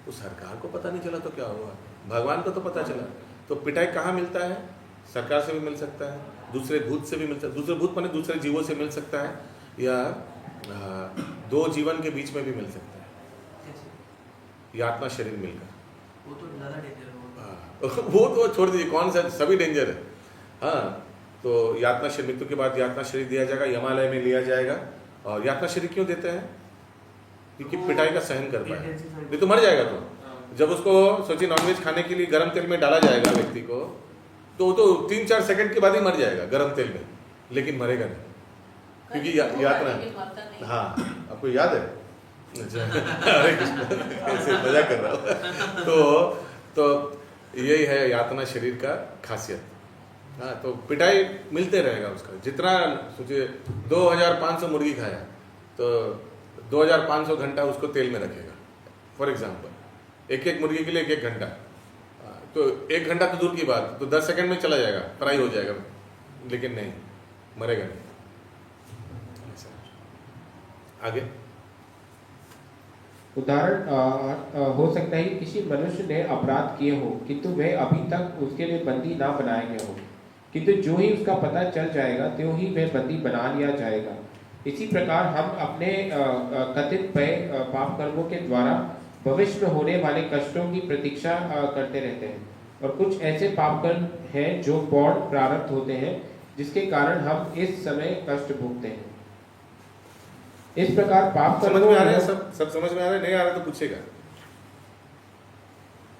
उस सरकार को पता नहीं चला तो क्या होगा, भगवान को तो पता चला। तो पिटाई कहाँ मिलता है? सरकार से भी मिल सकता है, दूसरे भूत से भी मिल सकता है, दूसरे भूत माने दूसरे जीवों से मिल सकता है, या दो जीवन के बीच में भी मिल सकता है, या आत्मा शरीर मिलकर। वो तो ज़्यादा डेंजर है वो तो छोड़ दीजिए, कौन सा, सभी डेंजर है। हाँ, तो यातना शरीर, मृत्यु के बाद यातना शरीर दिया जाएगा, यमालय में लिया जाएगा। और यातना शरीर क्यों देते हैं? क्योंकि पिटाई का सहन कर पाए, नहीं तो मर जाएगा। तो जब उसको सोचिए नॉनवेज खाने के लिए गर्म तेल में डाला जाएगा व्यक्ति को, तो वो तो 3-4 सेकंड के बाद ही मर जाएगा गर्म तेल में, लेकिन मरेगा नहीं, क्योंकि यातना। हाँ, आपको याद है? अरे ऐसे मजाक कर रहा हूँ। तो यही है यातना शरीर का खासियत। हाँ, तो पिटाई मिलते रहेगा उसका, जितना सोचिए 2500 मुर्गी खाया तो 2500 घंटा उसको तेल में रखेगा, फॉर एग्जाम्पल। एक मुर्गी के लिए 1 घंटा, तो 1 घंटा तो दूर की बात, तो 10 सेकंड में चला जाएगा, फ्राई हो जाएगा, लेकिन नहीं, मरेगा नहीं। आगे उदाहरण हो सकता है कि किसी मनुष्य ने अपराध किए हो, किंतु वह अभी तक उसके लिए बंदी ना बनाया गया हो, किंतु जो ही उसका पता चल जाएगा त्यों ही वह बंदी बना लिया जाएगा। इसी प्रकार हम अपने कथित पाप कर्मों के द्वारा भविष्य में होने वाले कष्टों की प्रतीक्षा करते रहते हैं, और कुछ ऐसे पाप कर्म हैं जो गौण प्रारब्ध होते हैं, जिसके कारण हम इस समय कष्ट भोगते हैं। इस प्रकार पाप समझ में आ रहा है? सब समझ में आ रहा है? नहीं आ रहा तो पूछेगा।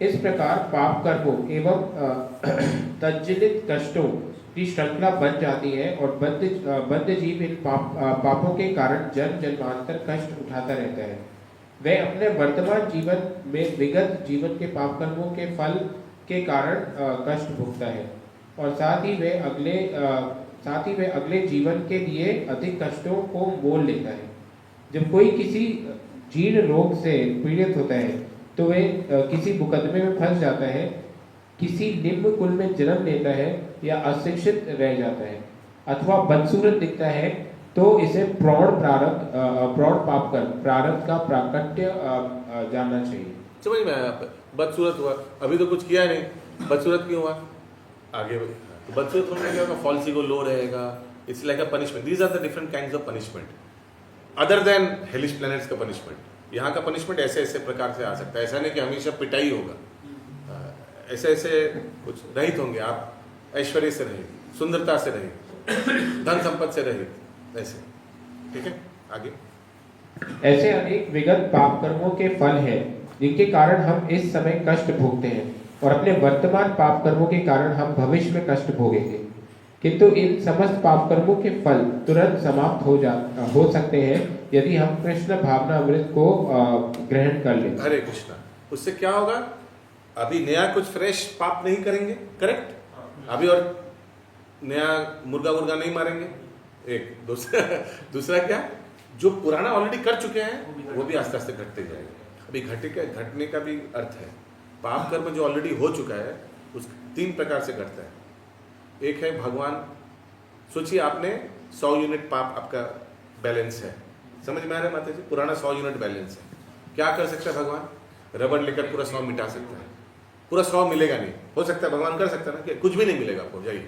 इस प्रकार पाप कर्मों एवं तज्जलित कष्टों की श्रृंखला बन जाती है, और बद्ध जीव इन पापों के कारण जन्म जन्मांतर कष्ट उठाता रहता है। वह अपने वर्तमान जीवन में विगत जीवन के पाप कर्मों के फल के कारण कष्ट भोगता है, और साथ ही वह अगले जीवन के लिए अधिक कष्टों को मोल लेता है। जब कोई किसी जीर्ण रोग से पीड़ित होता है तो वह किसी मुकदमे में फंस जाता है, किसी निम्न कुल में जन्म लेता है, या अशिक्षित रह जाता है, अथवा बदसूरत दिखता है, तो इसे प्रौढ़ पाप कर प्रारब्ध का प्राकट्य जानना चाहिए। समझ में आया? बदसूरत हुआ, अभी तो कुछ किया नहीं, बदसूरत क्यों हुआ? आगे तो बदसूरत होने क्या होगा? फॉल्स ईगो लो रहेगा। It's like a punishment. These are the different kinds of punishment other than hellish planets का पनिशमेंट। यहाँ का पनिशमेंट ऐसे ऐसे प्रकार से आ सकता है। ऐसा नहीं कि हमेशा पिटाई होगा, ऐसे ऐसे कुछ रहित होंगे आप, ऐश्वर्य से रहित, सुंदरता से रहित, धन संपत्ति से रहित, ऐसे। ठीक है, आगे। ऐसे अनेक विगत पाप कर्मों के फल हैं, जिनके कारण हम इस समय कष्ट भोगते हैं, और अपने वर्तमान पाप कर्मों के कारण हम भविष्य में कष्ट भोगेंगे। किंतु इन समस्त पाप कर्मों के फल तुरंत समाप्त हो सकते हैं यदि हम कृष्ण भावना अमृत को ग्रहण कर लें। हरे कृष्णा। उससे क्या होगा? अभी नया कुछ फ्रेश पाप नहीं करेंगे, करेक्ट? अभी और नया मुर्गा नहीं मारेंगे, एक। दूसरा क्या? जो पुराना ऑलरेडी कर चुके हैं वो भी आस्ते आस्ते घटते जाएगा। अभी घटने का भी अर्थ है, पाप कर्म जो ऑलरेडी हो चुका है उस 3 प्रकार से घटता है। एक है भगवान, सोचिए आपने 100 यूनिट पाप आपका बैलेंस है, समझ में आ रहा है माता जी? पुराना 100 यूनिट बैलेंस है। क्या कर सकता है भगवान? रबड़ लेकर पूरा 100 मिटा सकता है। पूरा 100 मिलेगा नहीं, हो सकता है भगवान कर सकता है ना कि कुछ भी नहीं मिलेगा आपको, जाइए,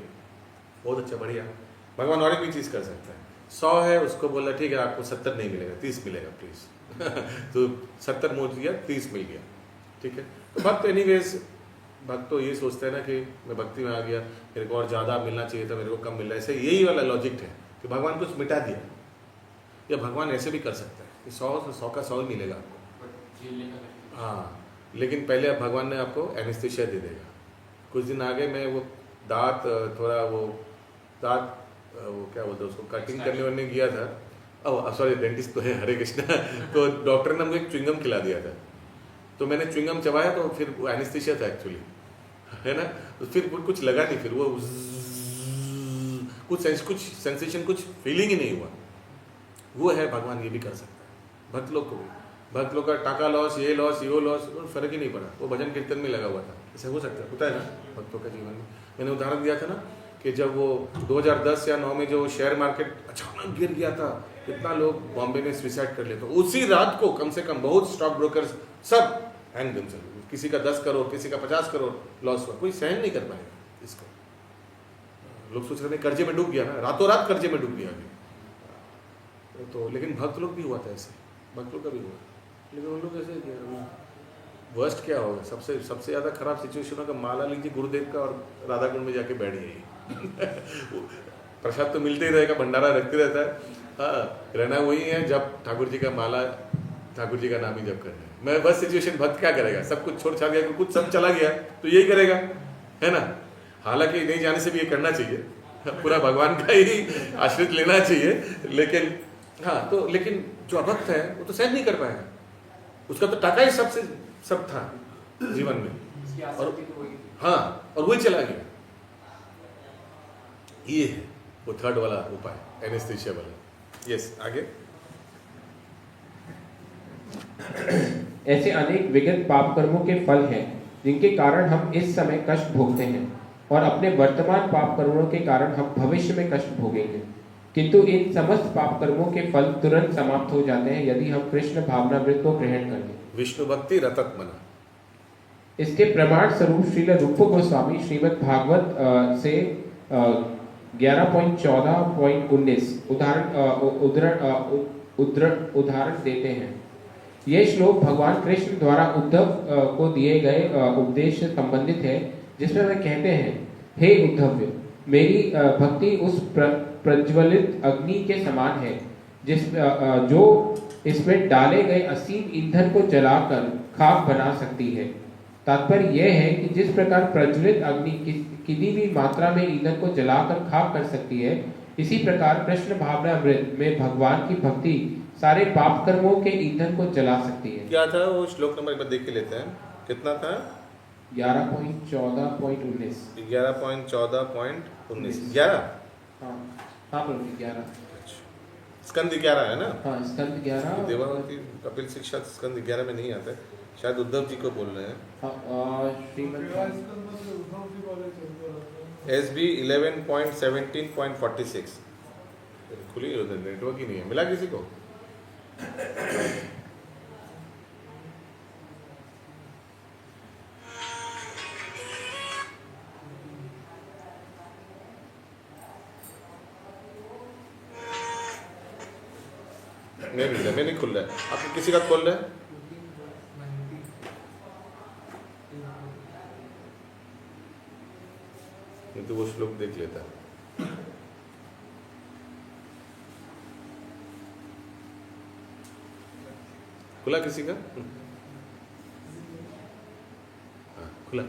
बहुत अच्छा, बढ़िया। भगवान और एक भी चीज़ कर सकता है। 100 है, उसको बोला ठीक है आपको 70 नहीं मिलेगा, 30 मिलेगा प्लीज। तो 70 मोड़ दिया, 30 मिल गया, ठीक है। तो भक्त एनीवेज, भक्त तो ये सोचता है ना कि मैं भक्ति में आ गया, मेरे को और ज़्यादा मिलना चाहिए था, मेरे को कम मिल रहा है। ऐसे यही वाला लॉजिक है कि भगवान कुछ मिटा दिया, या भगवान ऐसे भी कर सकता है कि 100 का 100 ही मिलेगा आपको। हाँ, लेकिन पहले अब भगवान ने आपको एनेस्थीसिया दे देगा। कुछ दिन आगे मैं वो दांत थोड़ा वो क्या बोलते हैं उसको, कटिंग करने गया था। सॉरी, डेंटिस्ट तो है, हरे कृष्णा। तो डॉक्टर ने मुझे एक च्युइंगम खिला दिया था, तो मैंने च्युइंगम चबाया, तो फिर वो एनेस्थीसिया था एक्चुअली, है ना। तो फिर कुछ लगा नहीं, फिर वो कुछ सेंसेशन, कुछ फीलिंग ही नहीं हुआ। वो है भगवान ये भी कर सकता है भक्त लोग को भी। भक्त लोग का टाका लॉस, ये लॉस, यो लॉस, फर्क ही नहीं पड़ा, वो भजन कीर्तन में लगा हुआ था। ऐसा हो सकता है, होता है ना भक्तों का जीवन में। मैंने उदाहरण दिया था ना कि जब वो 2010 या 9 में जो शेयर मार्केट अचानक गिर गया था, कितना लोग बॉम्बे में सुसाइड कर लिए, तो उसी रात को कम से कम बहुत स्टॉक ब्रोकर्स सब हैंग देमसेल्फ। किसी का 10 करोड़, किसी का 50 करोड़ लॉस हुआ, कोई सहन नहीं कर पाएगा इसको। लोग सोच रहे थे कर्जे में डूब गया ना, रातों रात कर्जे में डूब गया अभी तो। लेकिन भक्त लोग भी हुआ था ऐसे, भक्त लोग का भी हुआ, लेकिन उन लोग ऐसे वर्स्ट क्या होगा, सबसे ज़्यादा खराब सिचुएशन होगा, माला लीजिए गुरुदेव का और राधा कुंड में जाके बैठ जाइए प्रसाद तो मिलते ही रहेगा, भंडारा रखते रहता है, हाँ रहना वही है जब ठाकुर जी का माला, ठाकुर जी का नाम ही जब करना है। मैं बस सिचुएशन भक्त क्या करेगा, सब कुछ छोड़ छाड़ गया, कुछ सब चला गया तो यही करेगा, है ना। हालांकि नहीं जाने से भी ये करना चाहिए, पूरा भगवान का ही आश्रित लेना चाहिए, लेकिन हाँ तो लेकिन जो अभक्त है वो तो सहन नहीं कर पाएगा, उसका तो टाका ही सबसे सब था जीवन में, और हाँ और वही चला गया। ये है वो थर्ड वाला उपाय, एनेस्थीसिया वाला। यस आगे। ऐसे अनेक विगत पाप कर्मों के फल हैं जिनके कारण हम इस समय कष्ट भोगते हैं, और अपने वर्तमान पाप कर्मों के कारण हम भविष्य में कष्ट भोगेंगे। किंतु इन समस्त पाप कर्मों के फल तुरंत समाप्त हो जाते हैं यदि हम कृष्ण भावनामृत को ग्रहण कर लें। विष्णु भक्ति रतत मना। इसके प्रमाण स्वरूप श्रील रूप गोस्वामी श्रीमद् भागवत से 11.14.19 उदाहरण देते हैं। ये श्लोक भगवान कृष्ण द्वारा उद्धव को दिए गए उपदेश से संबंधित है, जिसमें वे कहते हैं, हे उद्धव, मेरी भक्ति उस प्रज्वलित अग्नि के समान है जो इसमें डाले गए असीम ईंधन को जलाकर खाक बना सकती है। तात्पर्य यह है कि जिस प्रकार प्रज्वलित अग्नि किसी भी मात्रा में ईंधन को जलाकर खाक कर सकती है, इसी प्रकार कृष्ण भावनामृत में भगवान की भक्ति सारे पाप कर्मों के ईंधन को जला सकती है। क्या था वो श्लोक नंबर, एक बार देख के लेते हैं, कितना था? 11.14.19 11.14.19 11। हाँ प्रभु 11। स्कंद 11 है ना? हाँ स्कंद 11। देवावती कपिल शिक्षा स्कंद 11 में नहीं आता है, शायद उद्धव जी को बोल रहे हैं। SB 11.17.46 खुली नेटवर्क ही नहीं है, मिला किसी को? मैं नहीं खुल रहा है, आपको किसी का खोल रहा है? नहीं तो वो श्लोक देख लेता है। खुला किसी का? हाँ खुला।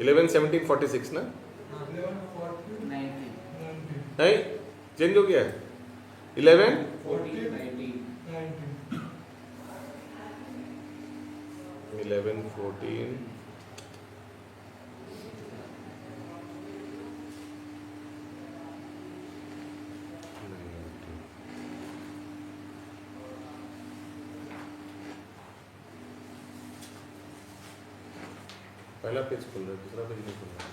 11:17:46 ना? नहीं चेंज हो गया है। 11:14 पहला पेज खुल रहा है, दूसरा पेज नहीं खुल रहा।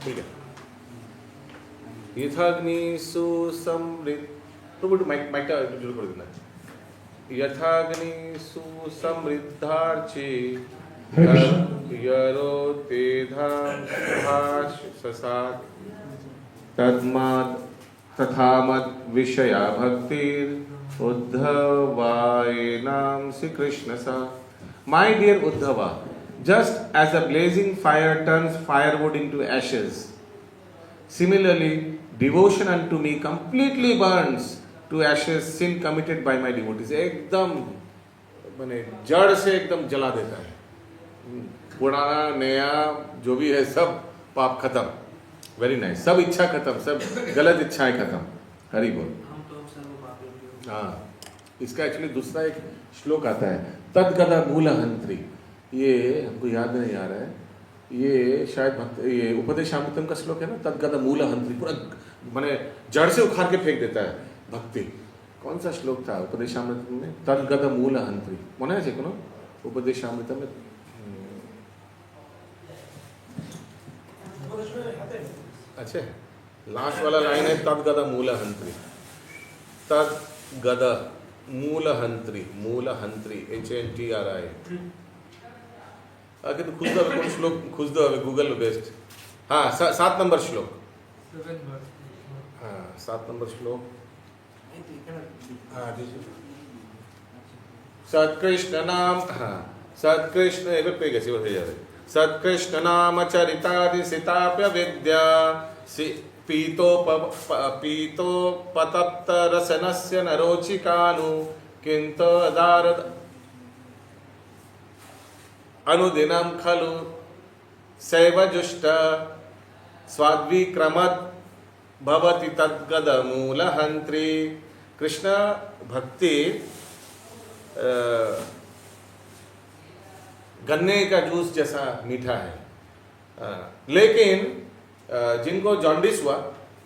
ठीक है। यथाग्नि सुसमृत, प्रभु माइक का जरूर कर देना। यथाग्नि सुसमृद्धार्चे यरो तेधाम सुभाष ससात तद्मात् तथामद विषया भक्तिर उद्धवाय नाम श्री कृष्ण सा। My dear Uddhava, just as a blazing fire turns firewood into ashes, similarly, devotion unto me completely burns to ashes sin committed by my devotees. एकदम माने जड़ से एकदम जला देता है, पुराना नया जो भी है सब पाप खत्म। वेरी नाइस, सब इच्छा खत्म, सब गलत इच्छाएं खत्म। हरि बोल। हाँ, इसका एक्चुअली दूसरा एक श्लोक आता है, तद्गदा मूलहंत्री। ये हमको याद नहीं आ रहा है, ये शायद ये उपदेशामृतम का श्लोक है ना, तद्गदा मूलहंत्री, पूरा माने जड़ से उखाड़ के फेंक देता है भक्ति। कौन सा श्लोक था उपदेशामृतम में? तद्गदा मूलहंत्री, मने है को उपदेशामृतम में। अच्छा, लास्ट वाला लाइन है तद्गदा मूलहंत्री। तद्गदा मूलहंत्री, मूलहंत्री HNTRI। কিন্তু খুঁজতে হবে কোন শ্লোক খুঁজতে হবে গুগল বেস্ট हाँ 7 नंबर श्लोक हाँ 7 नंबर श्लोक हाँ सत्कृष्ण नाम हाँ सत्कृष्ण एवं पे गए हो जाए सत्कृष्ण नाम चरितादि सिताप्य विद्या पीतोपतप्त रसनस्य नरोचिकानु किंतु दारद अनुदिनं खलु सैवजुष्ट स्वाद्विक्रमत् भवति तद्गदमूलहन्त्री कृष्ण भक्ति गन्ने का जूस जैसा मीठा है लेकिन जिनको जॉन्डिस हुआ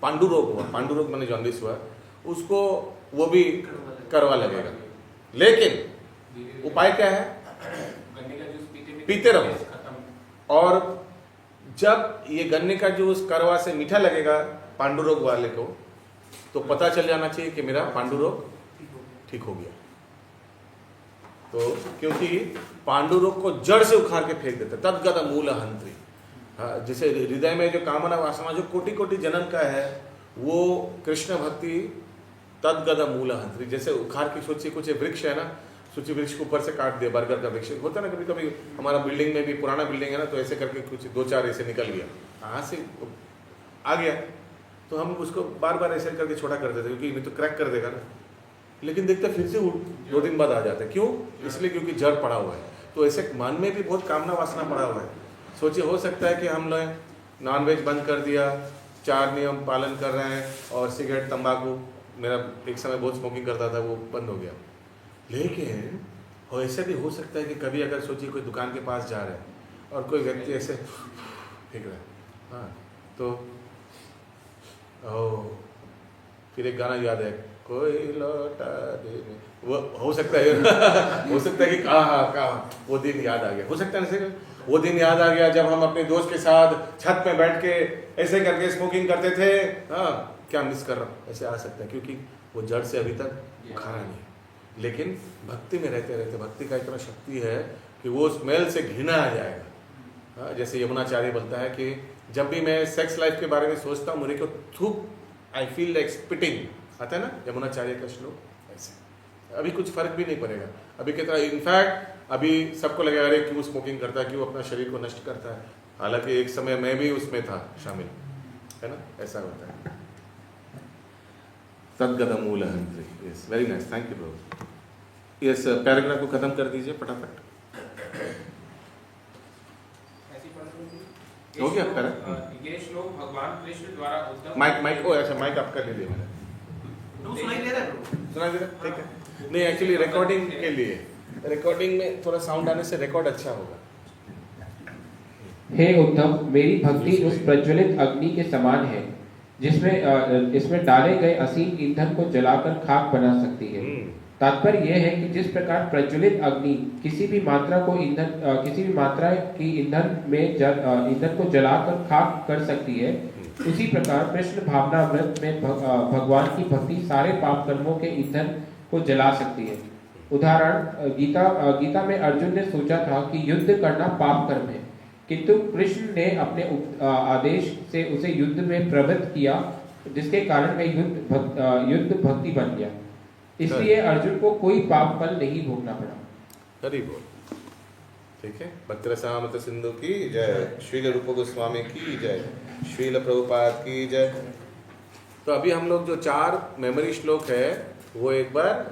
पांडु रोग माने जॉन्डिस हुआ उसको वो भी करवा लगेगा लेकिन उपाय क्या है पीते रहो और जब ये गन्ने का जूस करवा से मीठा लगेगा पांडु रोग वाले को तो पता चल जाना चाहिए कि मेरा पांडु रोग ठीक हो गया तो क्योंकि पांडु रोग को जड़ से उखाड़ के फेंक देते तद्गत मूल हंत्री जैसे हृदय में जो कामना वासना जो कोटि कोटि जन्म का है वो कृष्ण भक्ति तद्गत मूल हंत्री जैसे उखाड़ के सोचिए कुछ वृक्ष है ना सूची वृक्ष को ऊपर से काट दिया बरगद का वृक्ष होता है ना कभी कभी हमारा बिल्डिंग में भी पुराना बिल्डिंग है ना तो ऐसे करके कुछ 2-4 ऐसे निकल गया कहाँ से आ गया तो हम उसको बार बार ऐसे करके छोटा कर देते क्योंकि नहीं तो क्रैक कर देगा ना लेकिन देखते फिर से 2 दिन बाद आ जाते हैं क्यों इसलिए क्योंकि जड़ पड़ा हुआ है तो ऐसे मन में भी बहुत कामना वासना पड़ा हुआ है सोचिए हो सकता है कि हम लोग नॉनवेज बंद कर दिया 4 नियम पालन कर रहे हैं और सिगरेट तंबाकू मेरा एक समय बहुत स्मोकिंग करता था वो बंद हो गया लेकिन ऐसे भी हो सकता है कि कभी अगर सोचिए कोई दुकान के पास जा रहे हैं और कोई व्यक्ति ऐसे फेंक रहा है हाँ तो फिर एक गाना याद है कोई लौटा दे वो हो सकता है हो सकता है कि कहाँ वो दिन याद आ गया हो सकता है ना वो दिन याद आ गया जब हम अपने दोस्त के साथ छत पे बैठ के ऐसे करके स्मोकिंग करते थे हाँ क्या मिस कर रहा हूँ ऐसे आ सकता है क्योंकि वो जड़ से अभी तक उखाड़ा नहीं है लेकिन भक्ति में रहते रहते भक्ति का इतना शक्ति है कि वो स्मेल से घृणा आ जाएगा हाँ जैसे यमुनाचार्य बोलता है कि जब भी मैं सेक्स लाइफ के बारे में सोचता हूँ मुझे को थूक आई फील लाइक स्पिटिंग आता है ना यमुनाचार्य का श्लोक ऐसे अभी कुछ फर्क भी नहीं पड़ेगा अभी कहता है इनफैक्ट अभी सबको लगेगा अरे क्यों स्मोकिंग करता है क्यों अपना शरीर को नष्ट करता है हालांकि एक समय मैं भी उसमें था शामिल है ना ऐसा होता है तद्गतमूल हंत्री yes very nice thank you bro yes paragraph को खत्म कर दीजिए फटाफट हो गया ये श्लोक भगवान कृष्ण द्वारा उद्धव माइक ओ अच्छा माइक आप कर लीजिए मैंने सुनाई दे रहा है ठीक है नहीं एक्चुअली रिकॉर्डिंग के लिए रिकॉर्डिंग में थोड़ा साउंड आने से रिकॉर्ड अच्छा होगा हे उद्धव मेरी भक्ति उस प्रज्वलित अग्नि के समान है जिसमें इसमें डाले गए असीम ईंधन को जलाकर खाक बना सकती है तात्पर्य यह है कि जिस प्रकार प्रज्वलित अग्नि किसी भी मात्रा की ईंधन को जलाकर खाक कर सकती है उसी प्रकार कृष्ण भावनामृत में भगवान की भक्ति सारे पाप कर्मों के ईंधन को जला सकती है उदाहरण गीता में अर्जुन ने सोचा था कि युद्ध करना पाप कर्म है किंतु कृष्ण ने अपने आदेश से उसे युद्ध में प्रवृत्त किया जिसके कारण वह युद्ध भक्ति बन गया इसलिए अर्जुन को कोई पाप फल नहीं भोगना पड़ा हरि बोल ठीक है भक्तिरसामृत सिंधु की जय श्रील रूप गोस्वामी की जय श्रील प्रभुपाद की जय तो अभी हम लोग जो 4 मेमोरी श्लोक है वो एक बार